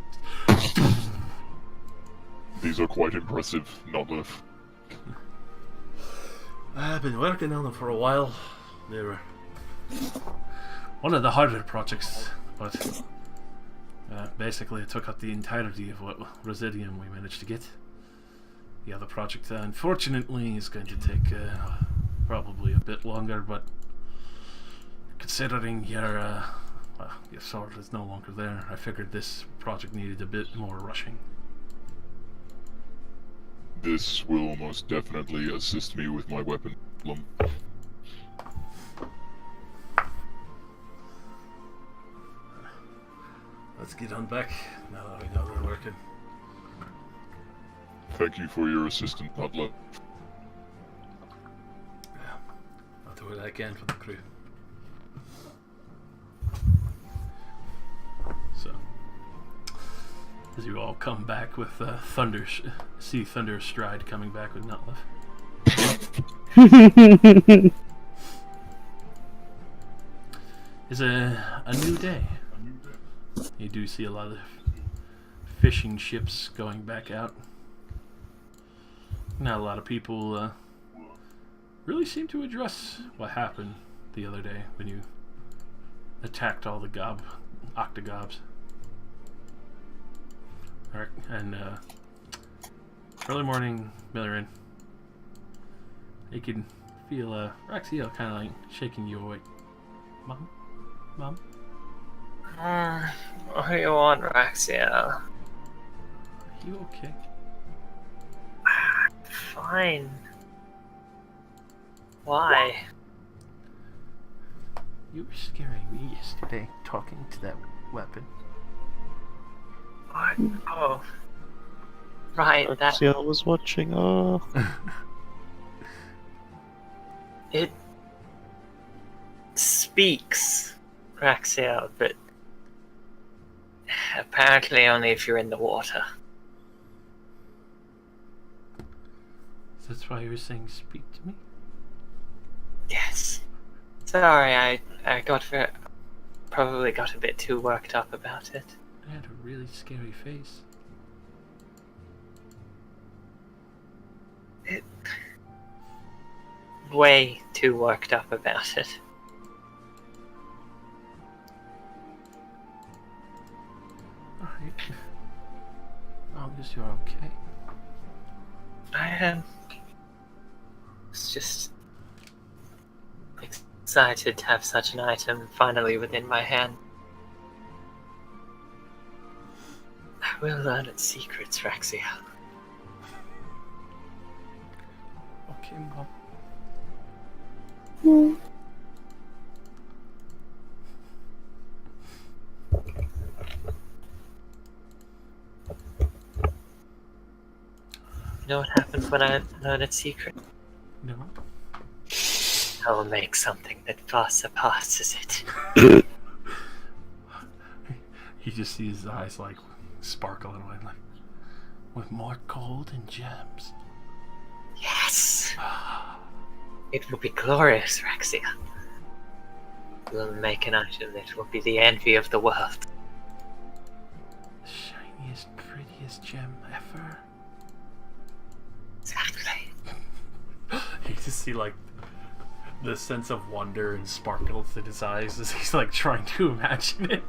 These are quite impressive, Nodlev. I've been working on them for a while. They were one of the harder projects, but basically it took up the entirety of what residium we managed to get. The other project, unfortunately, is going to take probably a bit longer, but considering your sword is no longer there, I figured this project needed a bit more rushing. This will most definitely assist me with my weapon problem. Let's get on back, now that we know they're working. Thank you for your assistance, Nodlev. I'll do what I can for the crew. So, as you all come back with see Thunder Stride coming back with Nutlev. It's a new day. You do see a lot of fishing ships going back out. Not a lot of people really seem to address what happened the other day when you attacked all the octogobs. Alright, and early morning, Millerin, you can feel Raxiel kind of like shaking you awake. Mom? What do you want, Raxiel? Are you okay? Fine. Why? You were scaring me yesterday, talking to that weapon. What? Oh. Right, that... Axial was watching. Oh. It... speaks, Raxiel, but... apparently only if you're in the water. That's why you were saying speak to me? Yes. Sorry, I probably got a bit too worked up about it. I had a really scary face. Way too worked up about it. Alright. As long as you're okay. I am... it's just... excited to have such an item finally within my hand. I will learn its secrets, Raxiel. Okay, Mom. You know what happens when I learn its secret? No. I will make something that far surpasses it. You just see his eyes like sparkling with more gold and gems. Yes! It will be glorious, Rexia. We'll make an item that will be the envy of the world. The shiniest, prettiest gem ever. Exactly. You just see like the sense of wonder and sparkles in his eyes as he's like trying to imagine it.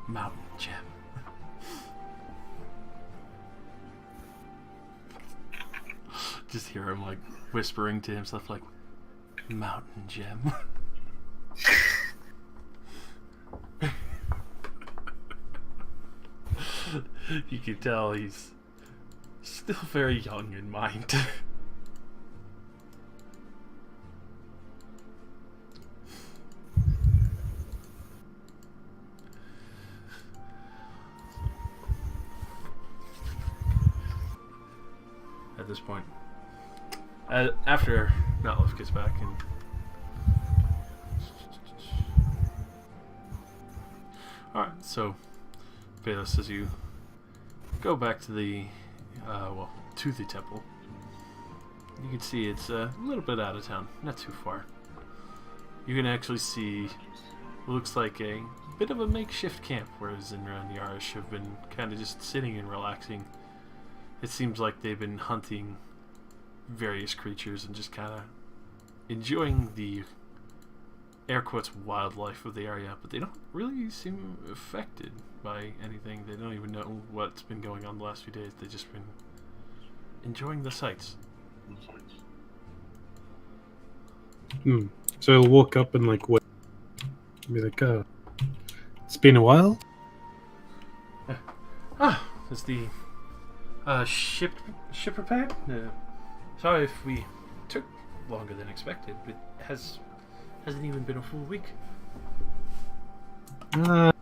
Mountain gem. Just hear him like whispering to himself like, mountain gem. You can tell he's still very young in mind. At this point, after Notliff gets back and alright, so Bayless, as you go back to the to the temple, you can see it's a little bit out of town, not too far. You can actually see what looks like a bit of a makeshift camp where Zinra and Yarish have been kind of just sitting and relaxing. It seems like they've been hunting various creatures and just kind of enjoying the air quotes wildlife of the area, but they don't really seem affected by anything. They don't even know what's been going on the last few days. They've just been enjoying the sights. So he'll walk up and like wait. Be like, it's been a while. Is the ship prepared? Sorry if we took longer than expected, but hasn't even been a full week. The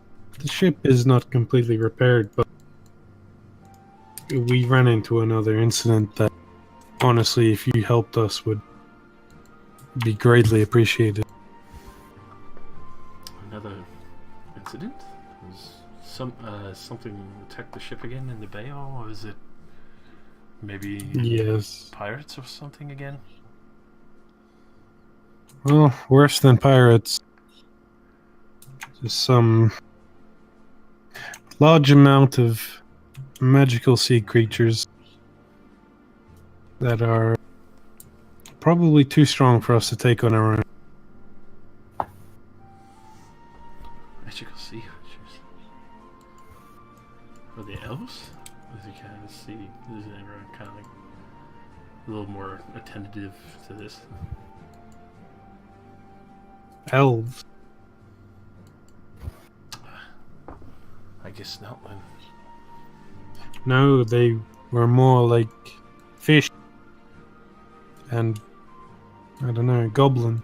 ship is not completely repaired, but we ran into another incident that, honestly, if you helped us, would be greatly appreciated. Another incident? Was something attacked the ship again in the bay, or is it maybe Yes. pirates or something again? Well, worse than pirates. Just some large amount of magical sea creatures that are probably too strong for us to take on our own. Magical sea creatures. Are they elves? As you kind of see, Zinra kind of like a little more attentive to this. Elves. I guess not then. No, they were more like fish and, I don't know, goblin.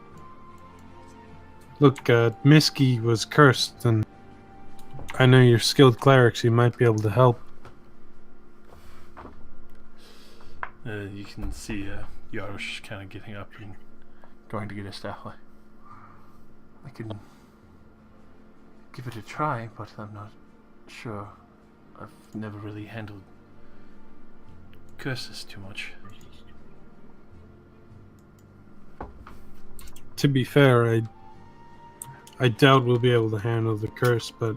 Look, Miski was cursed, and I know you're skilled clerics, you might be able to help. You can see Yarosh kind of getting up and going to get his staff. I can give it a try, but I'm not sure. I've never really handled curses too much. To be fair, I doubt we'll be able to handle the curse, but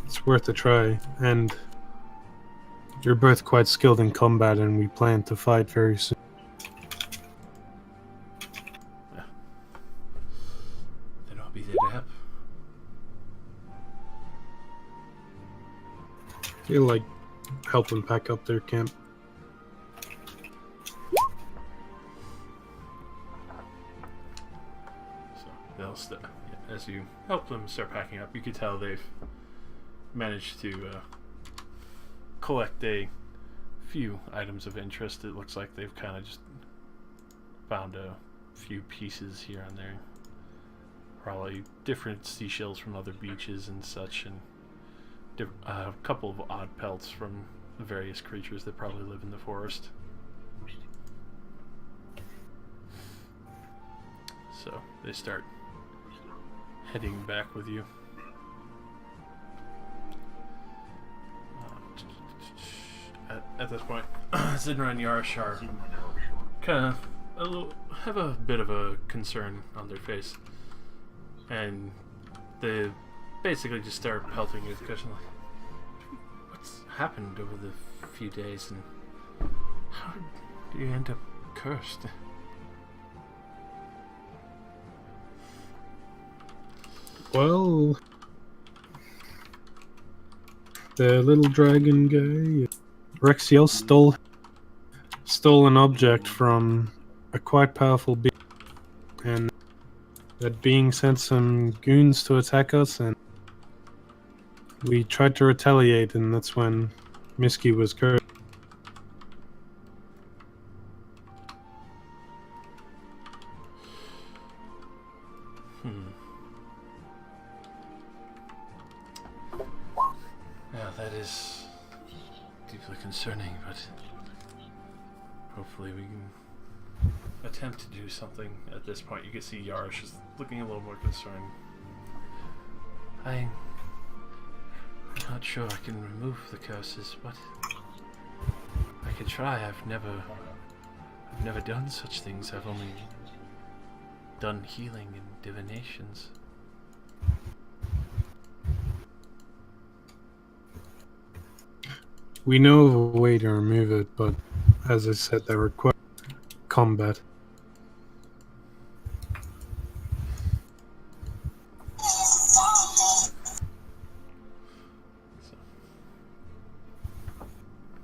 it's worth a try. And you're both quite skilled in combat, and we plan to fight very soon. Yeah. Then I'll be there to help. You'll like help them pack up their camp. So they'll as you help them start packing up, you can tell they've managed to collect a few items of interest. It looks like they've kind of just found a few pieces here and there. Probably different seashells from other beaches and such, and a couple of odd pelts from various creatures that probably live in the forest. So they start heading back with you. At this point, Zinra and Yarash are kind of have a bit of a concern on their face, and they basically just start pelting you with questions like, "What's happened over the few days, and how did you end up cursed?" Well, the little dragon guy, Rexiel, stole an object from a quite powerful being, and that being sent some goons to attack us, and we tried to retaliate, and that's when Miski was cursed. Yeah, that is deeply concerning, but hopefully we can attempt to do something at this point. You can see Yarish is looking a little more concerned. I'm not sure I can remove the curses, but I could try. I've never done such things. I've only done healing and divinations. We know of a way to remove it, but as I said, they require combat.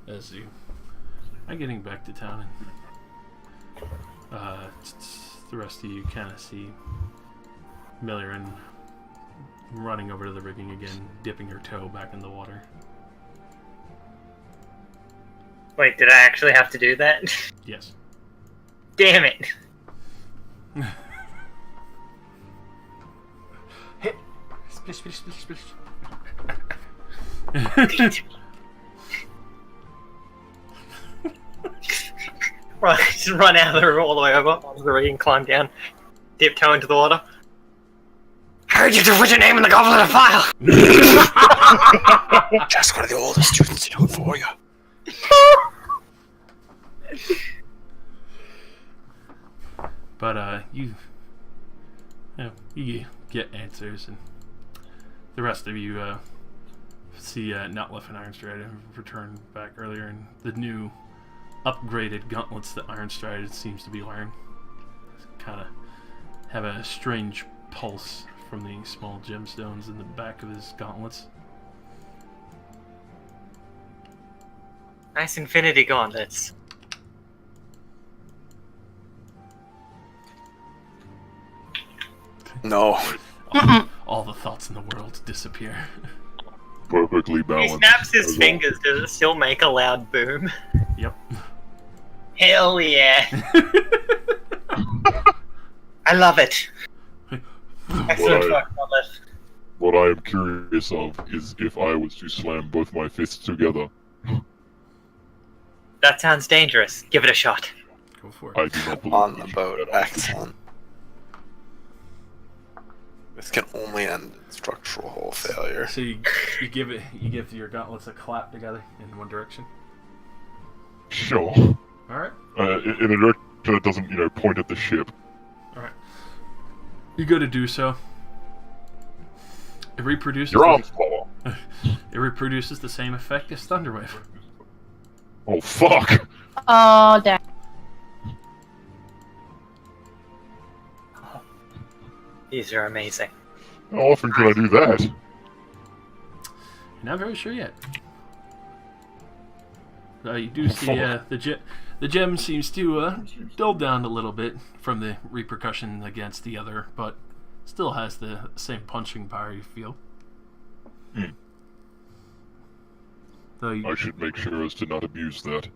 As you are getting back to town, and the rest of you kind of see Millirin running over to the rigging again, dipping her toe back in the water. Wait, did I actually have to do that? Yes. Damn it! Hit! Splish, splish, splish, splish. Right, just run out of the room all the way over onto the rig and climb down, dip toe into the water. Heard you to put your name in the goblet of fire! Just one of the oldest students to do it for you. But you get answers, and the rest of you see Notlef and Ironstride return back earlier, and the new upgraded gauntlets that Ironstride seems to be wearing kind of have a strange pulse from the small gemstones in the back of his gauntlets. Nice infinity gauntlets. No. All the thoughts in the world disappear. Perfectly He balanced. snaps his as well. fingers, does it still make a loud boom? Yep. Hell yeah! I love it! Excellent work, Notlef. What I am curious of is if I was to slam both my fists together, That sounds dangerous. Give it a shot. Go for it. I do not believe On the you boat. should at all. Excellent. This can only end in structural hole failure. So you give your gauntlets a clap together in one direction. Sure. All right. In a direction that doesn't, point at the ship. All right. You go to do so. It reproduces. Your arms fall. It reproduces the same effect as Thunderwave. Oh fuck! Oh, damn. These are amazing. How often can I do that? You're not very sure yet. You do see the gem seems to dull down a little bit from the repercussion against the other, but still has the same punching power you feel. Though you, I should make sure as to not abuse that.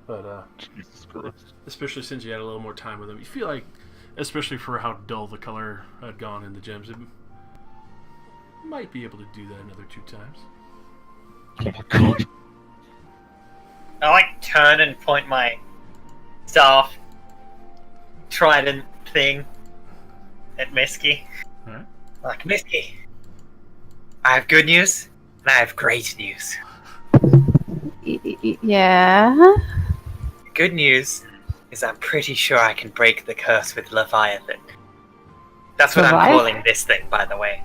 but Jesus Christ. especially since you had a little more time with him, you feel like, especially for how dull the color had gone in the gems, it might be able to do that another 2 times. Oh my god. I like turn and point my staff trident thing at Misky. Alright. Like, Misky, I have good news and I have great news. Yeah. Good news is I'm pretty sure I can break the curse with Leviathan. That's what I'm Leviathan? calling this thing, by the way.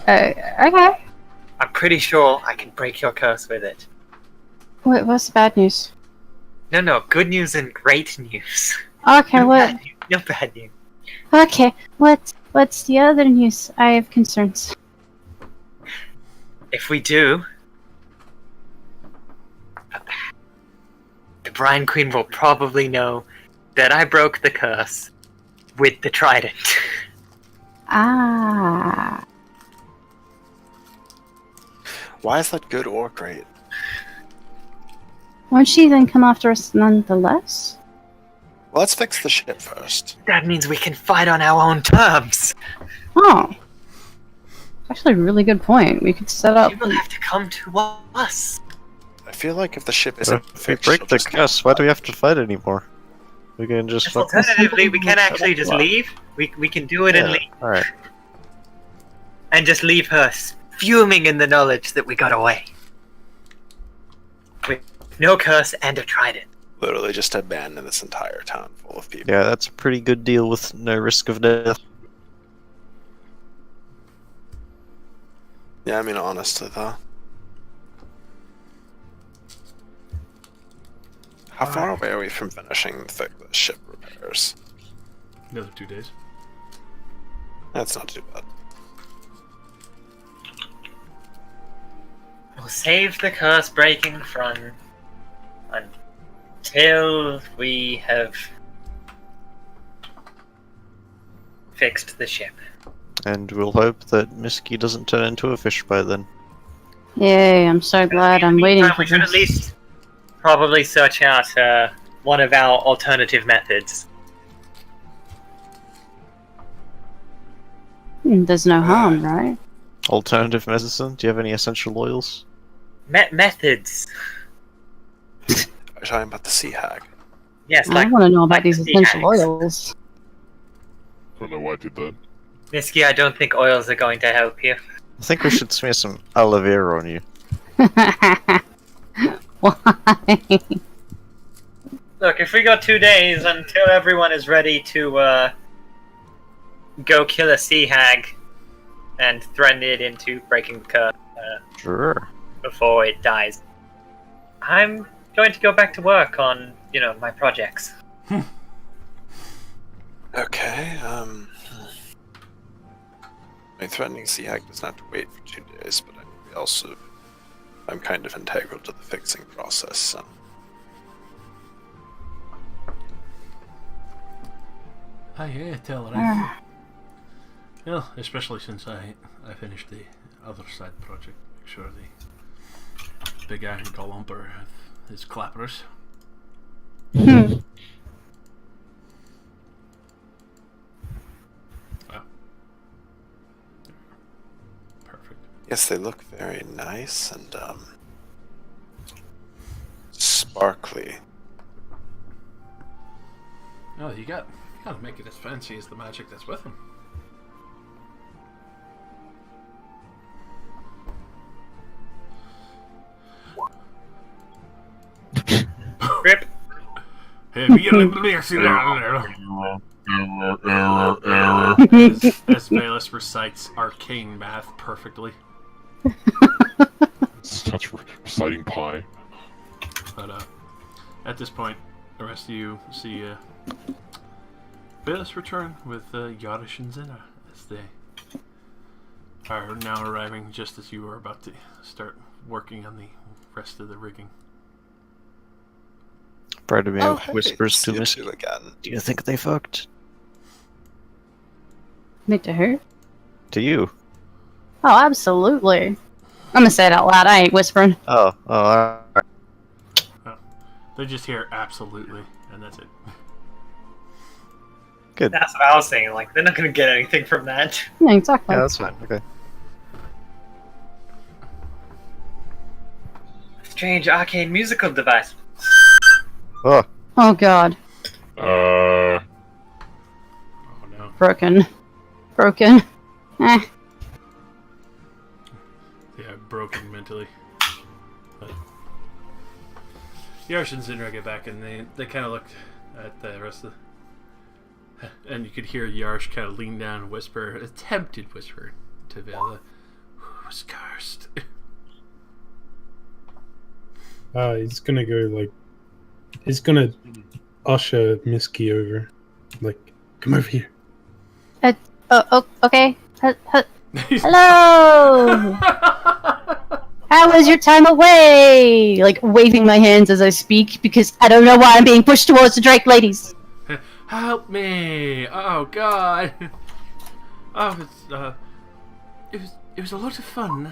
Okay. I'm pretty sure I can break your curse with it. Wait, what's the bad news? No, good news and great news. Okay, No what? bad news, no bad news. Okay, what's the other news? I have concerns. If we do, the Brine Queen will probably know that I broke the curse with the trident. Ah. Why is that good or great? Won't she then come after us nonetheless? Well, let's fix the ship first. That means we can fight on our own terms. Oh. Actually, a really good point. We could set up. You will have to come to us. I feel like if the ship So isn't if we fixed, break she'll the just curse, why do we have to fight anymore? We can just fucking... Alternatively, we can actually just leave. We can do it and leave. Alright. And just leave her fuming in the knowledge that we got away. With no curse and a trident. literally just abandon this entire town full of people. Yeah, that's a pretty good deal with no risk of death. Yeah, I mean, honestly, though. How far away are we from finishing the ship repairs? Another 2 days. That's not too bad. We'll save the curse breaking from until we have fixed the ship. And we'll hope that Misky doesn't turn into a fish by then. Yay, I'm so glad. I'm waiting for We should this. at least probably search out one of our alternative methods. There's no harm, right? Alternative medicine? Do you have any essential oils? Methods. Are you talking about the sea hag? Yes, I like want to know about these sea essential hags. oils. I don't know why I did that. Misky, I don't think oils are going to help you. I think we should smear some aloe vera on you. Why? Look, if we got 2 days until everyone is ready to go kill a sea hag and threaten it into breaking the curse Sure. before it dies, I'm going to go back to work on, my projects. Okay, I mean, threatening sea hag doesn't have to wait for 2 days, but I'm kind of integral to the fixing process, so. Yeah, tell it. Right? Well, especially since I finished the other side project. Make sure the big iron columper have his clappers. Perfect. Yes, they look very nice and, sparkly. Oh, you gotta make it as fancy as the magic that's with him. Rip. Hey, we get a little messy down there. As Valus recites arcane math perfectly. Such reciting pie. But at this point, the rest of you see Valus return with Yadish and Zena as they are now arriving just as you are about to start working on the rest of the rigging. Bradamir hey, whispers see to you Misky, two again. "Do you think they fucked?" Meant to her? To you. Oh, absolutely. I'm gonna say it out loud. I ain't whispering. Oh, alright. They just hear absolutely, and that's it. Good. That's what I was saying. Like, they're not gonna get anything from that. Yeah, exactly. Yeah, that's fine. Okay. Strange arcane musical device. Oh, Oh god. Oh no. Broken. Eh. Yeah, broken mentally. But Yarsh and Zinra get back, and they kind of looked at the rest of the... And you could hear Yarsh kind of lean down and whisper, attempted whisper, to Vela, who was cursed. He's gonna go like... He's gonna usher Misky over. Like, come over here. Oh, okay. Hello! How was your time away? Like, waving my hands as I speak, because I don't know why I'm being pushed towards the Drake ladies. Help me! Oh God! Oh, it was a lot of fun.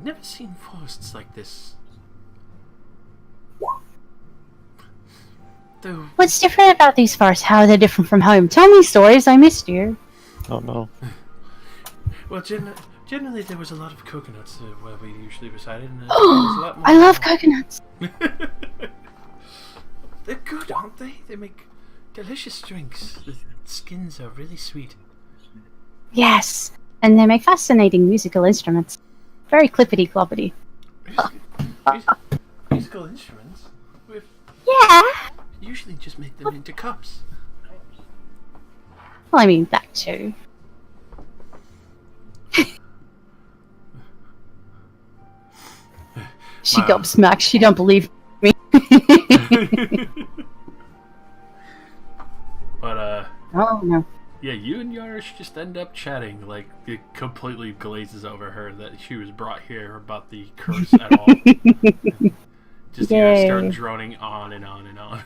Never seen forests like this. Though, What's different about these forests? How are they different from home? Tell me stories, I missed you. oh no. well, generally there was a lot of coconuts where we usually resided. And, there was a lot more I love coconuts. They're good, aren't they? They make delicious drinks. The skins are really sweet. Yes, and they make fascinating musical instruments. Very clippity-cloppity. Musical instruments? We Yeah. usually just make them into cups. Well, I mean, that too. She gobsmacks. She don't believe me. But, Oh, no. yeah, you and Yarsh just end up chatting, like, it completely glazes over her that she was brought here about the curse at all. Just hear her start Yay. droning on and on and on.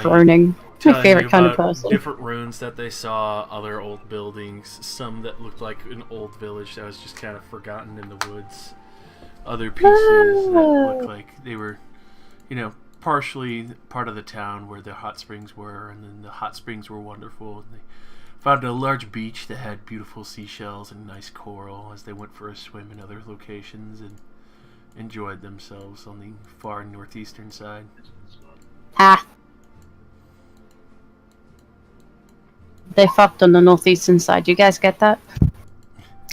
Droning. My telling favorite you kind of about person. different ruins that they saw, other old buildings, some that looked like an old village that was just kind of forgotten in the woods, other pieces that looked like they were, partially part of the town where the hot springs were, and then the hot springs were wonderful. And they found a large beach that had beautiful seashells and nice coral as they went for a swim in other locations and enjoyed themselves on the far northeastern side. Ah. They fucked on the northeastern side. You guys get that?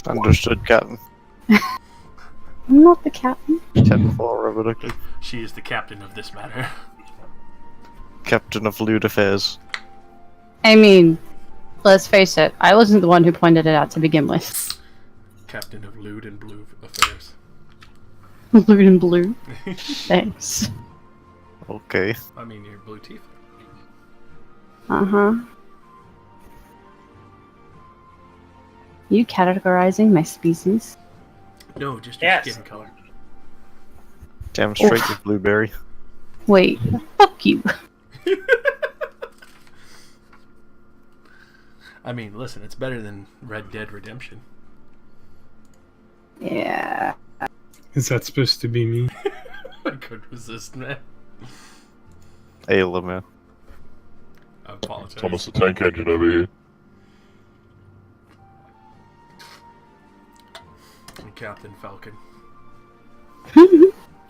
Understood, Captain. I'm not the captain. 10-4, Robotically. She is the captain of this matter. Captain of lewd affairs. I mean, let's face it. I wasn't the one who pointed it out to begin with. Captain of lewd and blue affairs. Blue and blue. Thanks. Okay. I mean, your blue teeth. Uh-huh. You categorizing my species? No, just your Yes. skin color. Damn straight, Oof. you blueberry. Wait, fuck you. I mean, listen, it's better than Red Dead Redemption. Yeah. Is that supposed to be me? I couldn't resist, man. Ayla, man. I apologize. Thomas the Tank Engine over here. And Captain Falcon.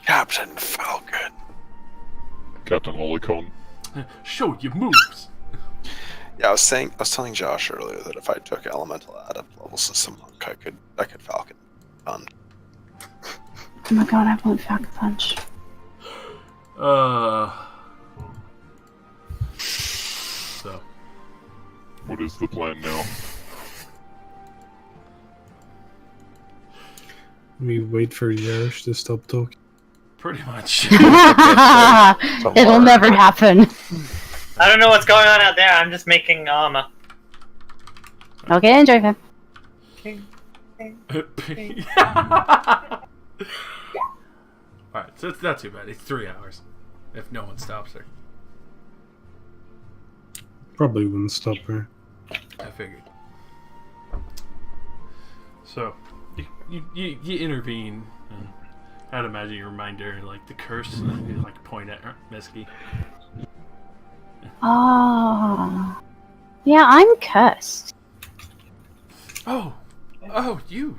Captain Falcon. Captain Holycon. Show your moves! Yeah, I was telling Josh earlier that if I took elemental out of level system monk, I could Falcon. Oh my god, I want Falcon Punch. So, What is the plan now? We wait for Yarosh to stop talking. pretty much. It'll never happen. I don't know what's going on out there. I'm just making armor. Okay, enjoy him. Alright, so it's not too bad. It's 3 hours. If no one stops her. Probably wouldn't stop her. I figured. So, you intervene. And I'd imagine you remind her, like, the curse, and you, like, point at her, Mesky. Oh. Yeah, I'm cursed. Oh, you.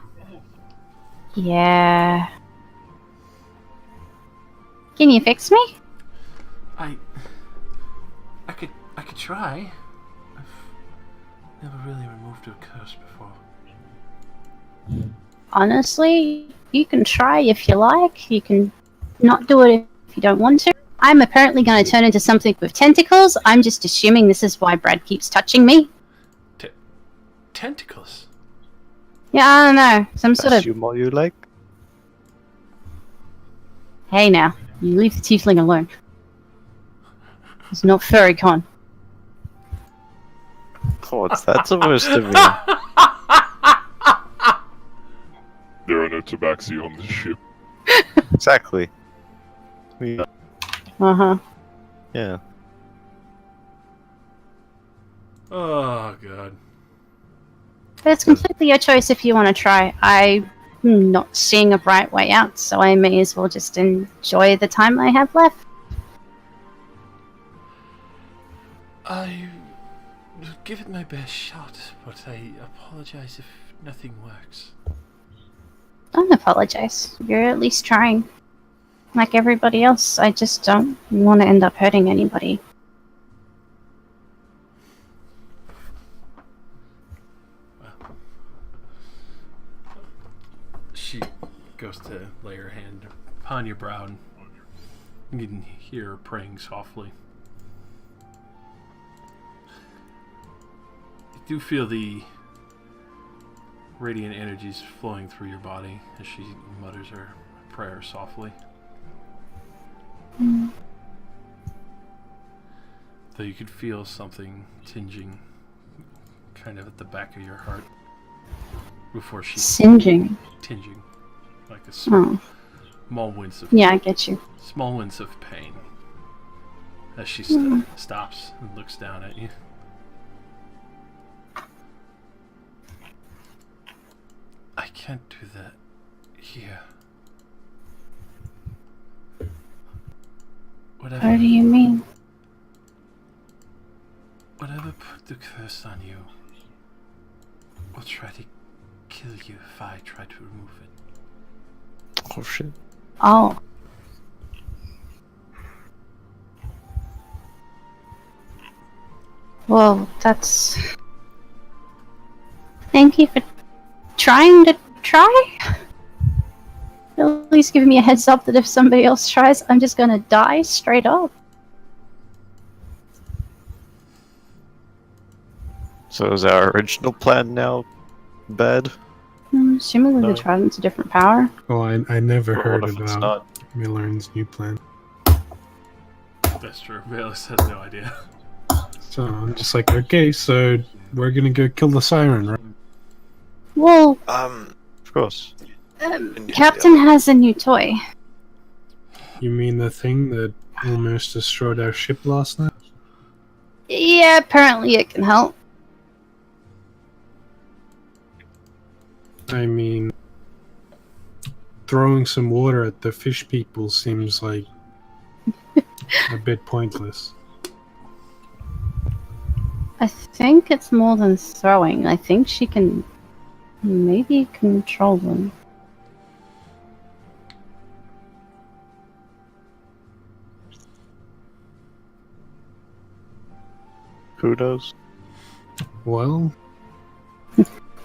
Yeah. Can you fix me? I could try. I've never really removed a curse before. Honestly, you can try if you like. You can not do it if you don't want to. I'm apparently going to turn into something with tentacles. I'm just assuming this is why Brad keeps touching me. Tentacles? Yeah, I don't know. Some sort of... Assume all you like. Hey now, you leave the tiefling alone. It's not furry con. What's that supposed to mean? There are no tabaxi on the ship. Exactly. Uh-huh. Yeah. Oh, God. But it's completely your choice if you want to try. I'm not seeing a bright way out, so I may as well just enjoy the time I have left. I will give it my best shot, but I apologize if nothing works. Don't apologize. You're at least trying. Like everybody else, I just don't want to end up hurting anybody. Well, she goes to lay her hand upon your brow, and you can hear her praying softly. You do feel the radiant energies flowing through your body as she mutters her prayer softly. Though you could feel something tinging kind of at the back of your heart before she... Singeing. Tinging. Like a Oh. small wince of... Yeah, I get you. Small wince of pain. As she stops and looks down at you. I can't do that here. What do you mean? Whatever put the curse on you will try to kill you if I try to remove it. Oh shit. Oh. Well, that's... Thank you for trying to try? At least giving me a heads up that if somebody else tries, I'm just gonna die straight up. So is our original plan now bad? Assuming No. the trident's a different power. Well, I never Or heard what if it's about not? Miller's new plan. That's true. Bayless has no idea. So I'm just like, okay, so we're gonna go kill the siren, right? Well, Of course. Captain has a new toy. You mean the thing that almost destroyed our ship last night? Yeah, apparently it can help. I mean, throwing some water at the fish people seems like a bit pointless. I think it's more than throwing. I think she can maybe control them. Who knows? Well,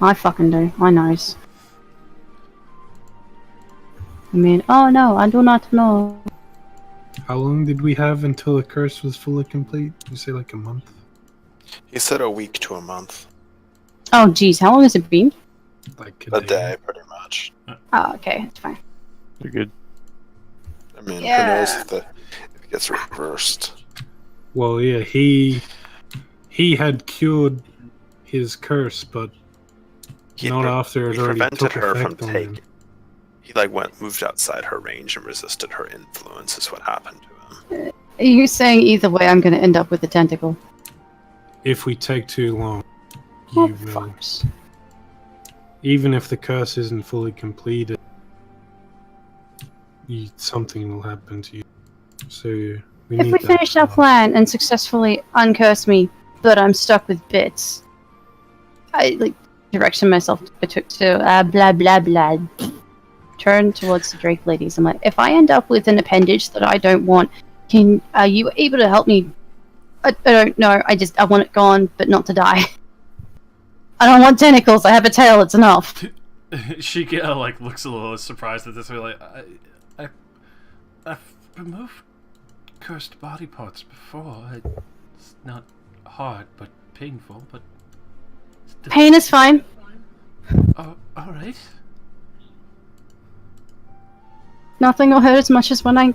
I fucking do. I knows. I mean, oh no, I do not know. how long did we have until the curse was fully complete? You say like a month? He said a week to a month. Oh jeez, how long has it been? Like A day, pretty much. Oh, okay, it's fine. You're good. I mean, Yeah. who knows if it gets reversed. Well, yeah, he had cured his curse, but He not pre- after it he already prevented took her from effect on him. taking. He moved outside her range and resisted her influence. Is what happened to him. Are you saying either way I'm gonna end up with a tentacle? If we take too long, Oh, you will. fucks. even if the curse isn't fully completed, something will happen to you. So we If need we that finish our power. plan and successfully uncurse me, but I'm stuck with bits, I direction myself to blah blah blah. Turn towards the Drake ladies. I'm like, if I end up with an appendage that I don't want, are you able to help me? I don't know. I want it gone, but not to die. I don't want tentacles. I have a tail. It's enough. She looks a little surprised at this. Like, I've removed cursed body parts before. It's not hard, but painful. But still... Pain is fine. Oh, all right. Nothing will hurt as much as when I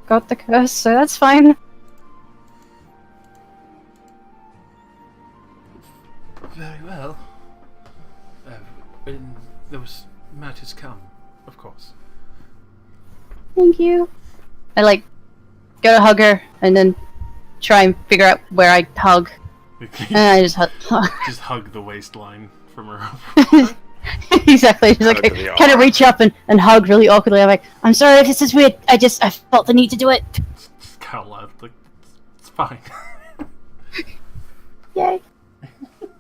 got the curse, so that's fine. Very well. When those matters come, of course. Thank you. I go to hug her and then try and figure out where I hug. And I just hug. Just hug the waistline from her. Exactly. Just Hug the kind of arm. reach up and hug really awkwardly. I'm like, I'm sorry if this is weird. I felt the need to do it. Just kind of laughed. Like, it's fine. Yay. Get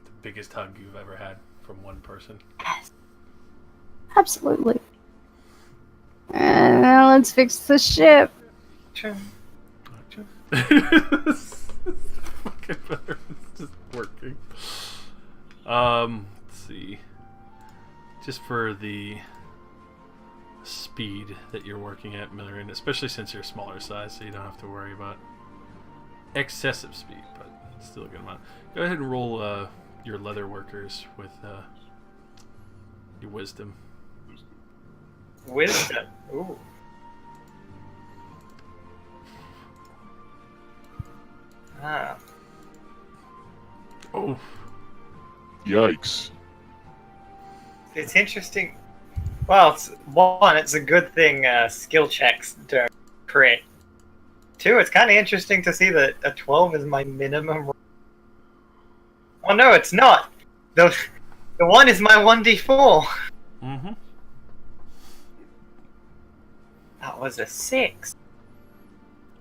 the biggest hug you've ever had from one person. Yes. Absolutely. Let's fix the ship. It's fucking better. It's just working. Let's see. Just for the speed that you're working at, Millerian, especially since you're smaller size, so you don't have to worry about excessive speed, but still a good amount. Go ahead and roll your leather workers with your wisdom. Wisdom. Ooh. Ah. Oh. Yikes. It's interesting. Well, it's a good thing skill checks don't crit. 2, it's kind of interesting to see that a 12 is my minimum. Oh no, it's not. The 1 is my 1d4. Mm-hmm. That was a 6.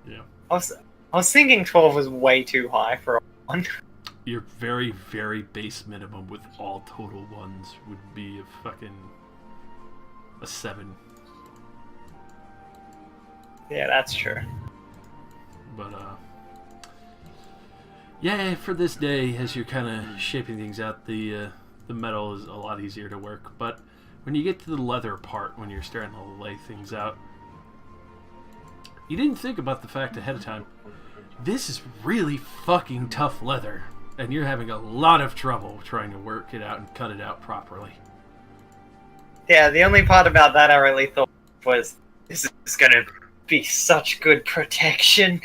Yeah. I was thinking 12 was way too high for a 1. Your very, very base minimum with all total ones would be a 7. Yeah, that's true. But yeah, for this day, as you're kind of shaping things out, the metal is a lot easier to work. But when you get to the leather part, when you're starting to lay things out, you didn't think about the fact ahead of time. This is really fucking tough leather, and you're having a lot of trouble trying to work it out and cut it out properly. Yeah, the only part about that I really thought was, this is gonna be such good protection.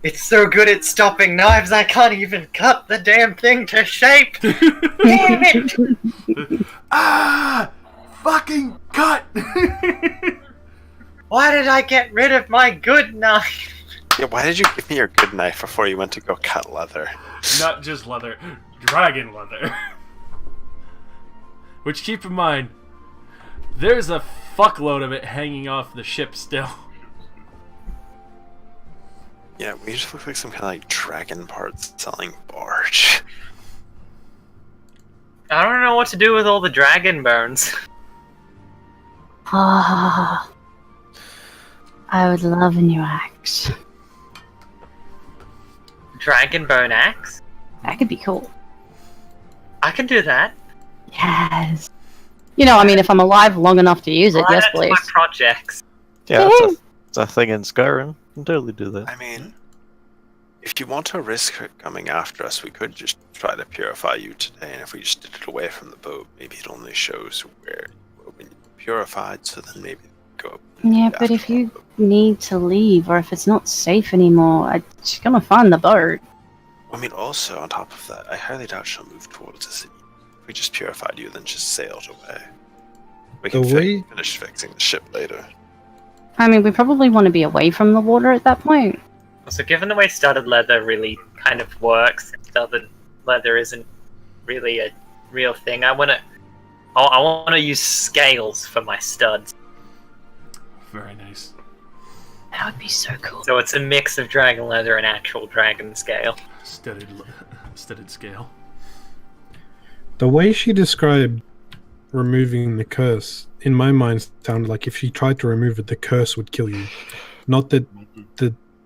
It's so good at stopping knives, I can't even cut the damn thing to shape! Damn it! Ah! Fucking cut! Why did I get rid of my good knife? Yeah, why did you give me your good knife before you went to go cut leather? Not just leather, dragon leather. Which, keep in mind, there's a fuckload of it hanging off the ship still. Yeah, we just look like some kind of dragon parts selling barge. I don't know what to do with all the dragon bones. Ah. I would love a new axe. Dragon bone axe? That could be cool. I can do that. Yes. If I'm alive long enough to use it, I'll yes, add it to please. my projects. Yeah, it's a thing in Skyrim. You can totally do that. I mean, if you want to risk her coming after us, we could just try to purify you today, and if we just did it away from the boat, maybe it only shows where when you're purified, so then maybe go up. Yeah, but if you need to leave, or if it's not safe anymore, I'm just gonna find the boat. I mean, also, on top of that, I highly doubt she'll move towards the city. If we just purified you, then just sailed away. We can finish fixing the ship later. I mean, we probably want to be away from the water at that point. So given the way studded leather really kind of works, studded leather isn't really a real thing. I want to use scales for my studs. Very nice. That would be so cool. So it's a mix of dragon leather and actual dragon scale. Studded scale. The way she described removing the curse, in my mind, sounded like if she tried to remove it, the curse would kill you. Not that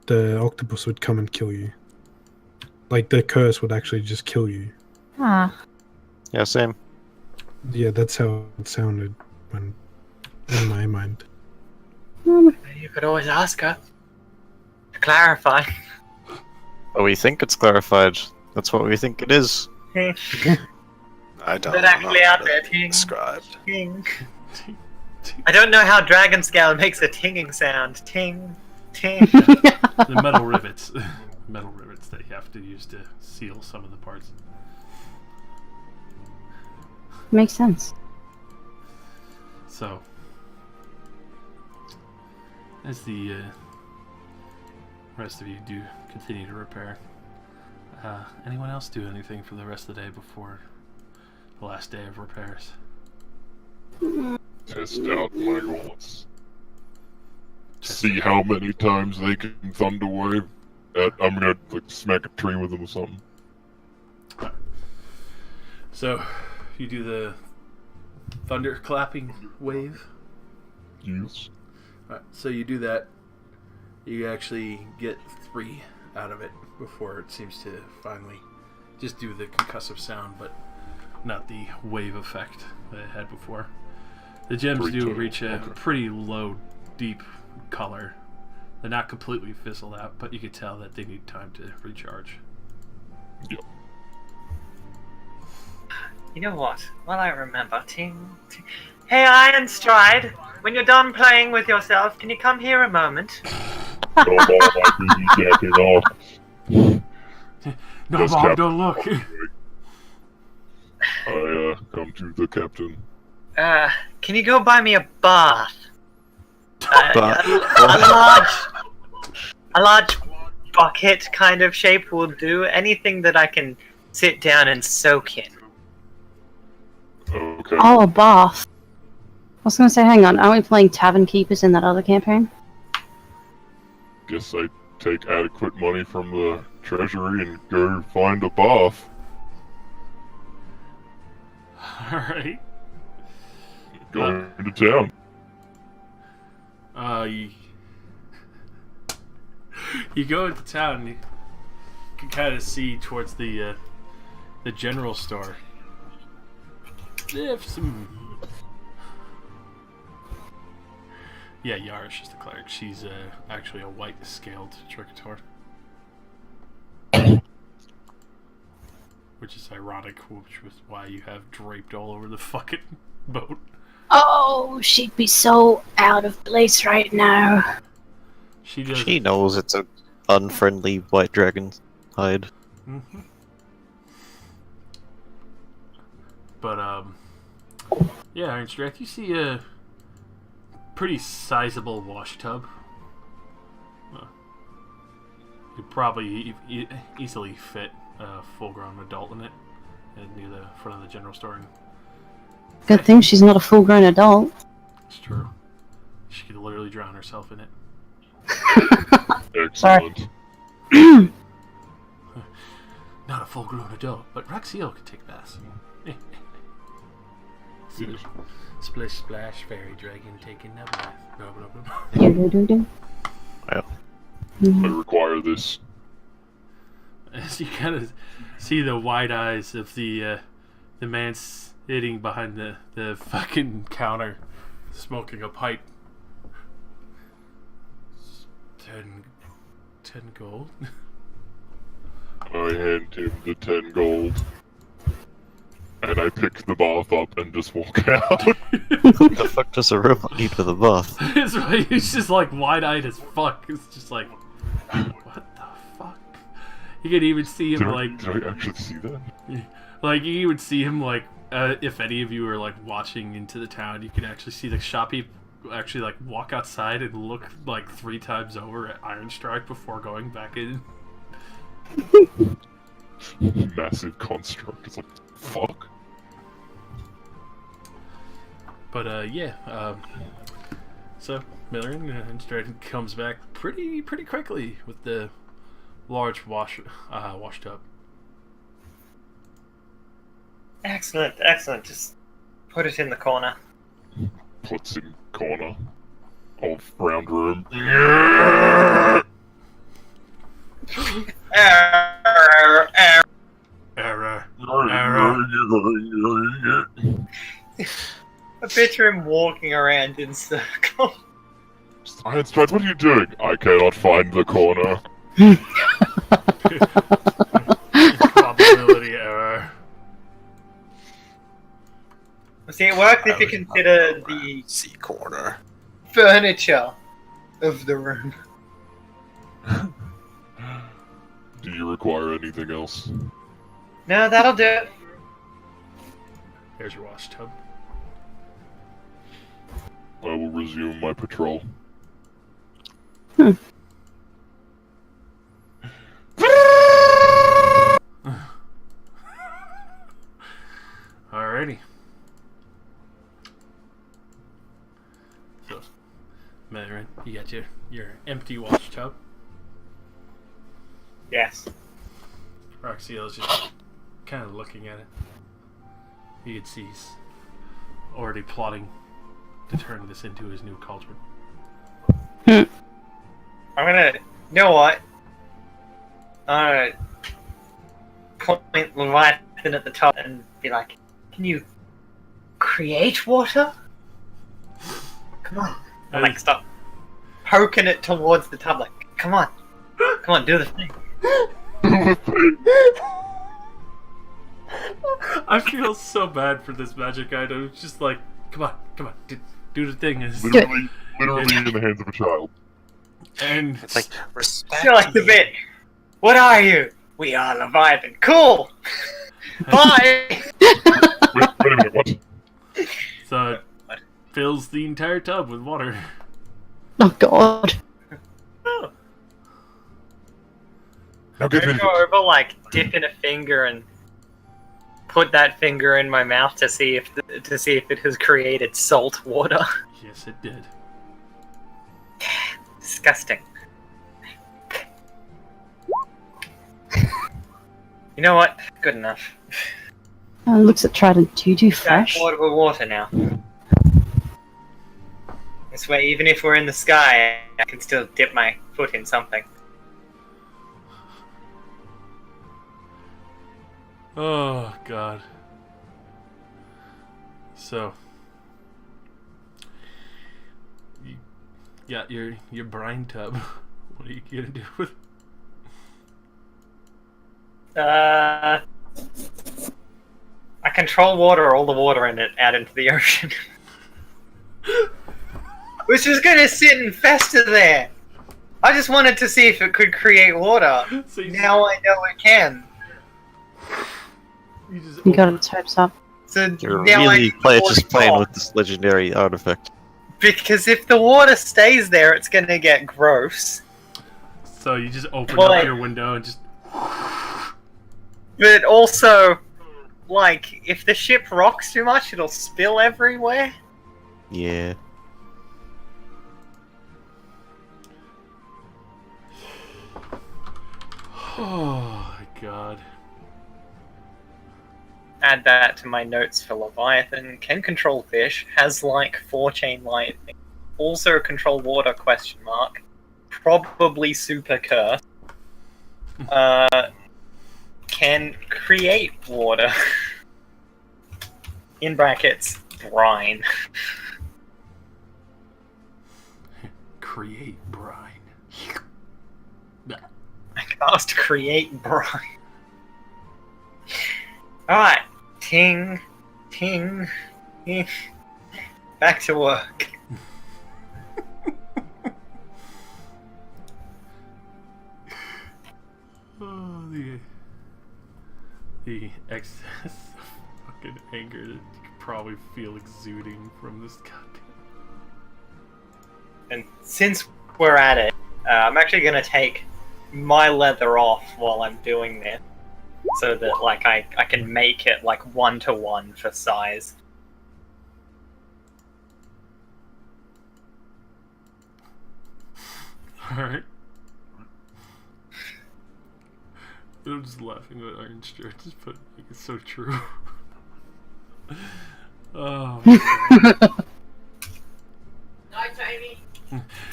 the octopus would come and kill you. Like, the curse would actually just kill you. Ah. Yeah, same. Yeah, that's how it sounded in my mind. You could always ask her to clarify. Oh, we think it's clarified. That's what we think it is. I don't But know actually how out to there, ting. described. Ting. I don't know how dragon scale makes a tinging sound. Ting, ting. The metal rivets. Metal rivets that you have to use to seal some of the parts. Makes sense. So, as the rest of you do continue to repair, anyone else do anything for the rest of the day before the last day of repairs? Test out my gauntlets. See how many times they can thunder wave. I'm gonna smack a tree with them or something. So, you do the thunder clapping wave. Yes. Alright, so you do that. You actually get 3 out of it before it seems to finally just do the concussive sound, but not the wave effect that it had before. The gems do reach a pretty low, deep color. They're not completely fizzled out, but you can tell that they need time to recharge. Yep. You know what? Well, I remember. Ting, ting. Hey, Iron Stride! When you're done playing with yourself, can you come here a moment? Oh, I be jacking off. No, Yes, Bob, Captain. don't look. I come to the captain. Can you go buy me a bath? Bath? A large bucket kind of shape will do. Anything that I can sit down and soak in. Okay. Oh, a bath. I was going to say, hang on, aren't we playing Tavern Keepers in that other campaign? Guess I take adequate money from the treasury and go find a bath. Alright. Going to town. You go into town and you can kind of see towards the general store. They have some... Yeah, Yara's just a cleric. She's actually a white-scaled trickster. Which is ironic, which was why you have draped all over the fucking boat. Oh, she'd be so out of place right now. She knows it's an unfriendly white dragon hide. Mm-hmm. But, yeah, Iron Strike, you see a pretty sizable wash tub. You'd probably easily fit a full-grown adult in it near the front of the general store. And Good thing she's not a full-grown adult. it's true. She could literally drown herself in it. Excellent. Not a full-grown adult, but Raxiel could take baths. See, splish splash, fairy dragon taking a bath. Blah, blah, blah. Do-do-do-do. I require this. As you kind of see the wide eyes of the man sitting behind the fucking counter, smoking a pipe. 10 gold. I hand him the 10 gold. And I pick the bath up and just walk out. What the fuck does a robot need with a bath? It's like, he's just like wide-eyed as fuck. It's just like, what the fuck? You can even see him Did I actually see that? like you even see him like, if any of you are like watching into the town, you can actually see the shopkeep actually like walk outside and look like 3 times over at Ironstrike before going back in. Massive construct. It's like, Fuck. But yeah. So Milligan instead comes back pretty quickly with the large wash tub. Excellent. Just put it in the corner. Puts in corner of round room. Error. I picture him walking around in circles. Science Strike, what are you doing? I cannot find the corner. Probability error. See, it works if you consider the C corner. furniture of the room. Do you require anything else? No, that'll do it. There's your wash tub. I will resume my patrol. Alrighty. So, Marin, you got your empty wash tub. Yes. Roxyle's just kind of looking at it. You can see he's already plotting to turn this into his new cauldron. I'm gonna... You know what? I'm gonna point Leviathan at the top and be like, can you create water? Come on. And like stop poking it towards the tub, like, come on, do the thing. I feel so bad for this magic item. It's just like, come on, do the thing. Literally in the hands of a child. And It's like, respect I feel like the me. bit. What are you? We are Leviathan. Cool. Bye. Wait a minute, what? so it fills the entire tub with water. Oh god. Oh. Now get I'm rid gonna of go over, like, dip in a finger and put that finger in my mouth to see if it has created salt water. Yes, it did. Disgusting. You know what? Good enough. Looks at Trident. Do you do Got fresh? water with water now. This way, even if we're in the sky, I can still dip my foot in something. Oh god. So you got your brine tub. What are you gonna do with it? I control water, all the water in it, out into the ocean. Which is gonna sit and fester there. I just wanted to see if it could create water. So you Now I know it can. You just You got open- its hopes up. So You're now really just playing water. with this legendary artifact. Because if the water stays there, it's gonna get gross. So you just open Well, up your window and just But also, like, if the ship rocks too much, it'll spill everywhere. Yeah. oh my god. Add that to my notes for Leviathan. Can control fish. Has like 4-chain lightning. Also control water? Question mark. Probably super curse. Can create water. In brackets, brine. Create brine. I cast create brine. Alright. Ting. Ting. Ting. Back to work. Oh, the excess of fucking anger that you could probably feel exuding from this goddamn. And since we're at it, I'm actually going to take my leather off while I'm doing this. so that like I can make it like 1-to-1 for size. Alright. I'm just laughing at Iron Strats, but like, it's so true. Oh. Night, Amy.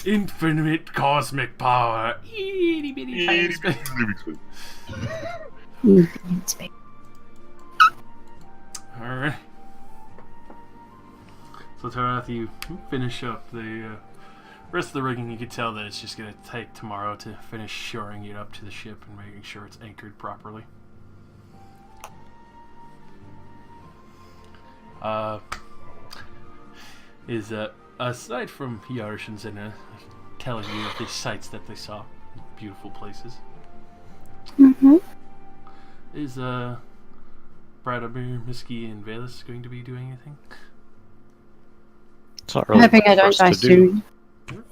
Infinite cosmic power. Itty bitty tiny space. Alright. So Tarath, you finish up the rest of the rigging. You can tell that it's just going to take tomorrow to finish shoring it up to the ship and making sure it's anchored properly. Aside from Yarshans and telling you of the sights that they saw, beautiful places, is Bradamir, Miski, and Valus going to be doing anything? It's not really Hoping I for don't us die to do. soon.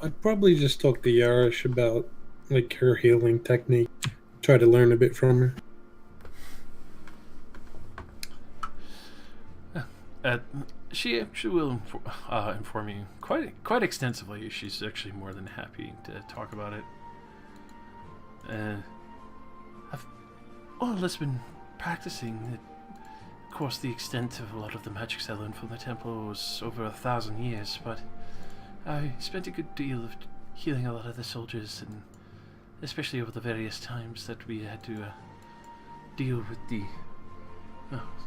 I'd probably just talk to Yarish about like her healing technique. Try to learn a bit from her. She will inform you quite extensively. She's actually more than happy to talk about it. I've more or less been practicing. Of course, the extent of a lot of the magics I learned from the temple was over 1,000 years, but I spent a good deal of healing a lot of the soldiers, and especially over the various times that we had to deal with the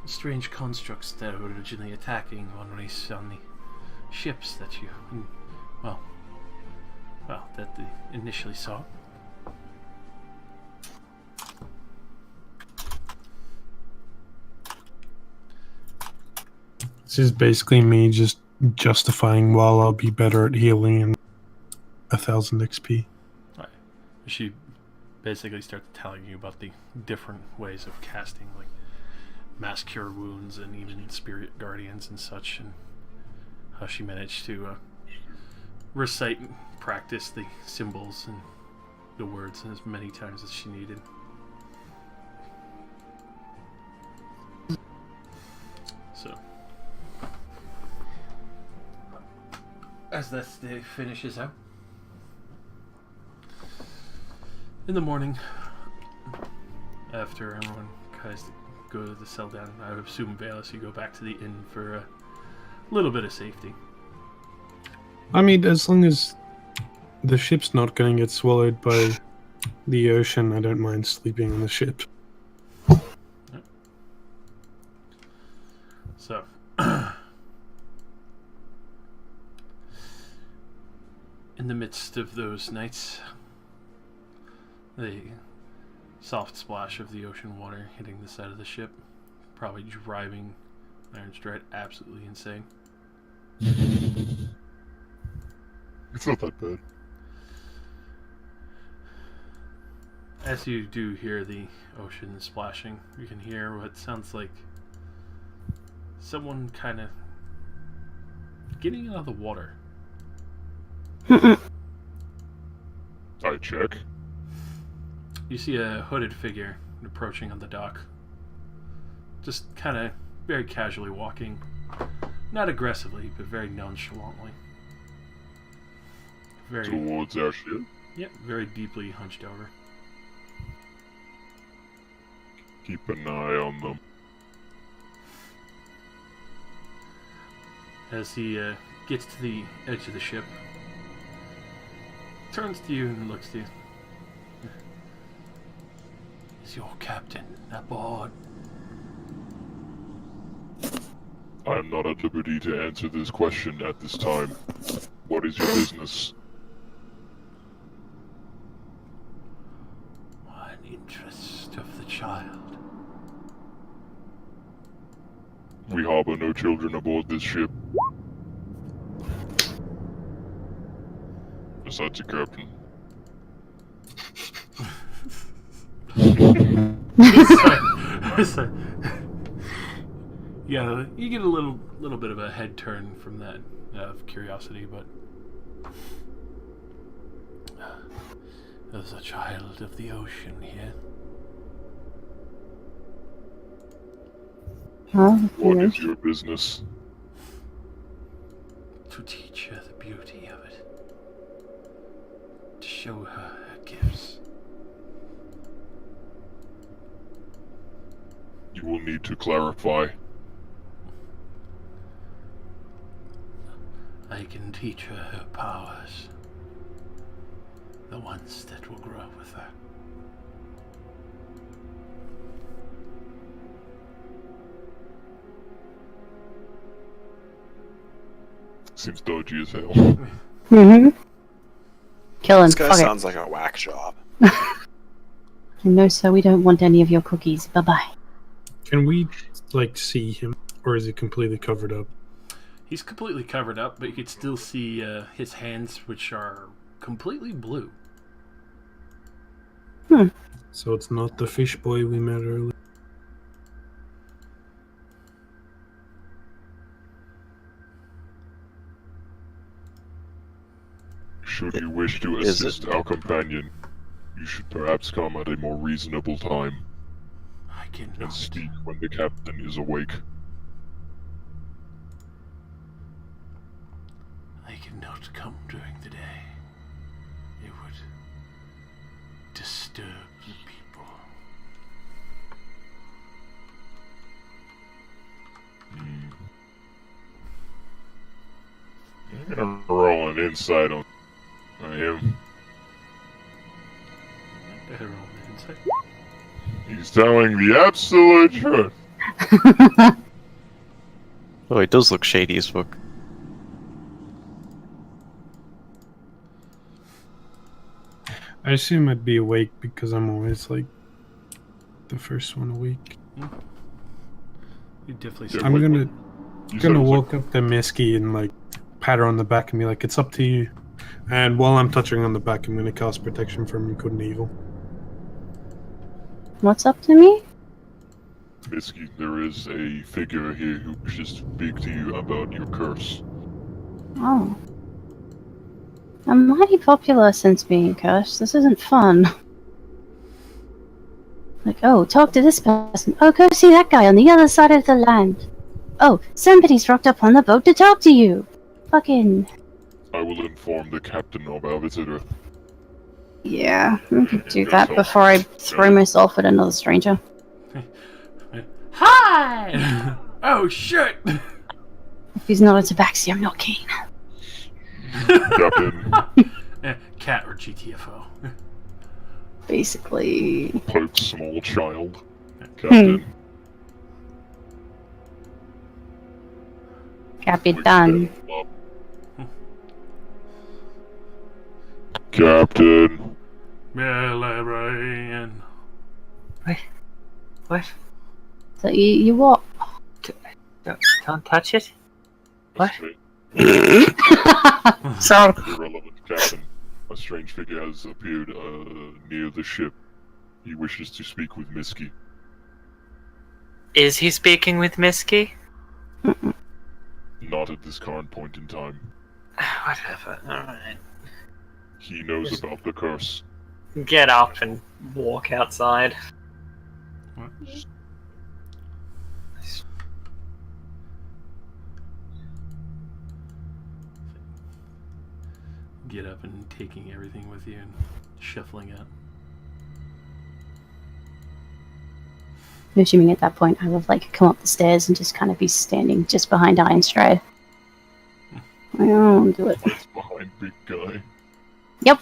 strange constructs that were originally attacking on race on the ships that you, that they initially saw. This is basically me just justifying while I'll be better at healing and 1,000 XP. Right. She basically starts telling you about the different ways of casting, like mass cure wounds and even spirit guardians and such, and how she managed to recite and practice the symbols and the words as many times as she needed. So, as that day finishes out, in the morning, after everyone tries to go to the cell down, I would assume, Valus, you go back to the inn for a little bit of safety. I mean, as long as the ship's not going to get swallowed by the ocean, I don't mind sleeping on the ship. So, in the midst of those nights, the soft splash of the ocean water hitting the side of the ship, probably driving Iron Strat absolutely insane. It's not that bad. As you do hear the ocean splashing, you can hear what sounds like someone kind of getting out of the water. I check. You see a hooded figure approaching on the dock. Just kind of very casually walking. Not aggressively, but very nonchalantly. Very, Towards our ship. yep, very deeply hunched over. Keep an eye on them. As he gets to the edge of the ship, turns to you and looks to you. Is your captain aboard? I am not at liberty to answer this question at this time. What is your business? What interest of the child? We harbor no children aboard this ship. Besides the captain. So, yeah, you get a little bit of a head turn from that of curiosity, but there's a child of the ocean here. Huh? What is your business? To teach her the beauty of it. To show her her gifts. You will need to clarify. I can teach her her powers. The ones that will grow with her. Seems dodgy as hell. Mm-hmm. Kill him. This guy Fuck sounds like a whack job. it. No, sir, we don't want any of your cookies. Bye-bye. Can we, like, see him? Or is he completely covered up? He's completely covered up, but you could still see his hands, which are completely blue. So it's not the fish boy we met earlier. Should you wish to Is it- assist our companion, you should perhaps come at a more reasonable time I and cannot. speak when the captain is awake. I cannot come during the day. It would disturb the people. I'm gonna roll an insight on him. Better roll the insight. He's telling the absolute truth. Oh, he does look shady as fuck. I assume I'd be awake because I'm always, like, the first one awake. You definitely Yeah, see. I'm wait, gonna You said gonna it was walk up to Misky and, like, pat her on the back and be like, it's up to you. And while I'm touching on the back, I'm gonna cast protection from good and evil. What's up to me? Misky, there is a figure here who wishes to speak to you about your curse. Oh. I'm mighty popular since being cursed. This isn't fun. Like, oh, talk to this person. Oh, go see that guy on the other side of the land. Oh, somebody's rocked up on the boat to talk to you. Fucking... I will inform the captain of our visitor. Yeah, I could do that before I throw myself at another stranger. Hi! Oh shit! If he's not a tabaxi, I'm not keen. Captain, Cat or GTFO. Basically... Pope's small child. Captain, Capitan. Captain, Brian. What? So you what? Don't touch it? What? Sorry. Irrelevant, Captain. A strange figure has appeared near the ship. He wishes to speak with Misky. Is he speaking with Misky? Not at this current point in time. Whatever. Alright. He knows about the curse. Get up and walk outside. What? Get up and taking everything with you and shuffling out. I'm assuming at that point I would like come up the stairs and just kind of be standing just behind Iron Stride. I don't do it. It's behind big guy. Yep.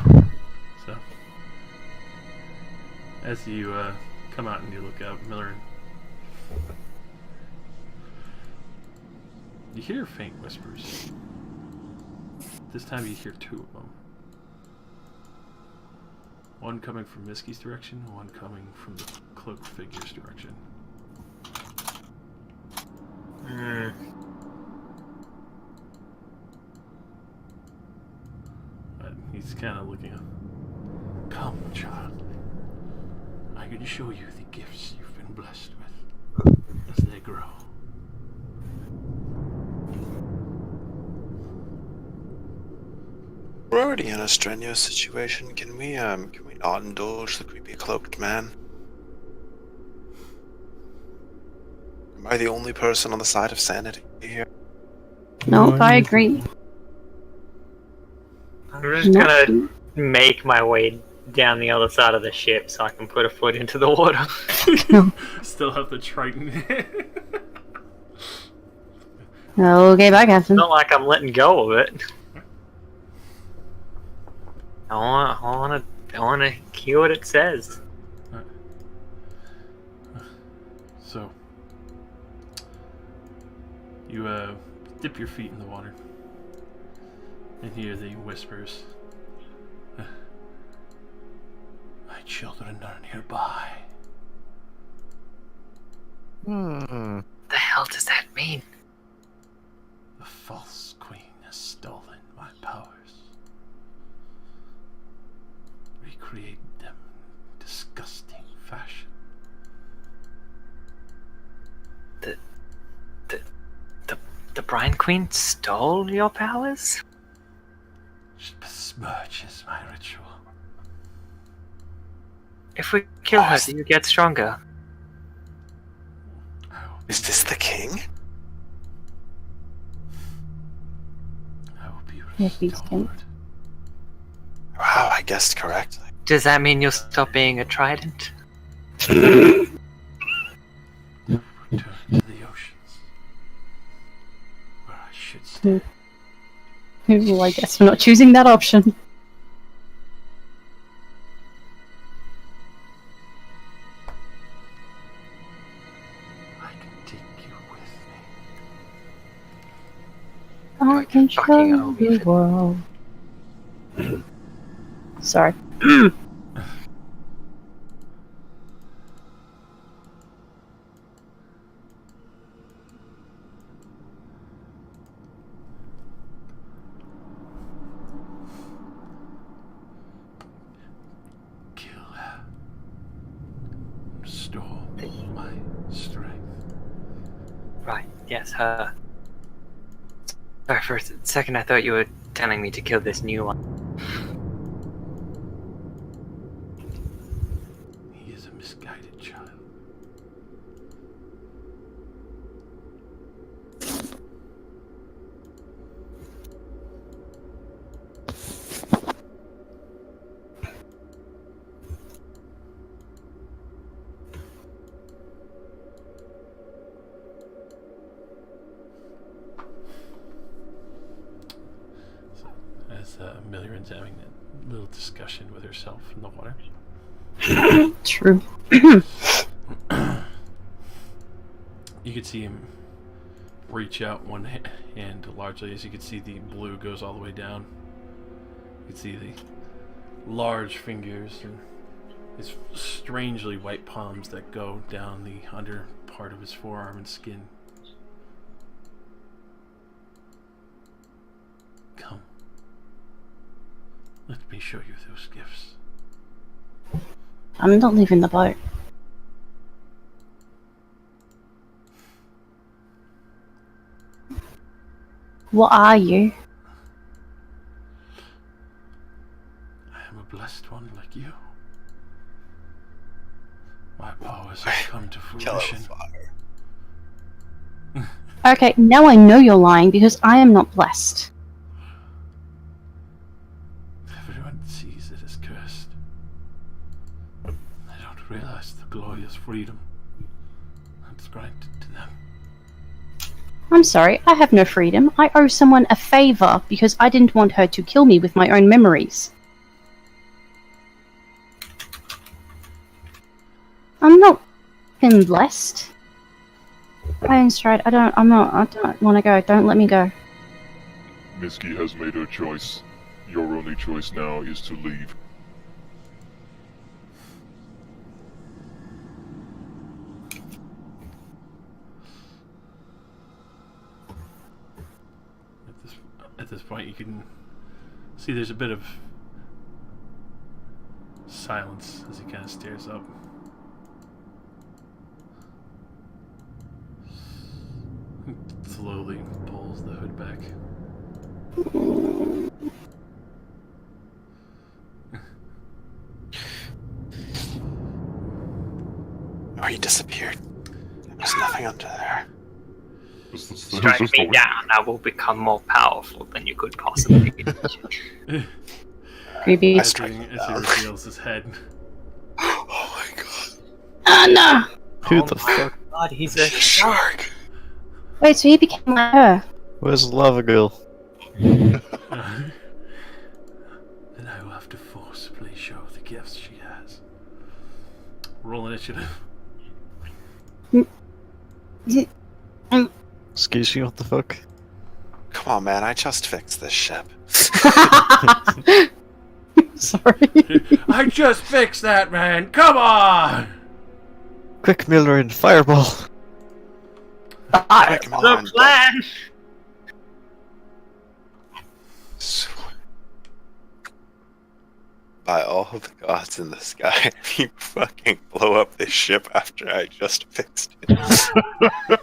Alright. So, as you come out and you look out, Miller, you hear faint whispers. This time you hear two of them. One coming from Misky's direction, one coming from the cloaked figure's direction. But he's kind of looking up. Come, child. I can show you the gifts you've been blessed with as they grow. We're already in a strenuous situation. Can we not indulge the creepy cloaked man? Am I the only person on the side of sanity here? Nope, No, I I'm- agree. I'm just Not gonna you. make my way down the other side of the ship so I can put a foot into the water. Still have the Triton. Okay, bye, Captain. Not like I'm letting go of it. I want to hear what it says. So, you dip your feet in the water and hear the whispers. My children are nearby. Hmm. The hell does that mean? The false queen has stolen my powers. Recreated them in disgusting fashion. The Brine Queen stole your powers? She besmirches my ritual. If we kill her, do you get stronger? Is this the king? I will be Yes, he's king. restored. Wow, I guessed correctly. Does that mean you'll stop being a trident? Return to the oceans, where I should stay. Well, I guess we're not choosing that option. I can take you with me. I can show fucking you hell, the Ethan. world. Sorry. Kill her. Restore my strength. Right, yes, her. Sorry, for a second I thought you were telling me to kill this new one. He is a misguided child. So, as Million's having a little discussion with herself in the water. True. You could see him reach out one hand largely, as you could see the blue goes all the way down. You could see the large fingers and his strangely white palms that go down the under part of his forearm and skin. Come. Let me show you those gifts. I'm not leaving the boat. What are you? I am a blessed one like you. My powers have come to Kill it fruition. with fire. Okay, now I know you're lying because I am not blessed. Everyone sees it as cursed. They don't realize the glorious freedom that's granted to them. I'm sorry, I have no freedom. I owe someone a favor because I didn't want her to kill me with my own memories. I'm not been blessed. I'm straight. I don't want to go. Don't let me go. Miski has made her choice. Your only choice now is to leave. At this point, you can see there's a bit of silence as he kind of stares up. Slowly pulls the hood back. he disappeared. There's nothing under there. Strike me down, I will become more powerful than you could possibly imagine. Creepy. I strike him As he down. reveals his head. Oh my god. Oh no! Who Oh the my fuck? God, he's a Shark! Wait, so he became like her? Where's the lava girl? Then I will have to forcibly show the gifts she has. Roll initiative. Excuse you, what the fuck? Come on, man, I just fixed this ship. Sorry. I just fixed that, man! Come on! Quick, Milrin, fireball! Quick, Milan, the plan! By all the gods in the sky, you fucking blow up this ship after I just fixed it.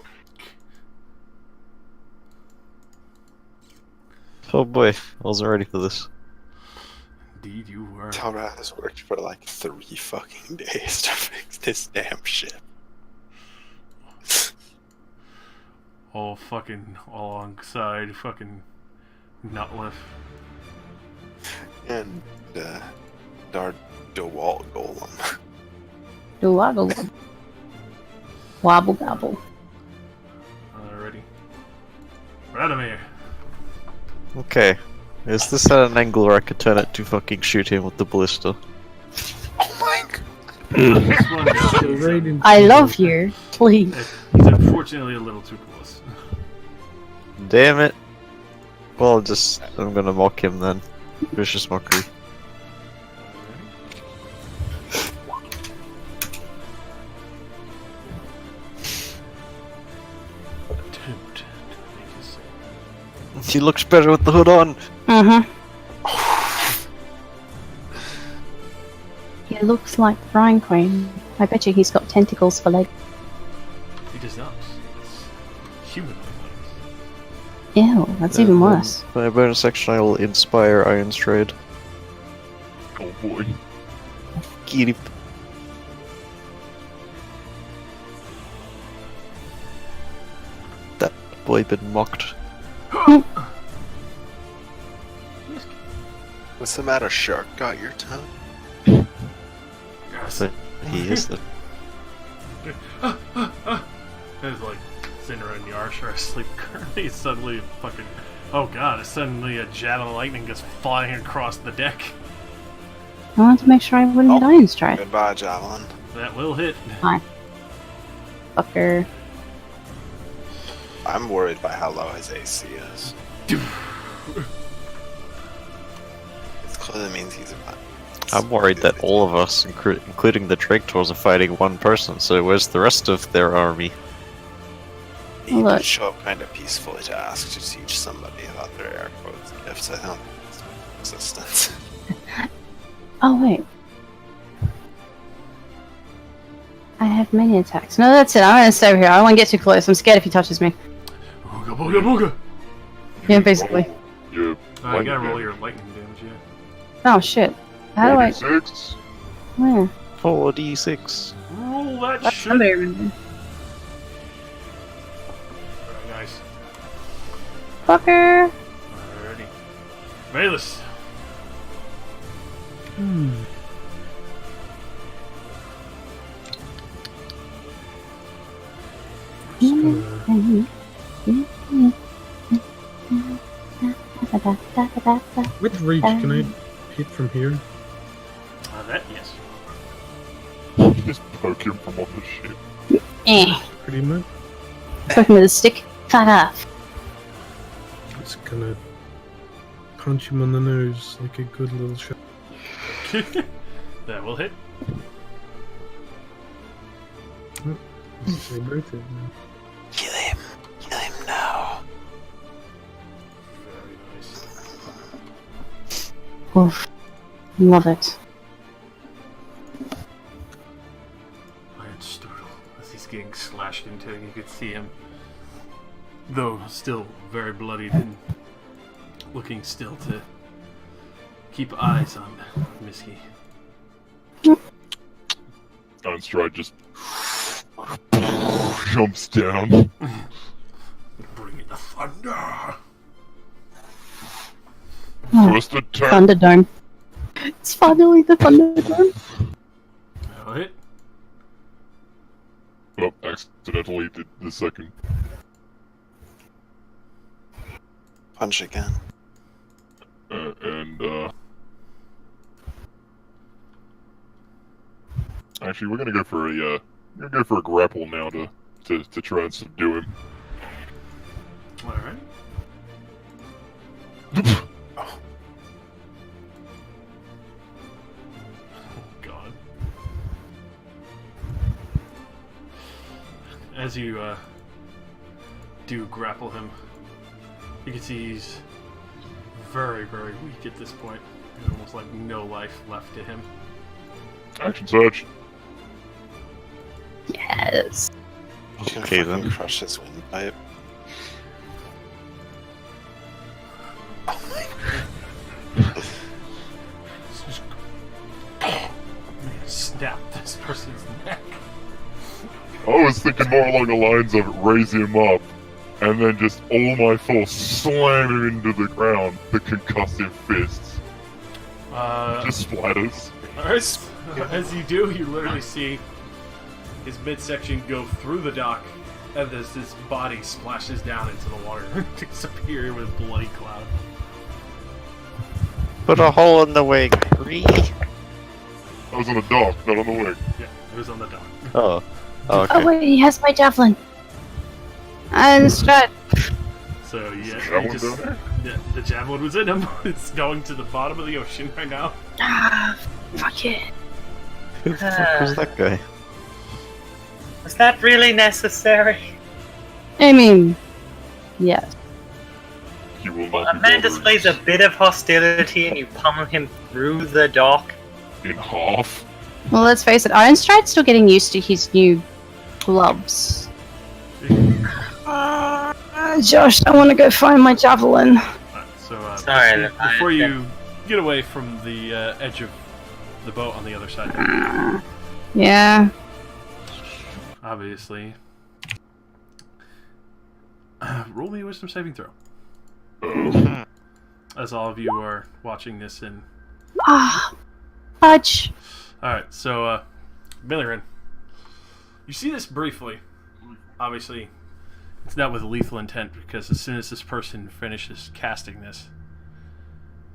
Oh boy, I wasn't ready for this. Indeed, you were. Talra has worked for like 3 fucking days to fix this damn ship. All fucking alongside fucking Nutliff. And, our DeWalt golem. Do wobble. Wobble gobble. Alrighty. Radomir. Okay. Is this at an angle where I could turn it to fucking shoot him with the ballista? Oh my god. This one, So right into I the- love you. Please. he's unfortunately a little too close. Damn it. Well, I'm gonna mock him then. Vicious mockery. Attempt to make his He looks better with the hood on! Mm-hmm. He looks like Brine Queen. I bet you he's got tentacles for legs. He does not. It's humanoid legs. Ew, that's even worse. For my bonus action, I will inspire Iron Stride. Oh boy. Get him. That boy been mocked. What's the matter, shark? Got your tongue? Yes. But he is the. It's like sitting around the Archer asleep currently. Suddenly, fucking. Oh god, suddenly a jet of lightning goes flying across the deck. I wanted to make sure I wouldn't get Iron Strike. Goodbye, Javelin. That will hit. Fucker. I'm worried by how low his AC is. It clearly means he's about. I'm worried that all of us, including the Tractors, are fighting one person, so where's the rest of their army? He Look. did show up kind of peacefully to ask to teach somebody about their air quotes gifts. I don't think it's existence. Oh, wait. I have many attacks. No, that's it. I'm gonna stay over here. I don't want to get too close. I'm scared if he touches me. Booga booga booga! Yeah, basically. Yeah. You gotta roll your lightning damage, yeah. Oh, shit. How do I... 46. Where? 4d6. Roll that That's shit! somebody remember. Very nice. Fucker! Alrighty. Valus! With reach, can I hit from here? That, yes. Just poke him from off the ship. Eh. Pretty much. Poke him with a stick. Fuck off. Just gonna punch him on the nose like a good little shot. That will hit. They both hit now. Kill him. Kill him now. Very nice. Oof. Love it. Iron Strudel, as he's getting slashed into, you could see him, though still very bloodied and looking still to keep eyes on Misky. Iron Stride just jumps down. Bring in the thunder. Oh, Twisted turn. Thunderdome. It's finally the Thunderdome. That'll hit. Oh, accidentally did the second. Punch again. Actually, we're gonna go for a grapple now to try and subdue him. Alright. Oh, Oh, God. As you do grapple him, you can see he's very, very weak at this point. There's almost like no life left to him. Action surge. Yes. he's gonna Okay, fucking then. crush his windpipe. Oh my god. Snap this person's neck. I was thinking more along the lines of raise him up, and then just all my force slam him into the ground. The concussive fists just splatters. Alright, as you do, you literally see his midsection go through the dock, and as his body splashes down into the water, disappearing with a bloody cloud. Put a hole in the wing. Whee! I was on the dock, not on the wing. Yeah, it was on the dock. Oh. Oh, okay. Oh wait, he has my javelin. And strut. So yeah, Javelin you just, down there? yeah, the javelin was in him. It's going to the bottom of the ocean right now. Ah, fuck it. Who the fuck was that guy? Was that really necessary? I mean, yes. He will not A be man bothered. displays a bit of hostility and you pummel him through the dock. In half. Well, let's face it, Ironstride's still getting used to his new gloves. Josh, I want to go find my javelin. So Sorry, Misty, before you get away from the edge of the boat on the other side, Yeah. obviously, roll me a wisdom saving throw. Oh. As all of you are watching this in. Ah, fudge. Alright, so, Millirin, you see this briefly. Obviously, it's not with lethal intent, because as soon as this person finishes casting this,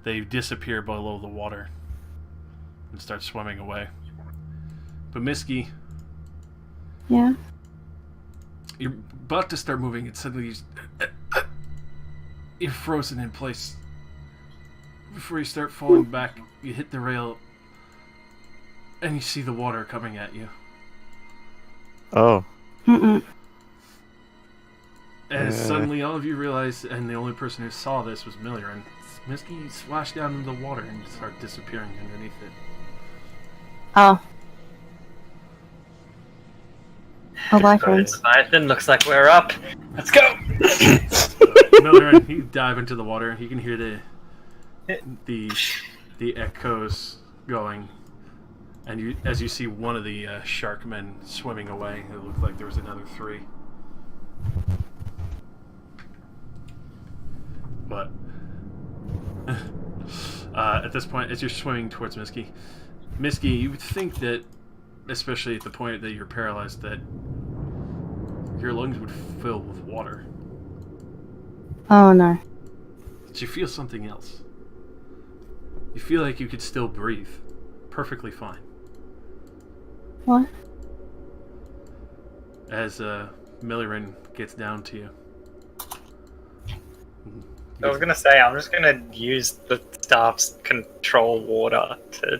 they disappear below the water and start swimming away. But Miski, Yeah. you're about to start moving, and suddenly you're frozen in place. Before you start falling back, you hit the rail, and you see the water coming at you. Oh. Mm-mm. As suddenly all of you realize, and the only person who saw this was Millirin, Miski splashed down into the water and started disappearing underneath it. Oh. Oh, bye, friends. Leviathan, looks like we're up. Let's go! Millirin, you dive into the water. You can hear the echoes going, and you as you see one of the shark men swimming away. It looked like there was another three. But at this point, as you're swimming towards Miski, you would think that, especially at the point that you're paralyzed, that your lungs would fill with water. Oh, no. But you feel something else. You feel like you could still breathe perfectly fine. What? As Millirin gets down to you. I was gonna say, I'm just gonna use the staff's control water to,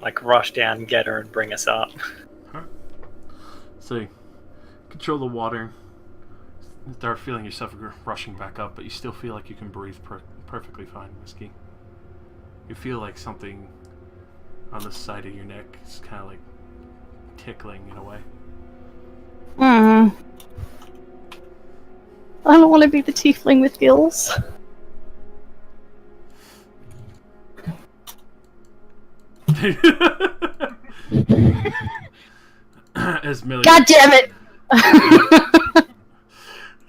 like, rush down and get her and bring us up. So, you control the water. Start feeling yourself rushing back up, but you still feel like you can breathe perfectly fine, Whiskey. You feel like something on the side of your neck is kind of like tickling in a way. Hmm. I don't want to be the tiefling with gills. As Millirin, God damn it!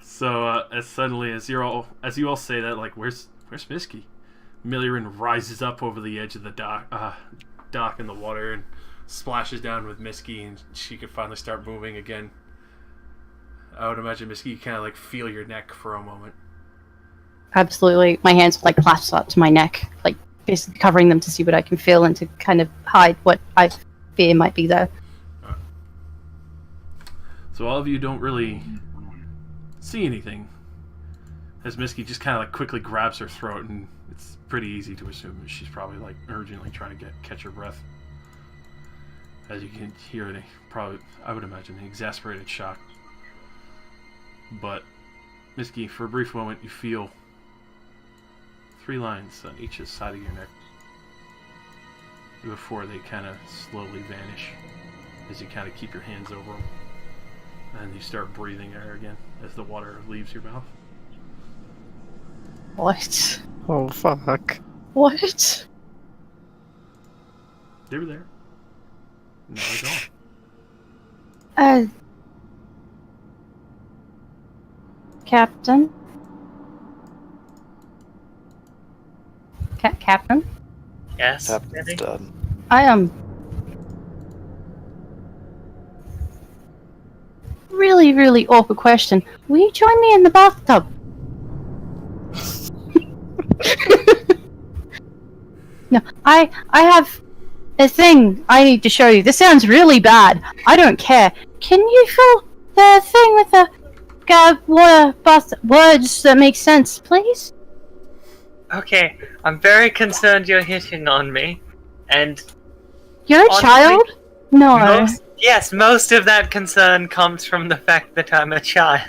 So as suddenly as you all say that, like, where's Misky? Millirin rises up over the edge of the dock in the water and splashes down with Misky, and she can finally start moving again. I would imagine Misky, you kind of like feel your neck for a moment. Absolutely. My hands like clasped up to my neck, like basically covering them to see what I can feel and to kind of hide what I fear might be there. So all of you don't really see anything, as Misky just kind of like quickly grabs her throat, and it's pretty easy to assume that she's probably like urgently trying to catch her breath. As you can hear, I would imagine, an exasperated shock. But Misky, for a brief moment, you feel 3 lines on each side of your neck before they kind of slowly vanish as you kind of keep your hands over them. And you start breathing air again as the water leaves your mouth. What? Oh, fuck. What? They were there. Now they're gone. Captain? Captain? Yes. Captain's Eddie? dead. I am really, really awkward question. Will you join me in the bathtub? No, I have a thing I need to show you. This sounds really bad. I don't care. Can you fill the thing with the water bath words that make sense, please? Okay, I'm very concerned you're hitting on me, and You're a honestly, child? No. most of that concern comes from the fact that I'm a child.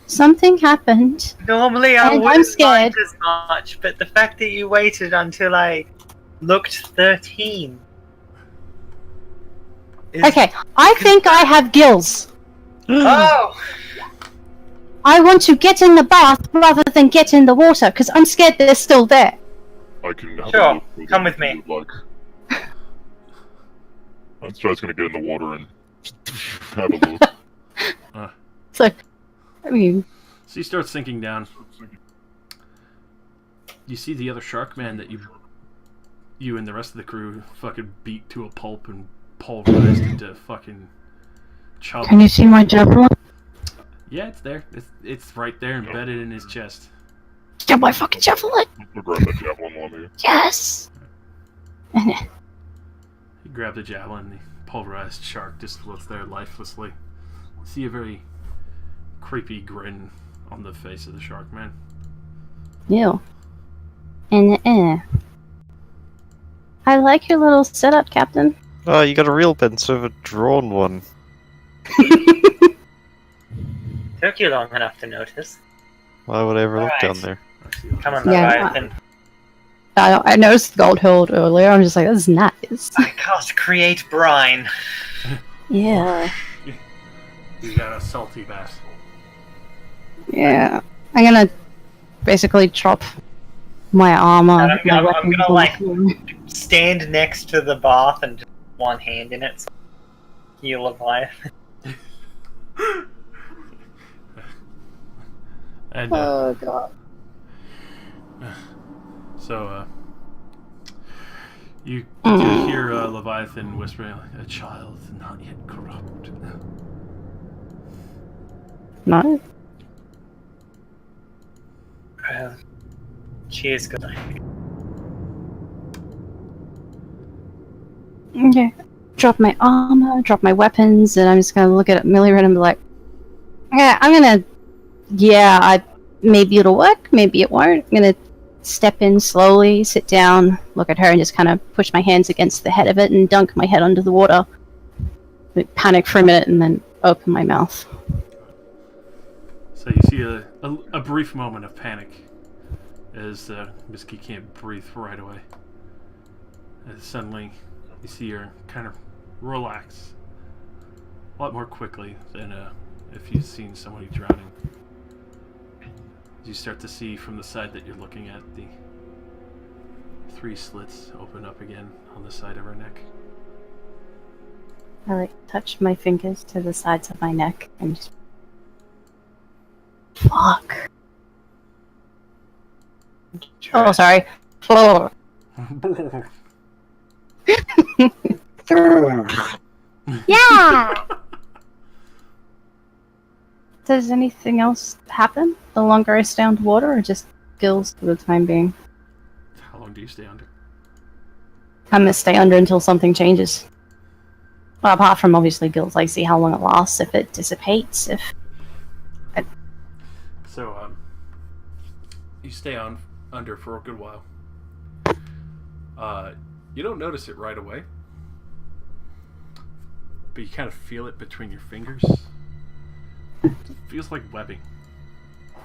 Something happened. Normally I And I'm wouldn't scared. mind as much, but the fact that you waited until I looked 13... Okay, I think I have gills. Oh! I want to get in the bath rather than get in the water, because I'm scared they're still there. I can have a Sure, look for come them with me. if you'd like. I'm just gonna get in the water and have a look. So, I mean, So you start sinking down. You see the other shark man that you and the rest of the crew fucking beat to a pulp and pulverized into fucking chop. can you see my javelin? Yeah, it's there. It's right there, embedded in his chest. Get my fucking javelin! I'll grab that javelin while I'm here. Yes! He grabbed the javelin, the pulverized shark just floats there lifelessly. You see a very creepy grin on the face of the shark man. Ew. I like your little setup, Captain. Oh, you got a real pen, so a drawn one. Took you long enough to notice. Why would I ever look Alright. down there? Come on, Yeah. Leviathan. I noticed the gold hold earlier. I'm just like, this is nice. I cast Create Brine. Yeah. You got a salty bass. Yeah. I'm gonna basically chop my armor. And my I'm weapons gonna, on the like, floor. Stand next to the bath and just one hand in it so heal Leviathan. And Oh god. so you do hear Leviathan whispering, like, "A child not yet corrupt." No? Well, she is good. Okay. Drop my armor, drop my weapons, and I'm just gonna look at Milliran and be like, yeah, maybe it'll work, maybe it won't. I'm gonna step in slowly, sit down, look at her, and just kind of push my hands against the head of it and dunk my head under the water. Panic for a minute and then open my mouth. So you see a brief moment of panic as Misky can't breathe right away. As suddenly you see her kind of relax a lot more quickly than if you've seen somebody drowning. You start to see from the side that you're looking at the 3 slits open up again on the side of her neck. I like touch my fingers to the sides of my neck and just fuck. Oh, sorry. Yeah. Does anything else happen the longer I stay underwater, or just gills for the time being? How long do you stay under? I'm gonna stay under until something changes. Well, apart from obviously gills, I see how long it lasts, if it dissipates, if... So, you stay on under for a good while. You don't notice it right away, but you kind of feel it between your fingers. It feels like webbing.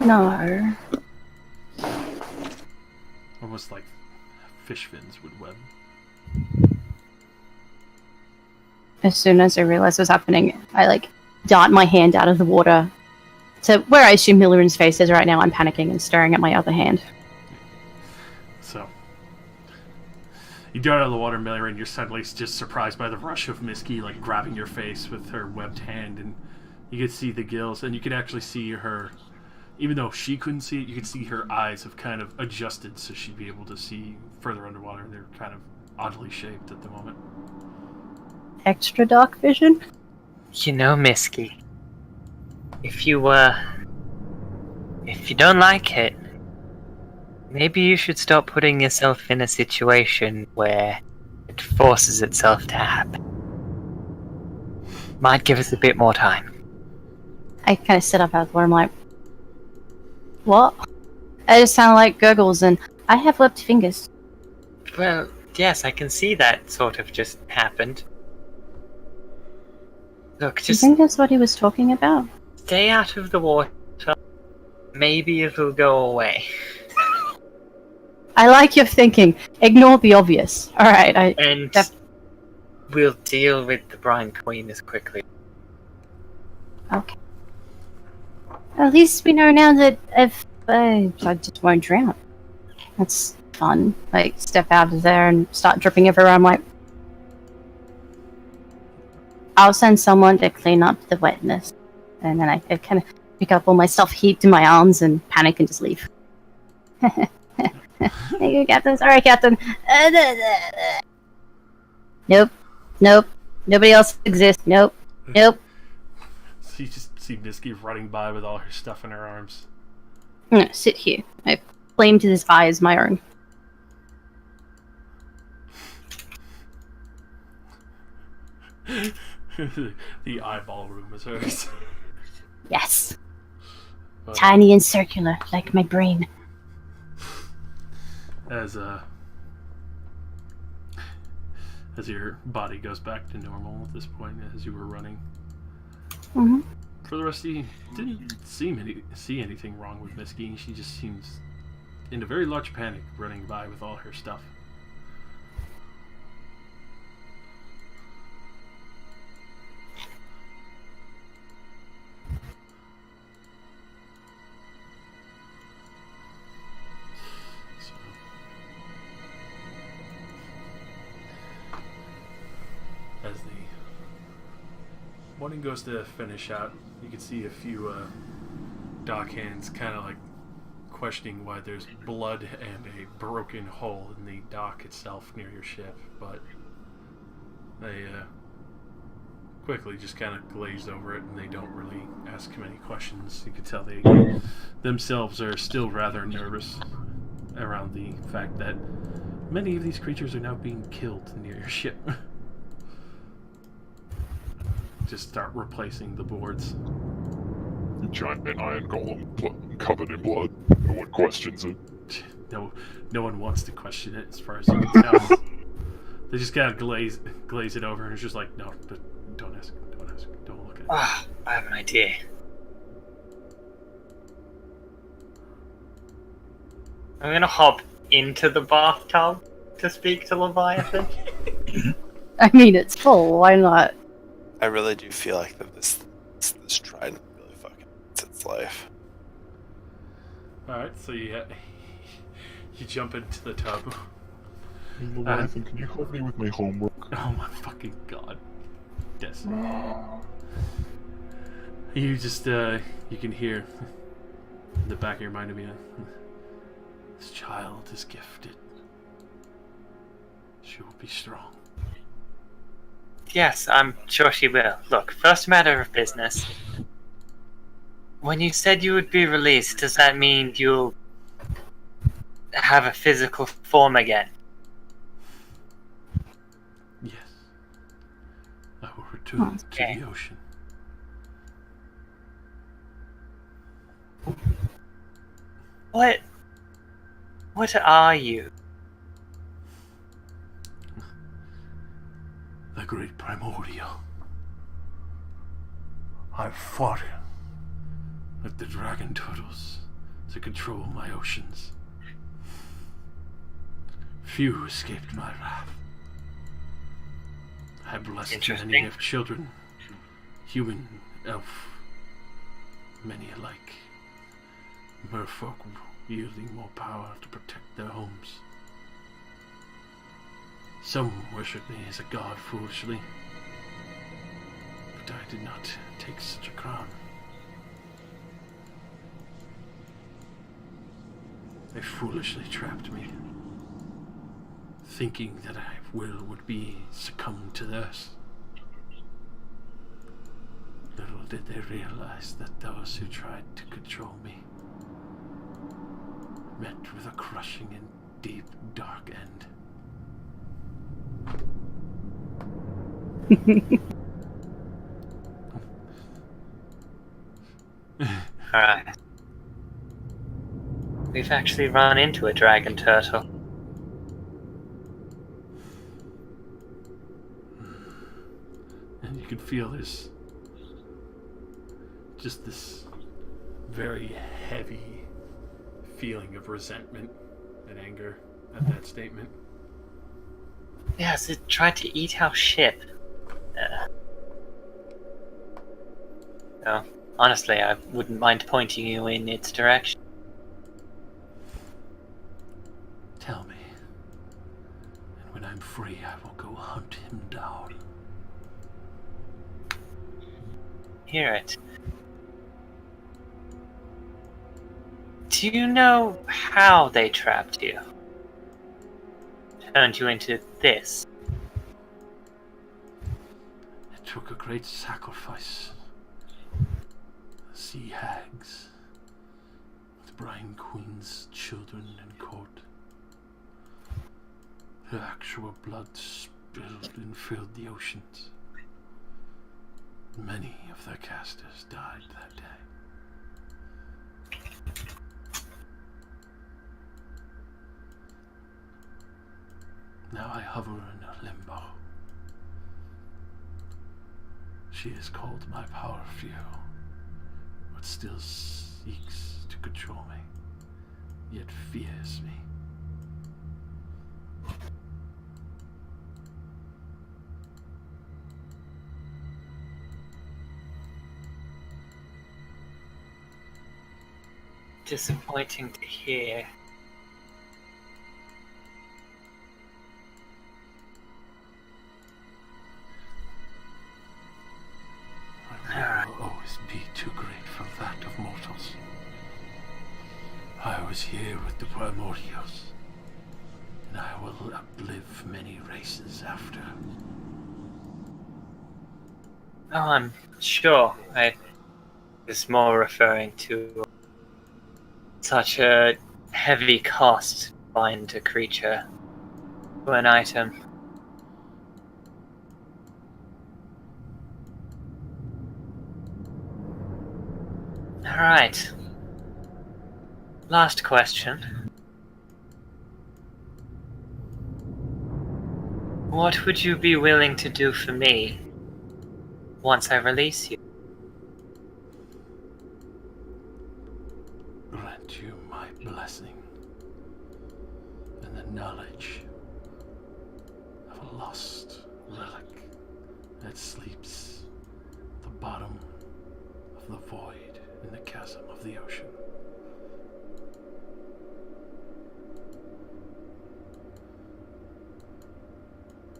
No. Almost like fish fins would web. As soon as I realize what's happening, I like dart my hand out of the water to where I assume Milliren's face is right now. I'm panicking and staring at my other hand. So, you dart out of the water, Milliren, you're suddenly just surprised by the rush of Misky, like, grabbing your face with her webbed hand, and you could see the gills, and you could actually see her, even though she couldn't see it, you could see her eyes have kind of adjusted so she'd be able to see further underwater. They're kind of oddly shaped at the moment. Extra dark vision? You know, Misky, if you don't like it, maybe you should stop putting yourself in a situation where it forces itself to happen. Might give us a bit more time. I kind of sit up out of the water. I'm like, what? I just sound like gurgles, and I have webbed fingers. Well, yes, I can see that sort of just happened. Look, Do you just think that's what he was talking about? stay out of the water. Maybe it'll go away. I like your thinking. Ignore the obvious. Alright, And we'll deal with the Brine Queen as quickly. Okay. At least we know now that if I just won't drown. That's fun. Like, step out of there and start dripping everywhere. I'm like, I'll send someone to clean up the wetness. And then I kind of pick up all my stuff heaped in my arms and panic and just leave. Thank you, Captain. Sorry, Captain. Nope. Nope. Nobody else exists. Nope. Nope. So you just see Misky running by with all her stuff in her arms. I'm gonna sit here. I claim to this eye as my own. The eyeball room is hers. Yes. But, Tiny and circular, like my brain. as your body goes back to normal at this point, as you were running. Mm-hmm. For the rest of you, didn't see anything wrong with Misky. She just seems in a very large panic, running by with all her stuff. As the morning goes to finish out, you can see a few dock hands kind of like questioning why there's blood and a broken hole in the dock itself near your ship, but they quickly just kind of glaze over it and they don't really ask many questions. You can tell they themselves are still rather nervous around the fact that many of these creatures are now being killed near your ship. Just start replacing the boards. A giant iron golem covered in blood. No one questions it. No one wants to question it, as far as you can tell. They just kind of glaze it over, and it's just like, no, don't ask, don't look at it. Ah, I have an idea. I'm gonna hop into the bathtub to speak to Leviathan. I mean, it's full. Why not? I really do feel like that this trident really fucking hates its life. Alright, so you jump into the tub. Hey, Leviathan, can you help me with my homework? Oh my fucking god. Yes. You just, you can hear in the back of your mind, this child is gifted. She will be strong. Yes, I'm sure she will. Look, first matter of business. When you said you would be released, does that mean you'll have a physical form again? Yes. I will return Okay. to the ocean. What are you? The great primordial. I fought with the dragon turtles to control my oceans. Few escaped my wrath. I blessed many of children, human, elf, many alike. Merfolk wielding more power to protect their homes. Some worship me as a god foolishly, but I did not take such a crown. They foolishly trapped me, thinking that I would be succumbed to theirs. Little did they realize that those who tried to control me met with a crushing and deep, dark end. Alright. We've actually run into a dragon turtle. And you can feel there's just this very heavy feeling of resentment and anger at that statement. Yes, it tried to eat our ship. No, honestly, I wouldn't mind pointing you in its direction. Tell me, and when I'm free, I will go hunt him down. Hear it. Do you know how they trapped you? Turned you into this? It took a great sacrifice. The sea hags, the Brine Queen's children in court. Their actual blood spilled and filled the oceans. Many of their casters died that day. Now I hover in a limbo. She is called my power few, but still seeks to control me, yet fears me. Disappointing to hear. My will always be too great for that of mortals. I was here with the primordials, and I will outlive many races after. Oh, I'm sure. I was more referring to such a heavy cost to bind a creature to an item. Alright. Last question. What would you be willing to do for me once I release you? Grant you my blessing and the knowledge of a lost relic that sleeps at the bottom of the void in the chasm of the ocean.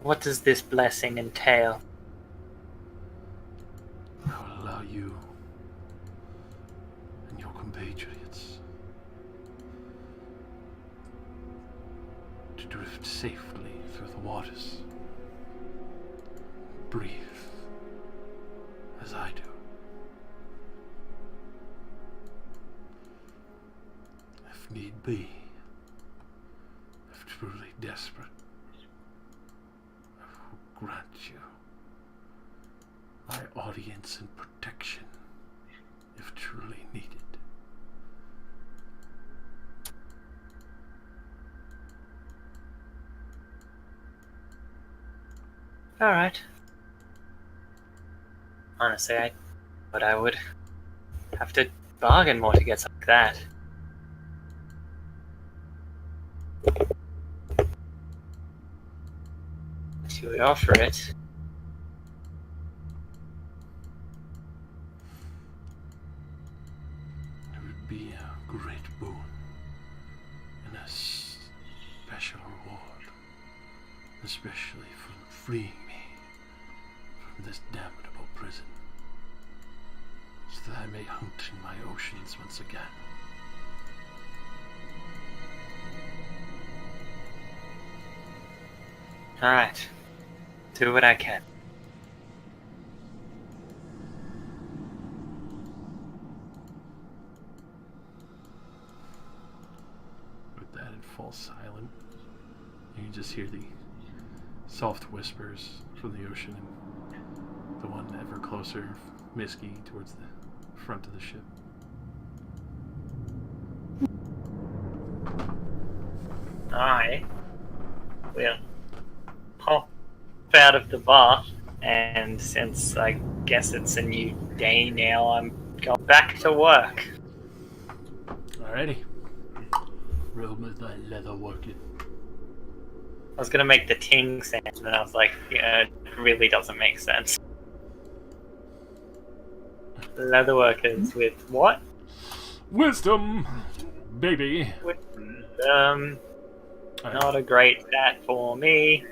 What does this blessing entail? you and your compatriots to drift safely through the waters. Breathe as I do. If need be, if truly desperate, I will grant you my audience and protection if truly needed. Alright. Honestly, I thought I would have to bargain more to get something like that. If you would offer it. It would be a great boon and a special reward, especially for freeing me from this damnable prison, so that I may hunt in my oceans once again. Alright. Do what I can. With that, it falls silent. You can just hear the soft whispers from the ocean and the one ever closer, Misky, towards the front of the ship. I will hop out of the bar, and since I guess it's a new day now, I'm going back to work. Alrighty. Room is like leather working. I was gonna make the ting sound, and then I was like, yeah, it really doesn't make sense. Leatherworkers with what? Wisdom, baby. Not a great stat for me.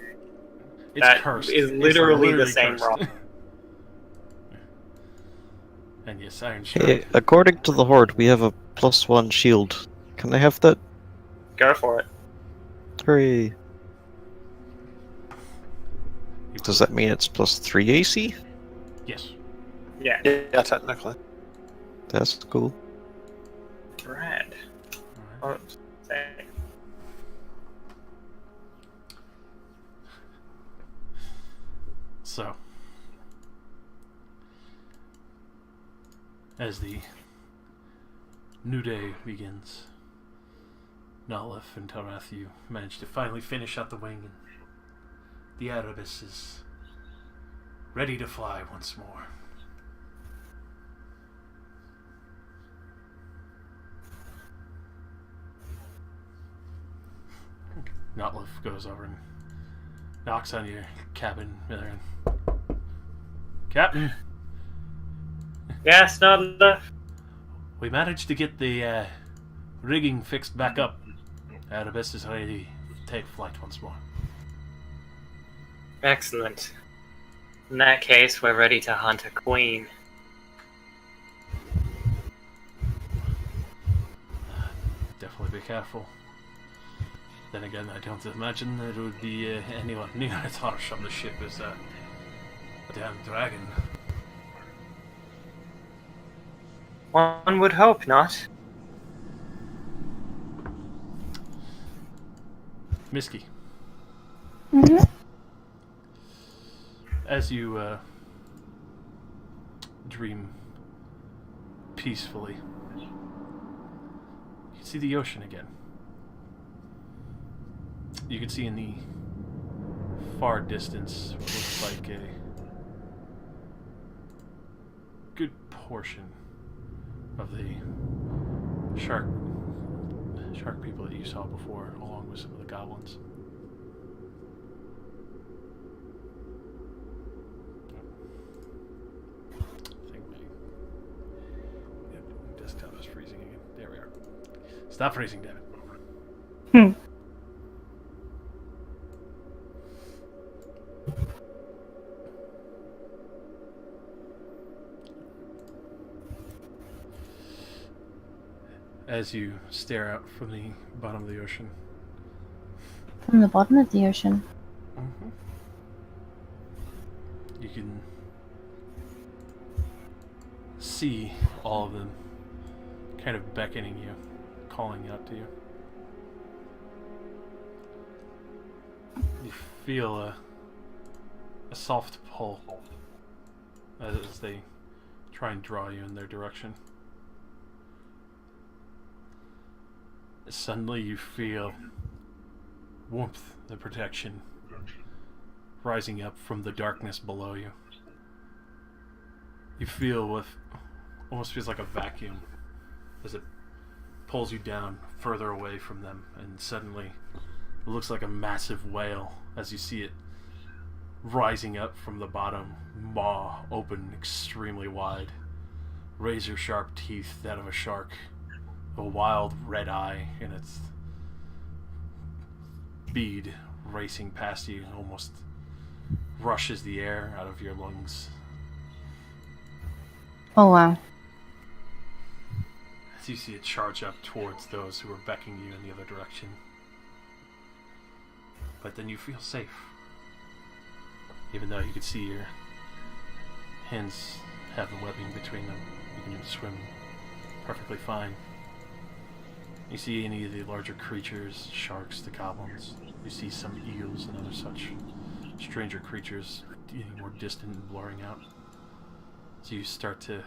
It's That cursed. is It's literally the same cursed. roll. And yes, Iron Hey, Strike. according to the Horde, we have a +1 shield. Can I have that? Go for it. Hooray. Does that mean it's +3 AC? Yes. Yeah. Yeah, technically. That's cool. Brad. Alright. Oh, say. So, as the new day begins, Notlef and Telrath, you manage to finally finish out the wing, and the Erebus is ready to fly once more. Notlef goes over and knocks on your cabin there. Captain, Yes, not enough. we managed to get the rigging fixed back up. Erebus is ready to take flight once more. Excellent. In that case, we're ready to hunt a queen. Definitely be careful. Then again, I don't imagine there would be anyone near as harsh on the ship as a damn dragon. One would hope not. Misky, Mm-hmm. as you dream peacefully, you can see the ocean again. You can see in the far distance what looks like a good portion of the shark people that you saw before, along with some of the goblins. I think my desktop is freezing again. There we are. Stop freezing, damn it. as you stare out from the bottom of the ocean. From the bottom of the ocean. Mm-hmm. You can see all of them kind of beckoning you, calling out to you. You feel a soft pull as they try and draw you in their direction. Suddenly you feel warmth and protection rising up from the darkness below you. You feel what almost feels like a vacuum as it pulls you down further away from them, and suddenly it looks like a massive whale as you see it rising up from the bottom, maw open extremely wide, razor sharp teeth that of a shark, a wild red eye in its bead racing past you, almost rushes the air out of your lungs. Oh wow. As you see it charge up towards those who are beckoning you in the other direction. But then you feel safe. Even though you can see your hands have the webbing between them, you can swim perfectly fine. You see any of the larger creatures, sharks, the goblins. You see some eels and other such stranger creatures getting more distant and blurring out. So you start to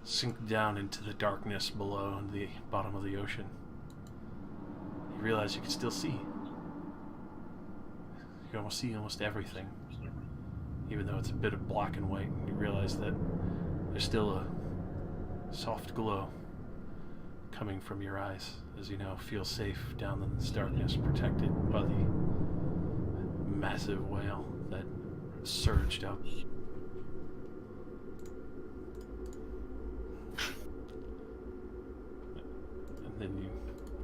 sink down into the darkness below in the bottom of the ocean. You realize you can still see. You can almost see almost everything. Even though it's a bit of black and white, you realize that there's still a soft glow coming from your eyes as you now feel safe down in this darkness, protected by the massive whale that surged up. And then you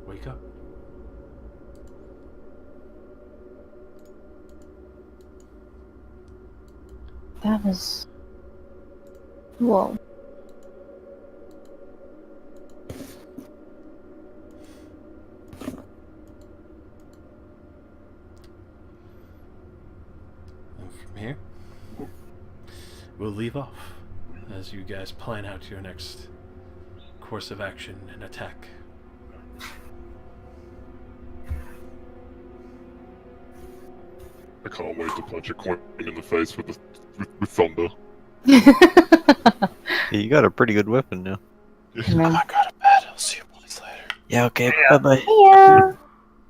wake up. That was... Whoa. And from here, we'll leave off as you guys plan out your next course of action and attack. I can't wait to punch a coin in the face with thunder. Yeah, you got a pretty good weapon now. I gotta bed. I'll see you boys later. Yeah, okay, Yeah. bye-bye. Yeah.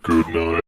Good night.